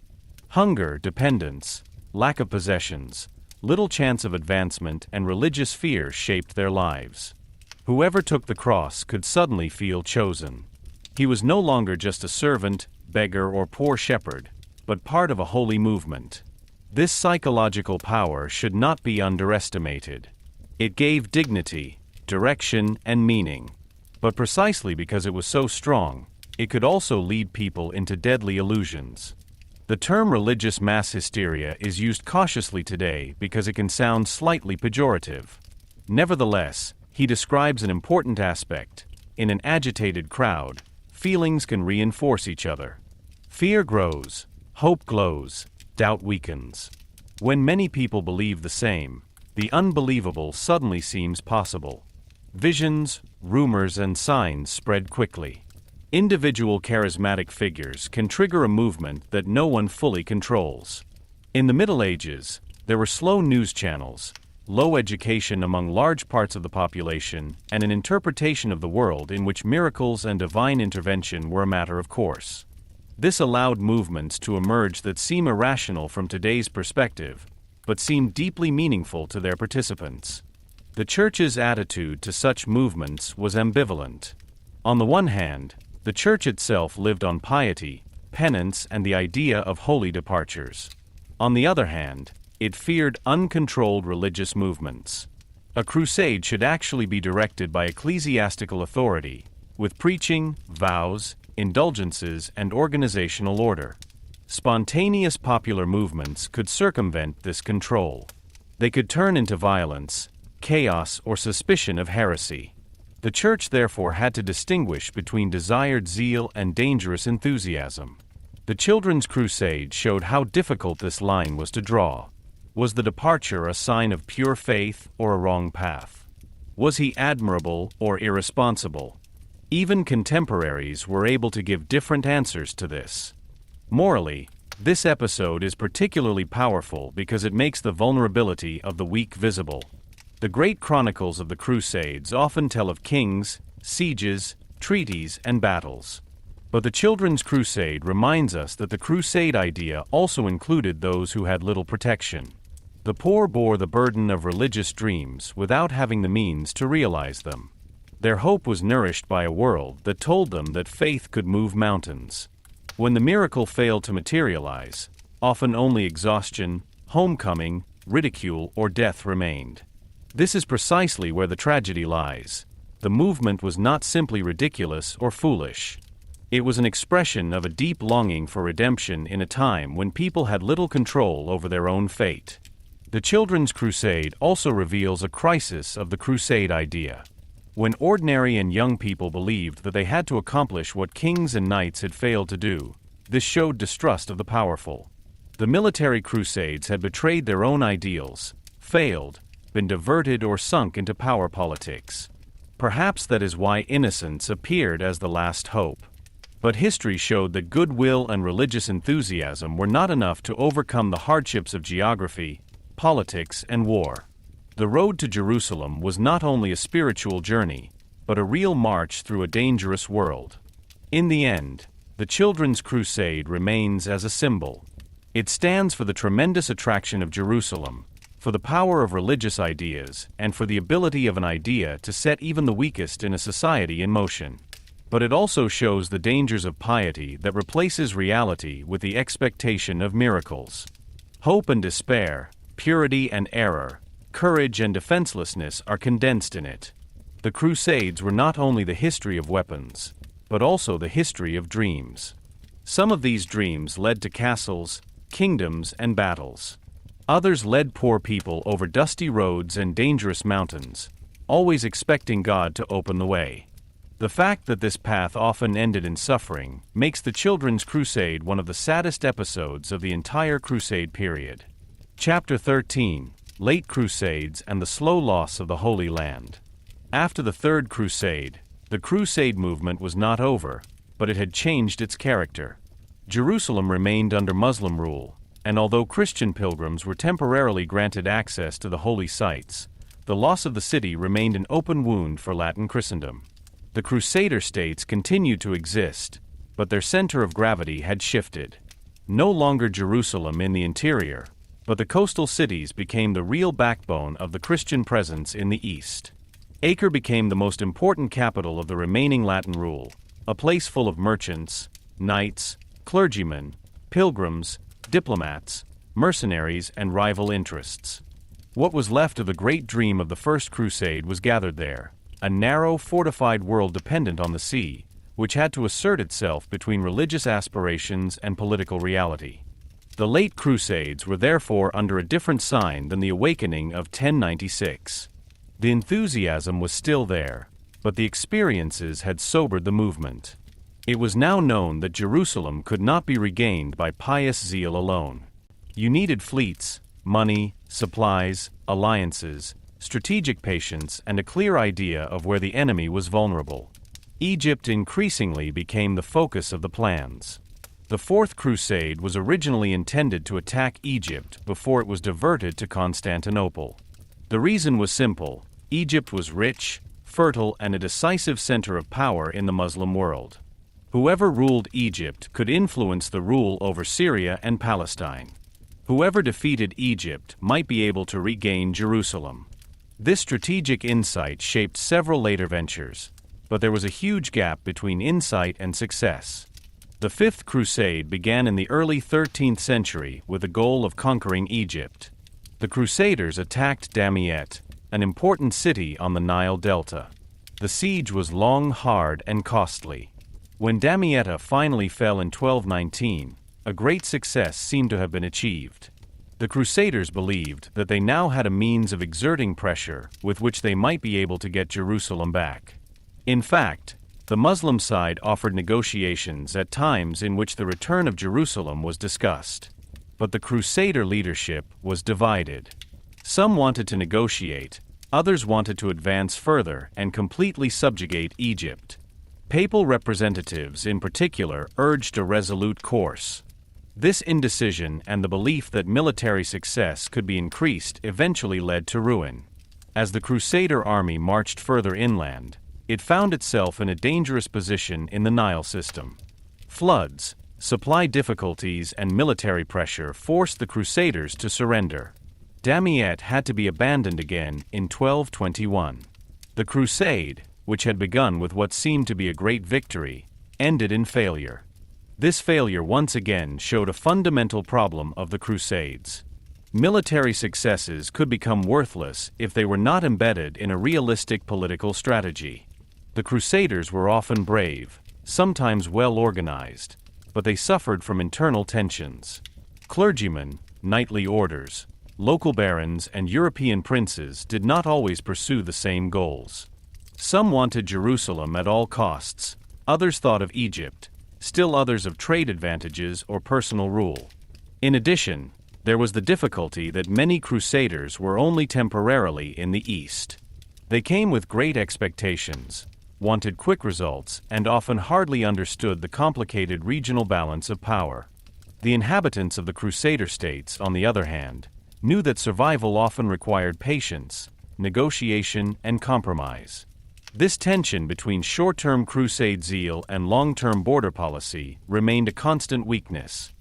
Hunger, dependence, lack of possessions, little chance of advancement, and religious fear shaped their lives. Whoever took the cross could suddenly feel chosen. He was no longer just a servant, beggar, or poor shepherd, but part of a holy movement. This psychological power should not be underestimated. It gave dignity, direction, and meaning. But precisely because it was so strong, it could also lead people into deadly illusions. The term religious mass hysteria is used cautiously today because it can sound slightly pejorative. Nevertheless, he describes an important aspect. In an agitated crowd, feelings can reinforce each other. Fear grows, hope glows, doubt weakens. When many people believe the same, the unbelievable suddenly seems possible. Visions, rumors, and signs spread quickly. Individual charismatic figures can trigger a movement that no one fully controls. In the Middle Ages, there were slow news channels, low education among large parts of the population, and an interpretation of the world in which miracles and divine intervention were a matter of course. This allowed movements to emerge that seem irrational from today's perspective, but seem deeply meaningful to their participants. The Church's attitude to such movements was ambivalent. On the one hand, the Church itself lived on piety, penance, and the idea of holy departures. On the other hand, it feared uncontrolled religious movements. A crusade should actually be directed by ecclesiastical authority, with preaching, vows, indulgences, and organizational order. Spontaneous popular movements could circumvent this control. They could turn into violence, chaos, or suspicion of heresy. The Church therefore had to distinguish between desired zeal and dangerous enthusiasm. The Children's Crusade showed how difficult this line was to draw. Was the departure a sign of pure faith or a wrong path? Was he admirable or irresponsible? Even contemporaries were able to give different answers to this. Morally, this episode is particularly powerful because it makes the vulnerability of the weak visible. The great chronicles of the Crusades often tell of kings, sieges, treaties, and battles. But the Children's Crusade reminds us that the crusade idea also included those who had little protection. The poor bore the burden of religious dreams without having the means to realize them. Their hope was nourished by a world that told them that faith could move mountains. When the miracle failed to materialize, often only exhaustion, homecoming, ridicule, or death remained. This is precisely where the tragedy lies. The movement was not simply ridiculous or foolish. It was an expression of a deep longing for redemption in a time when people had little control over their own fate. The Children's Crusade also reveals a crisis of the crusade idea. When ordinary and young people believed that they had to accomplish what kings and knights had failed to do, this showed distrust of the powerful. The military crusades had betrayed their own ideals, failed, been diverted or sunk into power politics. Perhaps that is why innocence appeared as the last hope. But history showed that goodwill and religious enthusiasm were not enough to overcome the hardships of geography, politics, and war. The road to Jerusalem was not only a spiritual journey, but a real march through a dangerous world. In the end, the Children's Crusade remains as a symbol. It stands for the tremendous attraction of Jerusalem, for the power of religious ideas, and for the ability of an idea to set even the weakest in a society in motion. But it also shows the dangers of piety that replaces reality with the expectation of miracles. Hope and despair, purity and error, courage and defenselessness are condensed in it. The Crusades were not only the history of weapons, but also the history of dreams. Some of these dreams led to castles, kingdoms, and battles. Others led poor people over dusty roads and dangerous mountains, always expecting God to open the way. The fact that this path often ended in suffering makes the Children's Crusade one of the saddest episodes of the entire Crusade period. Chapter 13: Late Crusades and the Slow Loss of the Holy Land. After the Third Crusade, the Crusade movement was not over, but it had changed its character. Jerusalem remained under Muslim rule, and although Christian pilgrims were temporarily granted access to the holy sites, the loss of the city remained an open wound for Latin Christendom. The Crusader States continued to exist, but their center of gravity had shifted. No longer Jerusalem in the interior, but the coastal cities became the real backbone of the Christian presence in the east. Acre became the most important capital of the remaining Latin rule, a place full of merchants, knights, clergymen, pilgrims, diplomats, mercenaries, and rival interests. What was left of the great dream of the First Crusade was gathered there, a narrow, fortified world dependent on the sea, which had to assert itself between religious aspirations and political reality. The late Crusades were therefore under a different sign than the awakening of 1096. The enthusiasm was still there, but the experiences had sobered the movement. It was now known that Jerusalem could not be regained by pious zeal alone. You needed fleets, money, supplies, alliances, strategic patience, and a clear idea of where the enemy was vulnerable. Egypt increasingly became the focus of the plans. The Fourth Crusade was originally intended to attack Egypt before it was diverted to Constantinople. The reason was simple: Egypt was rich, fertile, and a decisive center of power in the Muslim world. Whoever ruled Egypt could influence the rule over Syria and Palestine. Whoever defeated Egypt might be able to regain Jerusalem. This strategic insight shaped several later ventures, but there was a huge gap between insight and success. The Fifth Crusade began in the early 13th century with the goal of conquering Egypt. The Crusaders attacked Damiette, an important city on the Nile Delta. The siege was long, hard, and costly. When Damietta finally fell in 1219, a great success seemed to have been achieved. The Crusaders believed that they now had a means of exerting pressure with which they might be able to get Jerusalem back. In fact, the Muslim side offered negotiations at times in which the return of Jerusalem was discussed. But the Crusader leadership was divided. Some wanted to negotiate, others wanted to advance further and completely subjugate Egypt. Papal representatives in particular urged a resolute course. This indecision and the belief that military success could be increased eventually led to ruin. As the Crusader army marched further inland, it found itself in a dangerous position in the Nile system. Floods, supply difficulties, and military pressure forced the Crusaders to surrender. Damiette had to be abandoned again in 1221. The crusade, which had begun with what seemed to be a great victory, ended in failure. This failure once again showed a fundamental problem of the Crusades. Military successes could become worthless if they were not embedded in a realistic political strategy. The Crusaders were often brave, sometimes well organized, but they suffered from internal tensions. Clergymen, knightly orders, local barons, and European princes did not always pursue the same goals. Some wanted Jerusalem at all costs, others thought of Egypt, still others of trade advantages or personal rule. In addition, there was the difficulty that many crusaders were only temporarily in the East. They came with great expectations, wanted quick results, and often hardly understood the complicated regional balance of power. The inhabitants of the Crusader States, on the other hand, knew that survival often required patience, negotiation, and compromise. This tension between short-term crusade zeal and long-term border policy remained a constant weakness.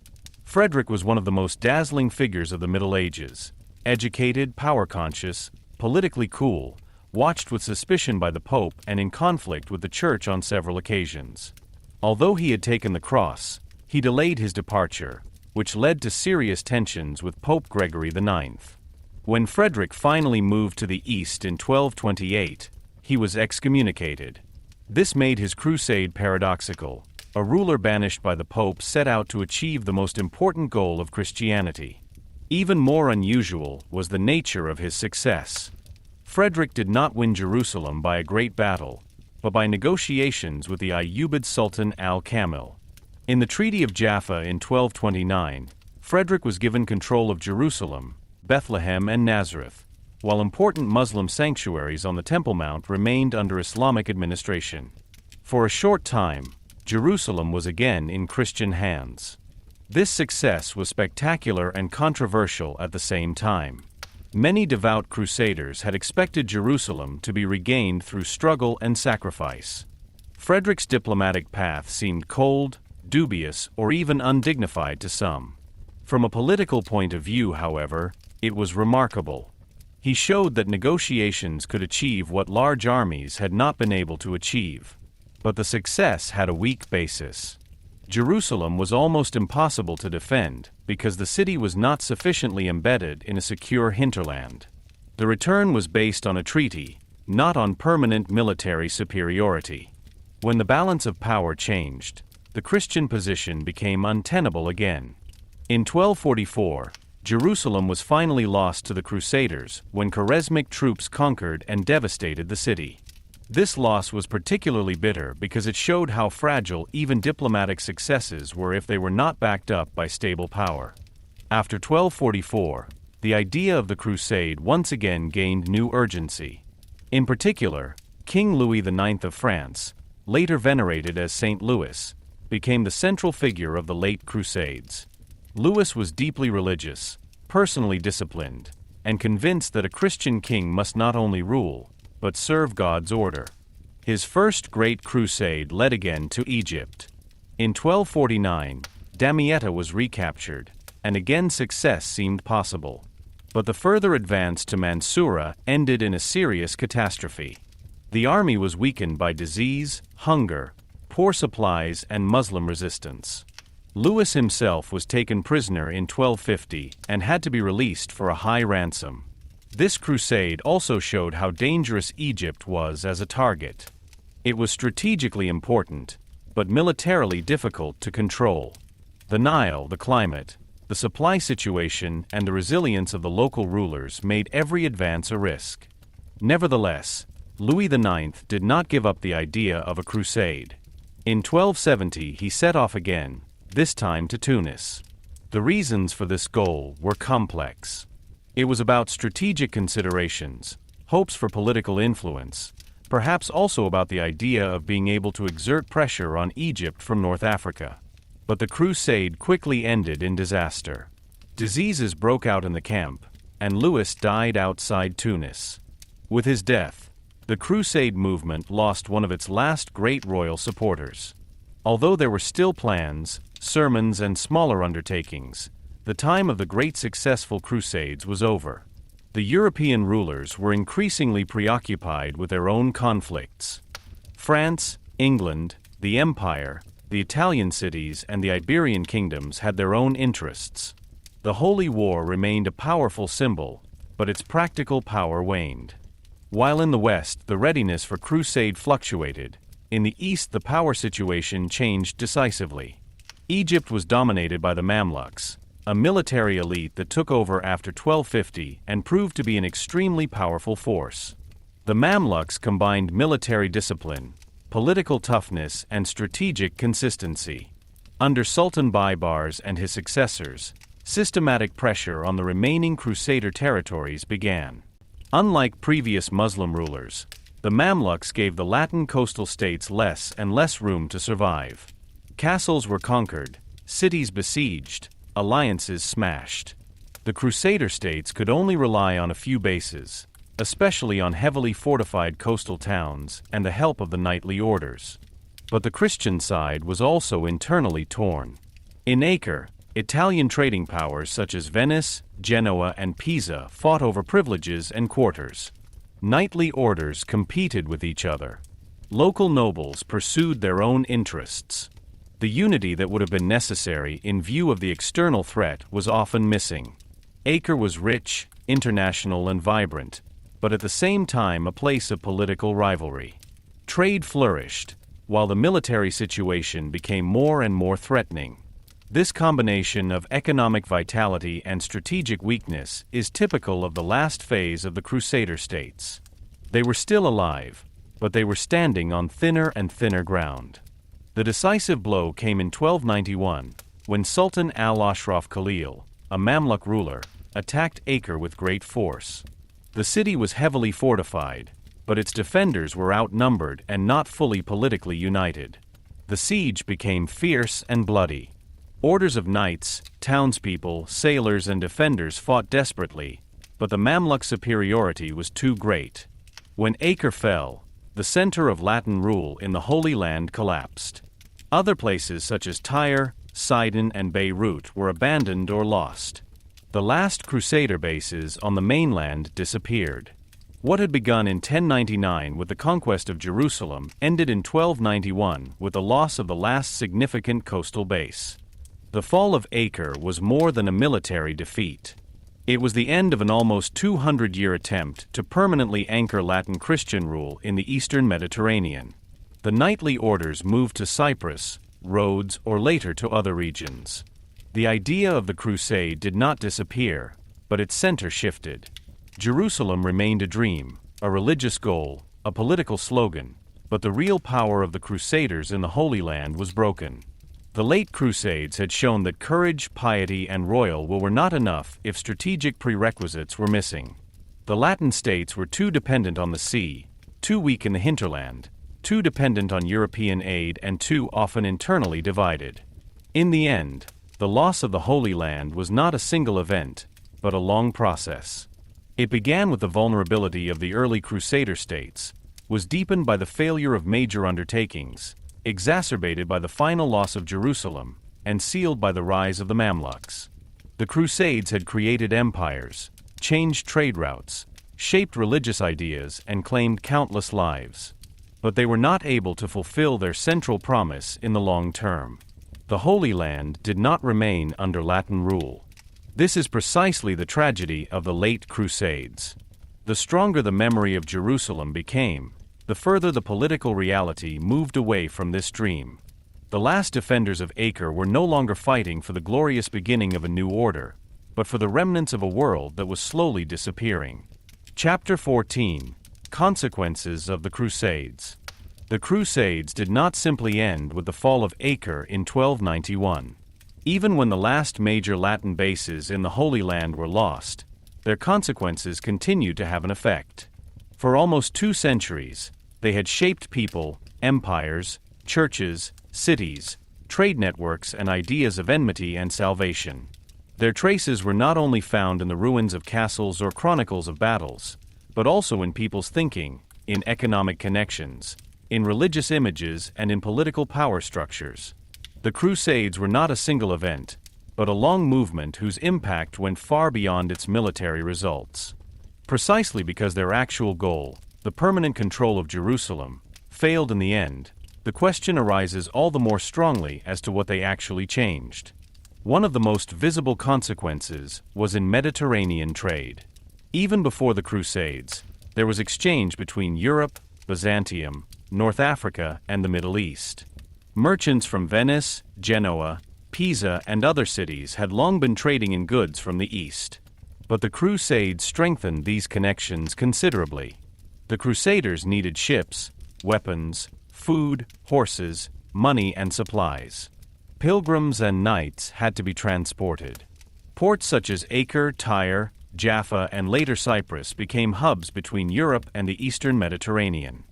Frederick was one of the most dazzling figures of the Middle Ages. Educated, power-conscious, politically cool, watched with suspicion by the Pope and in conflict with the Church on several occasions. Although he had taken the cross, he delayed his departure, which led to serious tensions with Pope Gregory IX. When Frederick finally moved to the east in 1228, he was excommunicated. This made his crusade paradoxical. A ruler banished by the Pope set out to achieve the most important goal of Christianity. Even more unusual was the nature of his success. Frederick did not win Jerusalem by a great battle, but by negotiations with the Ayyubid Sultan al-Kamil. In the Treaty of Jaffa in 1229, Frederick was given control of Jerusalem, Bethlehem, and Nazareth, while important Muslim sanctuaries on the Temple Mount remained under Islamic administration. For a short time, Jerusalem was again in Christian hands. This success was spectacular and controversial at the same time. Many devout crusaders had expected Jerusalem to be regained through struggle and sacrifice. Frederick's diplomatic path seemed cold, dubious, or even undignified to some. From a political point of view, however, it was remarkable. He showed that negotiations could achieve what large armies had not been able to achieve. But the success had a weak basis. Jerusalem was almost impossible to defend because the city was not sufficiently embedded in a secure hinterland. The return was based on a treaty, not on permanent military superiority. When the balance of power changed, the Christian position became untenable again. In 1244, Jerusalem was finally lost to the Crusaders when Kharesmic troops conquered and devastated the city. This loss was particularly bitter because it showed how fragile even diplomatic successes were if they were not backed up by stable power. After 1244, the idea of the Crusade once again gained new urgency. In particular, King Louis IX of France, later venerated as Saint Louis, became the central figure of the late Crusades. Louis was deeply religious, personally disciplined, and convinced that a Christian king must not only rule, but serve God's order. His first great crusade led again to Egypt. In 1249, Damietta was recaptured, and again success seemed possible. But the further advance to Mansoura ended in a serious catastrophe. The army was weakened by disease, hunger, poor supplies, and Muslim resistance. Louis himself was taken prisoner in 1250 and had to be released for a high ransom. This crusade also showed how dangerous Egypt was as a target. It was strategically important, but militarily difficult to control. The Nile, the climate, the supply situation, and the resilience of the local rulers made every advance a risk. Nevertheless, Louis IX did not give up the idea of a crusade. In 1270 he set off again, this time to Tunis. The reasons for this goal were complex. It was about strategic considerations, hopes for political influence, perhaps also about the idea of being able to exert pressure on Egypt from North Africa. But the crusade quickly ended in disaster. Diseases broke out in the camp, and Louis died outside Tunis. With his death, the crusade movement lost one of its last great royal supporters. Although there were still plans, sermons, and smaller undertakings, the time of the great successful crusades was over. The European rulers were increasingly preoccupied with their own conflicts. France, England, the Empire, the Italian cities, and the Iberian kingdoms had their own interests. The Holy War remained a powerful symbol, but its practical power waned. While in the West the readiness for crusade fluctuated, in the East the power situation changed decisively. Egypt was dominated by the Mamluks, a military elite that took over after 1250 and proved to be an extremely powerful force. The Mamluks combined military discipline, political toughness, and strategic consistency. Under Sultan Baybars and his successors, systematic pressure on the remaining Crusader territories began. Unlike previous Muslim rulers, the Mamluks gave the Latin coastal states less and less room to survive. Castles were conquered, cities besieged, alliances smashed. The Crusader states could only rely on a few bases, especially on heavily fortified coastal towns and the help of the knightly orders. But the Christian side was also internally torn. In Acre, Italian trading powers such as Venice, Genoa, and Pisa fought over privileges and quarters. Knightly orders competed with each other. Local nobles pursued their own interests. The unity that would have been necessary in view of the external threat was often missing. Acre was rich, international, and vibrant, but at the same time a place of political rivalry. Trade flourished, while the military situation became more and more threatening. This combination of economic vitality and strategic weakness is typical of the last phase of the Crusader states. They were still alive, but they were standing on thinner and thinner ground. The decisive blow came in 1291, when Sultan al-Ashraf Khalil, a Mamluk ruler, attacked Acre with great force. The city was heavily fortified, but its defenders were outnumbered and not fully politically united. The siege became fierce and bloody. Orders of knights, townspeople, sailors, and defenders fought desperately, but the Mamluk superiority was too great. When Acre fell, the center of Latin rule in the Holy Land collapsed. Other places such as Tyre, Sidon, and Beirut were abandoned or lost. The last Crusader bases on the mainland disappeared. What had begun in 1099 with the conquest of Jerusalem ended in 1291 with the loss of the last significant coastal base. The fall of Acre was more than a military defeat. It was the end of an almost 200-year attempt to permanently anchor Latin Christian rule in the eastern Mediterranean. The knightly orders moved to Cyprus, Rhodes, or later to other regions. The idea of the crusade did not disappear, but its center shifted. Jerusalem remained a dream, a religious goal, a political slogan, but the real power of the Crusaders in the Holy Land was broken. The late Crusades had shown that courage, piety, and royal will were not enough if strategic prerequisites were missing. The Latin states were too dependent on the sea, too weak in the hinterland, too dependent on European aid, and too often internally divided. In the end, the loss of the Holy Land was not a single event, but a long process. It began with the vulnerability of the early Crusader states, was deepened by the failure of major undertakings, exacerbated by the final loss of Jerusalem, and sealed by the rise of the Mamluks. The Crusades had created empires, changed trade routes, shaped religious ideas, and claimed countless lives. But they were not able to fulfill their central promise in the long term. The Holy Land did not remain under Latin rule. This is precisely the tragedy of the late Crusades. The stronger the memory of Jerusalem became, the further the political reality moved away from this dream. The last defenders of Acre were no longer fighting for the glorious beginning of a new order, but for the remnants of a world that was slowly disappearing. Chapter 14: Consequences of the Crusades. The Crusades did not simply end with the fall of Acre in 1291. Even when the last major Latin bases in the Holy Land were lost, their consequences continued to have an effect. For almost 2 centuries, they had shaped people, empires, churches, cities, trade networks, and ideas of enmity and salvation. Their traces were not only found in the ruins of castles or chronicles of battles, but also in people's thinking, in economic connections, in religious images, and in political power structures. The Crusades were not a single event, but a long movement whose impact went far beyond its military results. Precisely because their actual goal, the permanent control of Jerusalem, failed in the end, the question arises all the more strongly as to what they actually changed. One of the most visible consequences was in Mediterranean trade. Even before the Crusades, there was exchange between Europe, Byzantium, North Africa, and the Middle East. Merchants from Venice, Genoa, Pisa, and other cities had long been trading in goods from the East. But the Crusades strengthened these connections considerably. The Crusaders needed ships, weapons, food, horses, money, and supplies. Pilgrims and knights had to be transported. Ports such as Acre, Tyre, Jaffa, and later Cyprus became hubs between Europe and the eastern Mediterranean.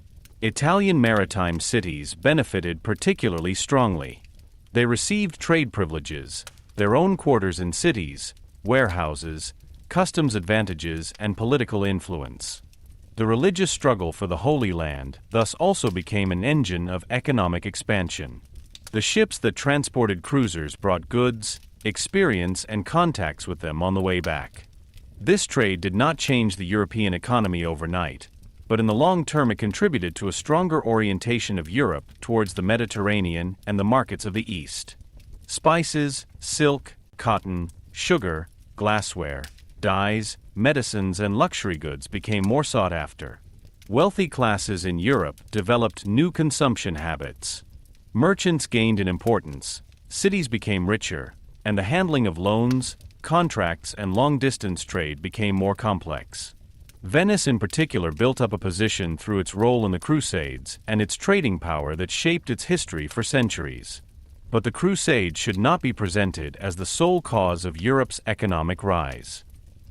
Italian maritime cities benefited particularly strongly. They received trade privileges, their own quarters in cities, warehouses, customs advantages, and political influence. The religious struggle for the Holy Land thus also became an engine of economic expansion. The ships that transported cruisers brought goods, experience, and contacts with them on the way back. This trade did not change the European economy overnight, but in the long term it contributed to a stronger orientation of Europe towards the Mediterranean and the markets of the East. Spices, silk, cotton, sugar, glassware, dyes, medicines, and luxury goods became more sought after. Wealthy classes in Europe developed new consumption habits. Merchants gained in importance, cities became richer, and the handling of loans, contracts, and long-distance trade became more complex. Venice in particular built up a position through its role in the Crusades and its trading power that shaped its history for centuries. But the Crusades should not be presented as the sole cause of Europe's economic rise.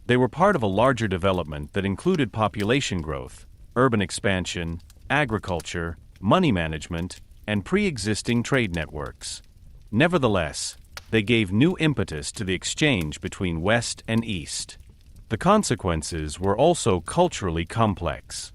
They were part of a larger development that included population growth, urban expansion, agriculture, money management, and pre-existing trade networks. Nevertheless, they gave new impetus to the exchange between West and East. The consequences were also culturally complex.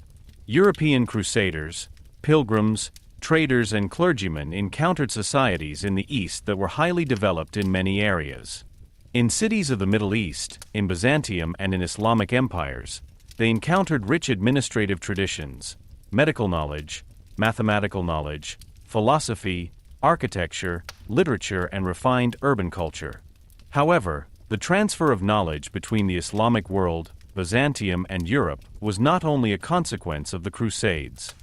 European crusaders, pilgrims, traders, and clergymen encountered societies in the East that were highly developed in many areas. In cities of the Middle East, in Byzantium, and in Islamic empires, they encountered rich administrative traditions, medical knowledge, mathematical knowledge, philosophy, architecture, literature, and refined urban culture. However, the transfer of knowledge between the Islamic world, Byzantium, and Europe was not only a consequence of the Crusades.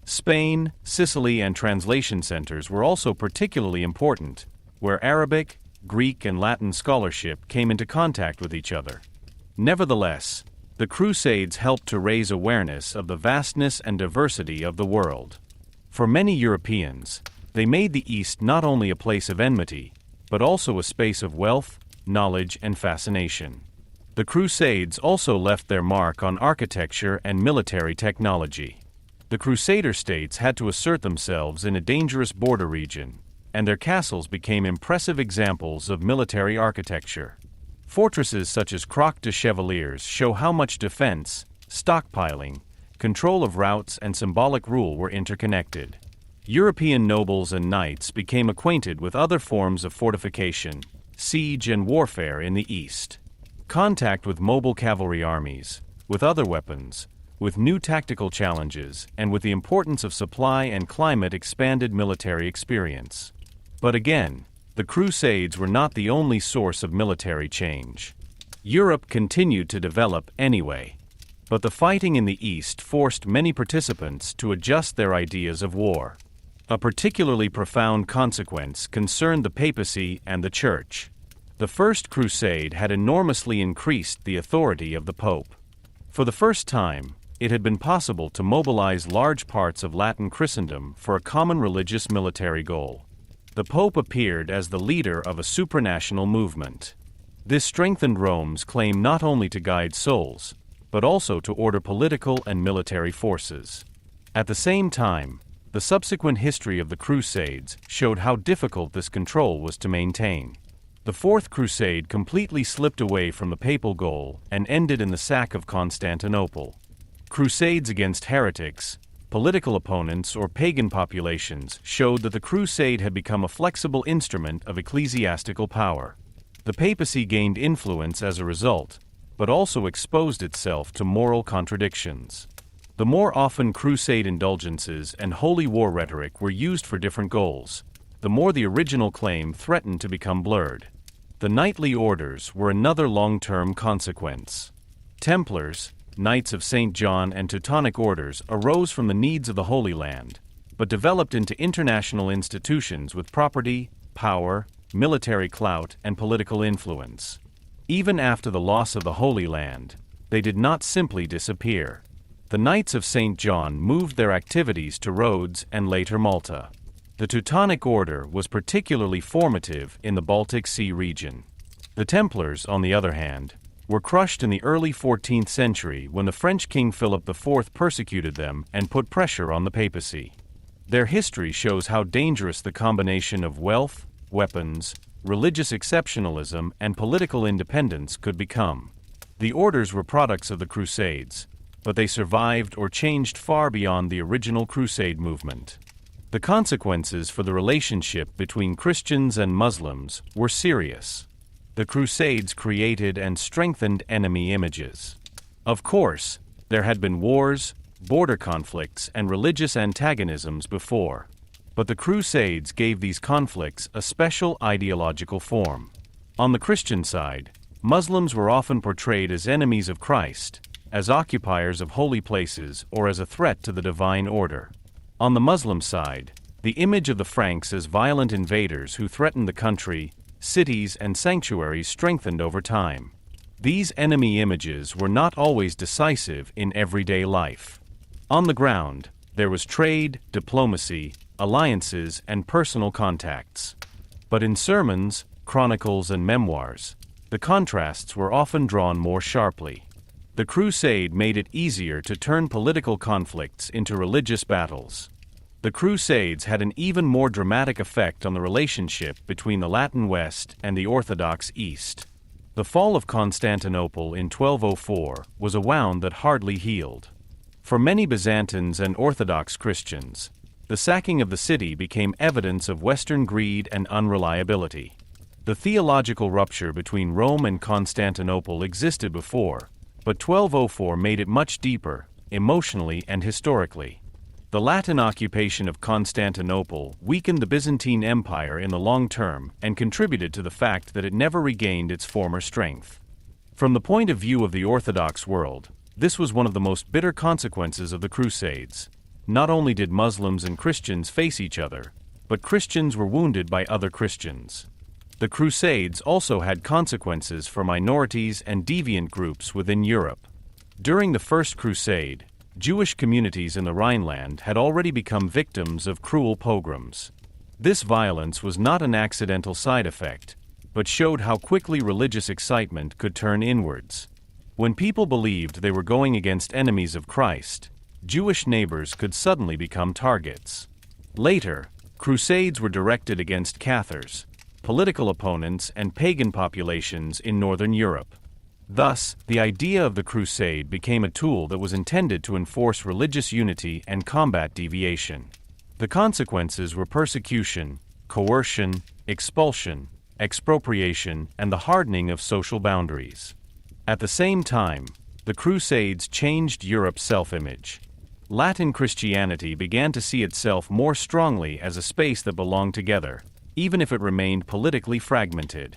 Spain, Sicily, and translation centers were also particularly important, where Arabic, Greek, and Latin scholarship came into contact with each other. Nevertheless, the Crusades helped to raise awareness of the vastness and diversity of the world. For many Europeans, they made the East not only a place of enmity, but also a space of wealth, knowledge, and fascination. The Crusades also left their mark on architecture and military technology. The Crusader States had to assert themselves in a dangerous border region, and their castles became impressive examples of military architecture. Fortresses such as Croix de Chevaliers show how much defense, stockpiling, control of routes, and symbolic rule were interconnected. European nobles and knights became acquainted with other forms of fortification, siege, and warfare in the East. Contact with mobile cavalry armies, with other weapons, with new tactical challenges, and with the importance of supply and climate expanded military experience. But again, the Crusades were not the only source of military change. Europe continued to develop anyway. But the fighting in the East forced many participants to adjust their ideas of war. A particularly profound consequence concerned the papacy and the Church. The First Crusade had enormously increased the authority of the Pope. For the first time, it had been possible to mobilize large parts of Latin Christendom for a common religious military goal. The Pope appeared as the leader of a supranational movement. This strengthened Rome's claim not only to guide souls, but also to order political and military forces. At the same time, the subsequent history of the Crusades showed how difficult this control was to maintain. The Fourth Crusade completely slipped away from the papal goal and ended in the sack of Constantinople. Crusades against heretics, political opponents, or pagan populations showed that the Crusade had become a flexible instrument of ecclesiastical power. The papacy gained influence as a result, but also exposed itself to moral contradictions. The more often crusade indulgences and holy war rhetoric were used for different goals, the more the original claim threatened to become blurred. The knightly orders were another long-term consequence. Templars, Knights of St. John and Teutonic orders arose from the needs of the Holy Land, but developed into international institutions with property, power, military clout, and political influence. Even after the loss of the Holy Land, they did not simply disappear. The Knights of St. John moved their activities to Rhodes and later Malta. The Teutonic Order was particularly formative in the Baltic Sea region. The Templars, on the other hand, were crushed in the early 14th century when the French King Philip IV persecuted them and put pressure on the papacy. Their history shows how dangerous the combination of wealth, weapons, religious exceptionalism, and political independence could become. The orders were products of the Crusades, but they survived or changed far beyond the original Crusade movement. The consequences for the relationship between Christians and Muslims were serious. The Crusades created and strengthened enemy images. Of course, there had been wars, border conflicts, and religious antagonisms before, but the Crusades gave these conflicts a special ideological form. On the Christian side, Muslims were often portrayed as enemies of Christ, as occupiers of holy places, or as a threat to the divine order. On the Muslim side, the image of the Franks as violent invaders who threatened the country, cities, and sanctuaries strengthened over time. These enemy images were not always decisive in everyday life. On the ground, there was trade, diplomacy, alliances, and personal contacts. But in sermons, chronicles, and memoirs, the contrasts were often drawn more sharply. The Crusade made it easier to turn political conflicts into religious battles. The Crusades had an even more dramatic effect on the relationship between the Latin West and the Orthodox East. The fall of Constantinople in 1204 was a wound that hardly healed. For many Byzantines and Orthodox Christians, the sacking of the city became evidence of Western greed and unreliability. The theological rupture between Rome and Constantinople existed before, but 1204 made it much deeper, emotionally and historically. The Latin occupation of Constantinople weakened the Byzantine Empire in the long term and contributed to the fact that it never regained its former strength. From the point of view of the Orthodox world, this was one of the most bitter consequences of the Crusades. Not only did Muslims and Christians face each other, but Christians were wounded by other Christians. The Crusades also had consequences for minorities and deviant groups within Europe. During the First Crusade, Jewish communities in the Rhineland had already become victims of cruel pogroms. This violence was not an accidental side effect, but showed how quickly religious excitement could turn inwards. When people believed they were going against enemies of Christ, Jewish neighbors could suddenly become targets. Later, crusades were directed against Cathars, political opponents, and pagan populations in Northern Europe. Thus, the idea of the crusade became a tool that was intended to enforce religious unity and combat deviation. The consequences were persecution, coercion, expulsion, expropriation, and the hardening of social boundaries. At the same time, the Crusades changed Europe's self-image. Latin Christianity began to see itself more strongly as a space that belonged together, even if it remained politically fragmented.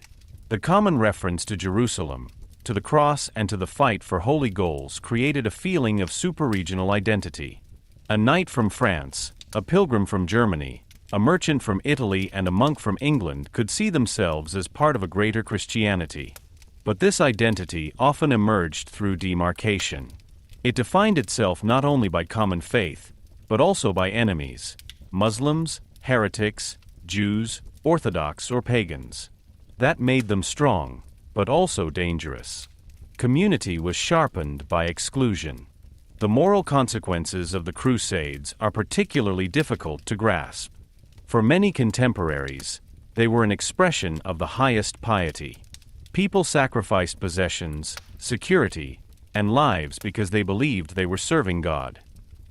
The common reference to Jerusalem, to the cross, and to the fight for holy goals created a feeling of super-regional identity. A knight from France, a pilgrim from Germany, a merchant from Italy, and a monk from England could see themselves as part of a greater Christianity. But this identity often emerged through demarcation. It defined itself not only by common faith, but also by enemies: Muslims, heretics, Jews, Orthodox, or pagans. That made them strong, but also dangerous. Community was sharpened by exclusion. The moral consequences of the Crusades are particularly difficult to grasp. For many contemporaries, they were an expression of the highest piety. People sacrificed possessions, security, and lives because they believed they were serving God.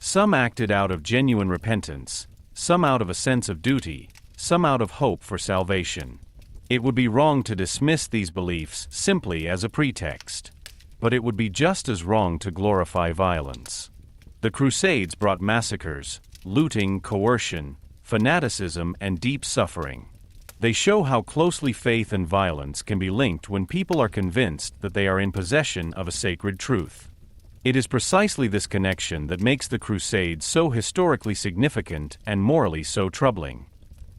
Some acted out of genuine repentance, some out of a sense of duty, some out of hope for salvation. It would be wrong to dismiss these beliefs simply as a pretext. but it would be just as wrong to glorify violence. The Crusades brought massacres, looting, coercion, fanaticism, and deep suffering. They show how closely faith and violence can be linked when people are convinced that they are in possession of a sacred truth. It is precisely this connection that makes the Crusades so historically significant and morally so troubling.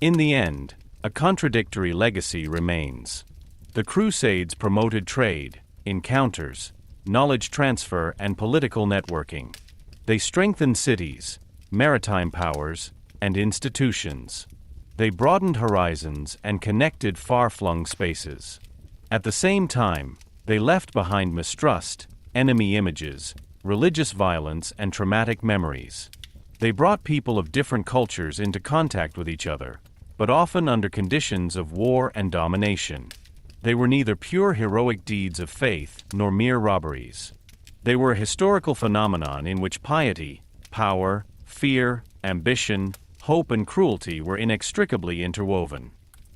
In the end, a contradictory legacy remains. The Crusades promoted trade, encounters, knowledge transfer, and political networking. They strengthened cities, maritime powers, and institutions. They broadened horizons and connected far-flung spaces. At the same time, they left behind mistrust, enemy images, religious violence, and traumatic memories. They brought people of different cultures into contact with each other, but often under conditions of war and domination. They were neither pure heroic deeds of faith nor mere robberies. They were a historical phenomenon in which piety, power, fear, ambition, hope, and cruelty were inextricably interwoven.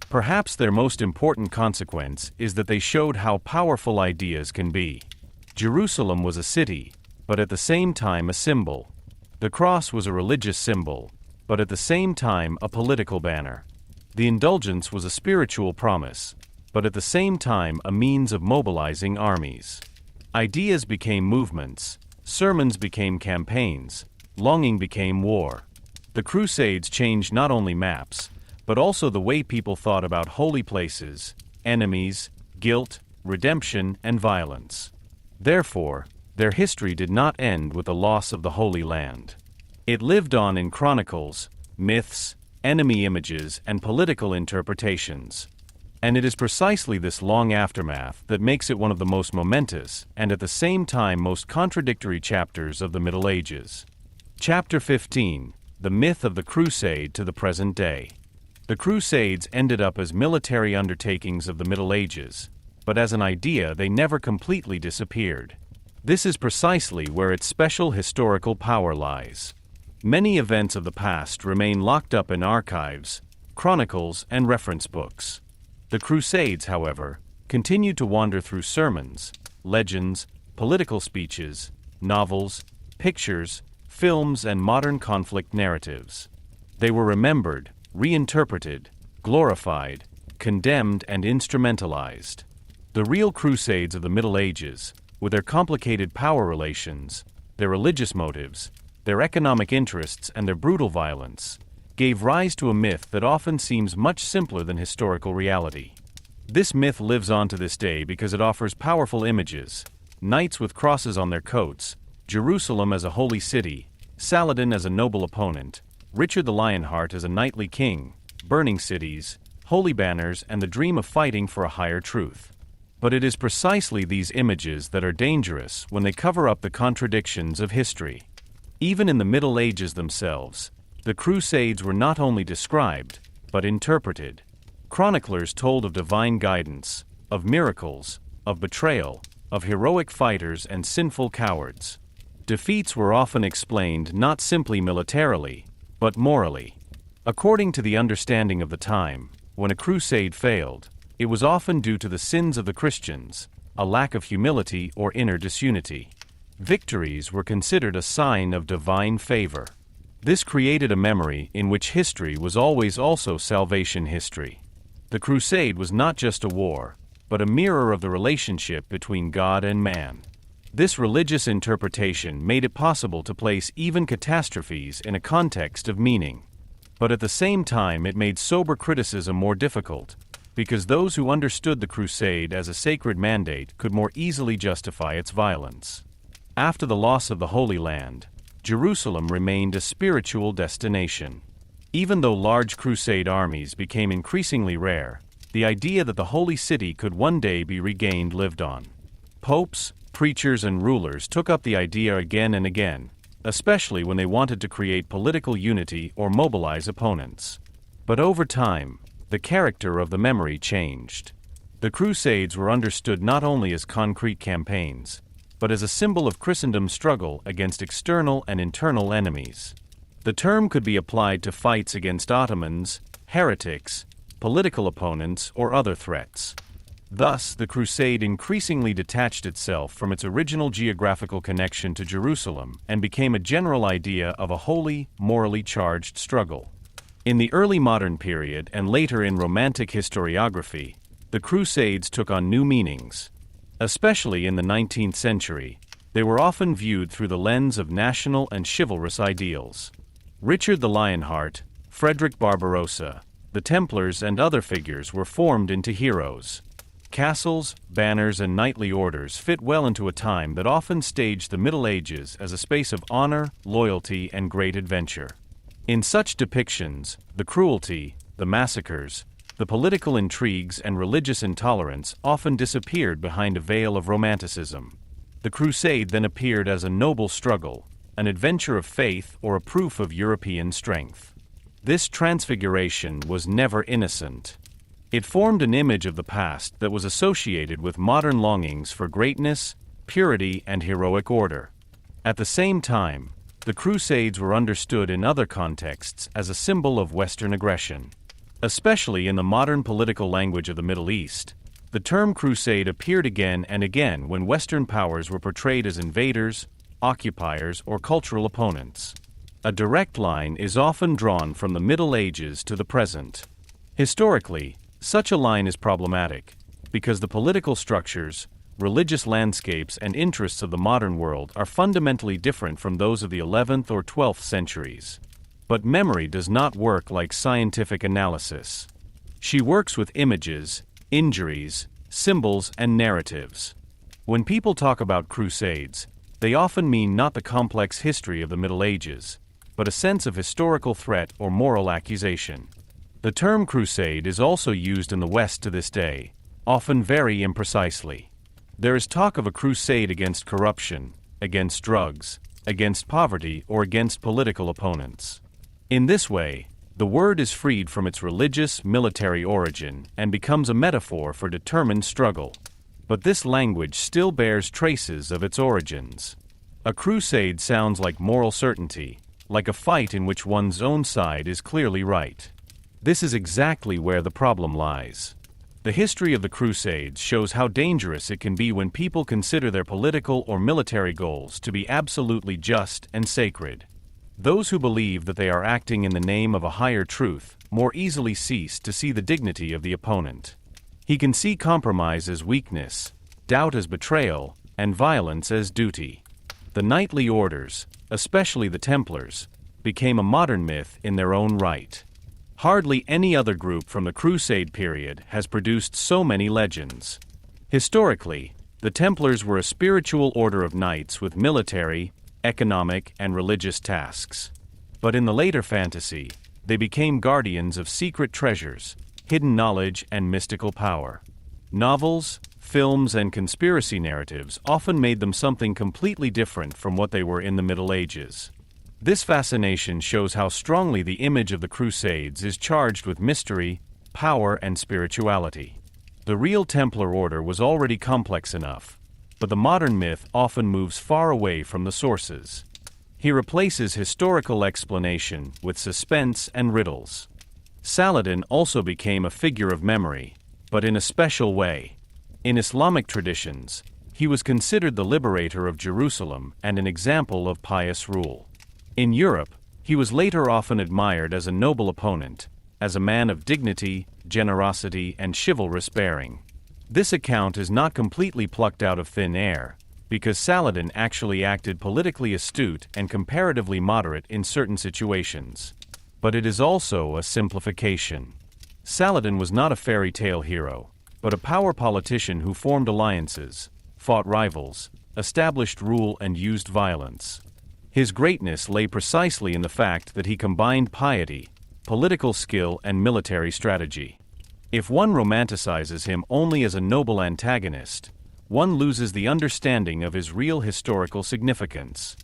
Perhaps their most important consequence is that they showed how powerful ideas can be. Jerusalem was a city, but at the same time a symbol. The cross was a religious symbol, but at the same time a political banner. The indulgence was a spiritual promise, but at the same time a means of mobilizing armies. Ideas became movements, sermons became campaigns, longing became war. The Crusades changed not only maps, but also the way people thought about holy places, enemies, guilt, redemption, and violence. Therefore, their history did not end with the loss of the Holy Land. It lived on in chronicles, myths, enemy images, and political interpretations. And it is precisely this long aftermath that makes it one of the most momentous and at the same time most contradictory chapters of the Middle Ages. Chapter 15: The Myth of the Crusade to the Present Day. The Crusades ended up as military undertakings of the Middle Ages, but as an idea they never completely disappeared. This is precisely where its special historical power lies. Many events of the past remain locked up in archives, chronicles, and reference books. The Crusades, however, continued to wander through sermons, legends, political speeches, novels, pictures, films, and modern conflict narratives. They were remembered, reinterpreted, glorified, condemned, and instrumentalized. The real Crusades of the Middle Ages, with their complicated power relations, their religious motives, their economic interests, and their brutal violence, gave rise to a myth that often seems much simpler than historical reality. This myth lives on to this day because it offers powerful images: knights with crosses on their coats, Jerusalem as a holy city, Saladin as a noble opponent, Richard the Lionheart as a knightly king, burning cities, holy banners, and the dream of fighting for a higher truth. But it is precisely these images that are dangerous when they cover up the contradictions of history. Even in the Middle Ages themselves, the Crusades were not only described, but interpreted. Chroniclers told of divine guidance, of miracles, of betrayal, of heroic fighters and sinful cowards. Defeats were often explained not simply militarily, but morally. According to the understanding of the time, when a crusade failed, it was often due to the sins of the Christians, a lack of humility or inner disunity. Victories were considered a sign of divine favor. This created a memory in which history was always also salvation history. The crusade was not just a war, but a mirror of the relationship between God and man. This religious interpretation made it possible to place even catastrophes in a context of meaning. But at the same time it made sober criticism more difficult, because those who understood the crusade as a sacred mandate could more easily justify its violence. After the loss of the Holy Land, Jerusalem remained a spiritual destination. Even though large crusade armies became increasingly rare, the idea that the Holy City could one day be regained lived on. Popes, preachers, and rulers took up the idea again and again, especially when they wanted to create political unity or mobilize opponents. But over time, the character of the memory changed. The Crusades were understood not only as concrete campaigns, but as a symbol of Christendom's struggle against external and internal enemies. The term could be applied to fights against Ottomans, heretics, political opponents, or other threats. Thus, the Crusade increasingly detached itself from its original geographical connection to Jerusalem and became a general idea of a holy, morally charged struggle. In the early modern period and later in Romantic historiography, the Crusades took on new meanings. Especially in the 19th century, they were often viewed through the lens of national and chivalrous ideals. Richard the Lionheart, Frederick Barbarossa, the Templars and other figures were formed into heroes. Castles, banners and knightly orders fit well into a time that often staged the Middle Ages as a space of honor, loyalty and great adventure. In such depictions, the cruelty, the massacres, the political intrigues and religious intolerance often disappeared behind a veil of romanticism. The Crusade then appeared as a noble struggle, an adventure of faith or a proof of European strength. This transfiguration was never innocent. It formed an image of the past that was associated with modern longings for greatness, purity, and heroic order. At the same time, the Crusades were understood in other contexts as a symbol of Western aggression. Especially in the modern political language of the Middle East, the term crusade appeared again and again when Western powers were portrayed as invaders, occupiers, or cultural opponents. A direct line is often drawn from the Middle Ages to the present. Historically, such a line is problematic, because the political structures, religious landscapes and interests of the modern world are fundamentally different from those of the 11th or 12th centuries. But memory does not work like scientific analysis. She works with images, injuries, symbols and narratives. When people talk about crusades, they often mean not the complex history of the Middle Ages, but a sense of historical threat or moral accusation. The term crusade is also used in the West to this day, often very imprecisely. There is talk of a crusade against corruption, against drugs, against poverty, or against political opponents. In this way, the word is freed from its religious, military origin and becomes a metaphor for determined struggle. But this language still bears traces of its origins. A crusade sounds like moral certainty, like a fight in which one's own side is clearly right. This is exactly where the problem lies. The history of the Crusades shows how dangerous it can be when people consider their political or military goals to be absolutely just and sacred. Those who believe that they are acting in the name of a higher truth more easily cease to see the dignity of the opponent. He can see compromise as weakness, doubt as betrayal, and violence as duty. The knightly orders, especially the Templars, became a modern myth in their own right. Hardly any other group from the Crusade period has produced so many legends. Historically, the Templars were a spiritual order of knights with military, economic, and religious tasks. But in the later fantasy, they became guardians of secret treasures, hidden knowledge, and mystical power. Novels, films, and conspiracy narratives often made them something completely different from what they were in the Middle Ages. This fascination shows how strongly the image of the Crusades is charged with mystery, power, and spirituality. The real Templar order was already complex enough, but the modern myth often moves far away from the sources. He replaces historical explanation with suspense and riddles. Saladin also became a figure of memory, but in a special way. In Islamic traditions, he was considered the liberator of Jerusalem and an example of pious rule. In Europe, he was later often admired as a noble opponent, as a man of dignity, generosity, and chivalrous bearing. This account is not completely plucked out of thin air, because Saladin actually acted politically astute and comparatively moderate in certain situations. But it is also a simplification. Saladin was not a fairy tale hero, but a power politician who formed alliances, fought rivals, established rule, and used violence. His greatness lay precisely in the fact that he combined piety, political skill, and military strategy. If one romanticizes him only as a noble antagonist, one loses the understanding of his real historical significance.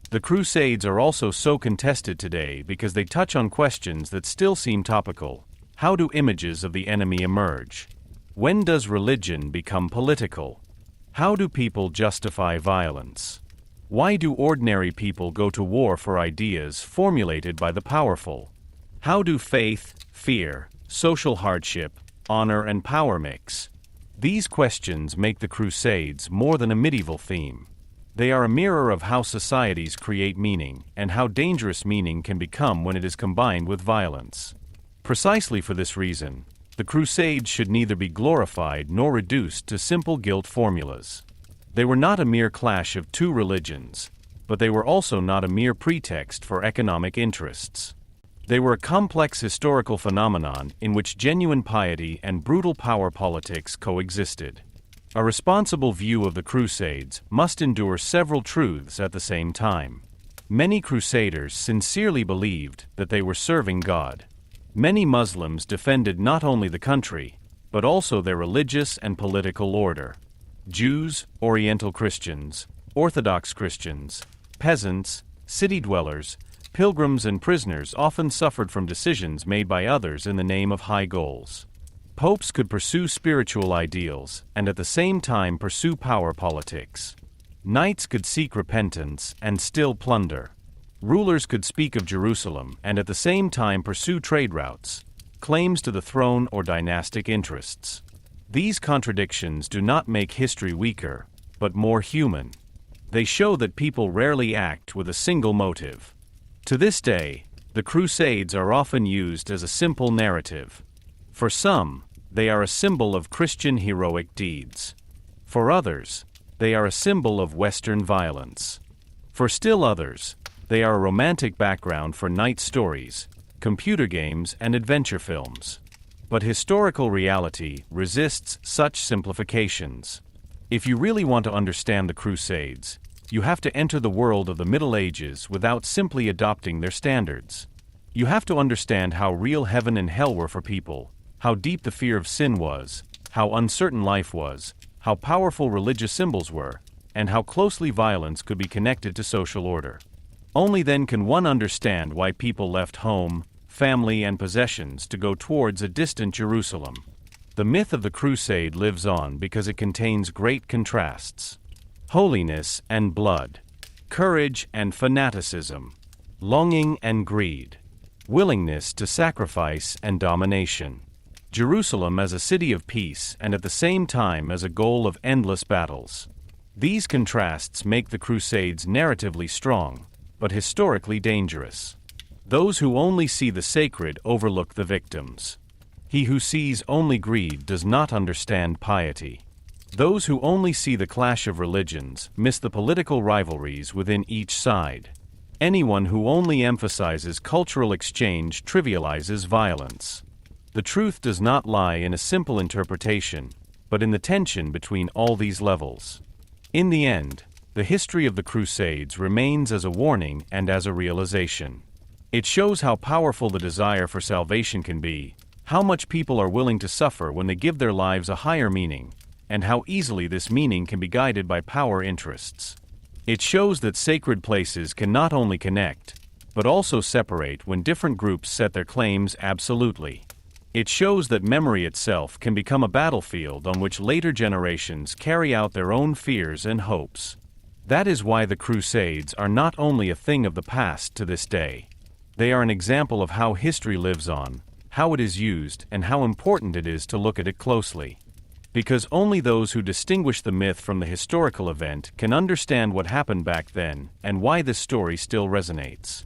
The Crusades are also so contested today because they touch on questions that still seem topical. How do images of the enemy emerge? When does religion become political? How do people justify violence? Why do ordinary people go to war for ideas formulated by the powerful? How do faith, fear, social hardship, honor, and power mix? These questions make the Crusades more than a medieval theme. They are a mirror of how societies create meaning and how dangerous meaning can become when it is combined with violence. Precisely for this reason, the Crusades should neither be glorified nor reduced to simple guilt formulas. They were not a mere clash of two religions, but they were also not a mere pretext for economic interests. They were a complex historical phenomenon in which genuine piety and brutal power politics coexisted. A responsible view of the Crusades must endure several truths at the same time. Many Crusaders sincerely believed that they were serving God. Many Muslims defended not only the country, but also their religious and political order. Jews, Oriental Christians, Orthodox Christians, peasants, city dwellers, pilgrims and prisoners often suffered from decisions made by others in the name of high goals. Popes could pursue spiritual ideals and at the same time pursue power politics. Knights could seek repentance and still plunder. Rulers could speak of Jerusalem and at the same time pursue trade routes, claims to the throne or dynastic interests. These contradictions do not make history weaker, but more human. They show that people rarely act with a single motive. To this day, the Crusades are often used as a simple narrative. For some, they are a symbol of Christian heroic deeds. For others, they are a symbol of Western violence. For still others, they are a romantic background for knight stories, computer games, and adventure films. But historical reality resists such simplifications. If you really want to understand the Crusades, you have to enter the world of the Middle Ages without simply adopting their standards. You have to understand how real heaven and hell were for people, how deep the fear of sin was, how uncertain life was, how powerful religious symbols were, and how closely violence could be connected to social order. Only then can one understand why people left home, family, and possessions to go towards a distant Jerusalem. The myth of the Crusade lives on because it contains great contrasts. Holiness and blood, courage and fanaticism, longing and greed, willingness to sacrifice and domination. Jerusalem as a city of peace and at the same time as a goal of endless battles. These contrasts make the Crusades narratively strong, but historically dangerous. Those who only see the sacred overlook the victims. He who sees only greed does not understand piety. Those who only see the clash of religions miss the political rivalries within each side. Anyone who only emphasizes cultural exchange trivializes violence. The truth does not lie in a simple interpretation, but in the tension between all these levels. In the end, the history of the Crusades remains as a warning and as a realization. It shows how powerful the desire for salvation can be, how much people are willing to suffer when they give their lives a higher meaning, and how easily this meaning can be guided by power interests. It shows that sacred places can not only connect, but also separate when different groups set their claims absolutely. It shows that memory itself can become a battlefield on which later generations carry out their own fears and hopes. That is why the Crusades are not only a thing of the past to this day. They are an example of how history lives on, how it is used, and how important it is to look at it closely. Because only those who distinguish the myth from the historical event can understand what happened back then and why this story still resonates.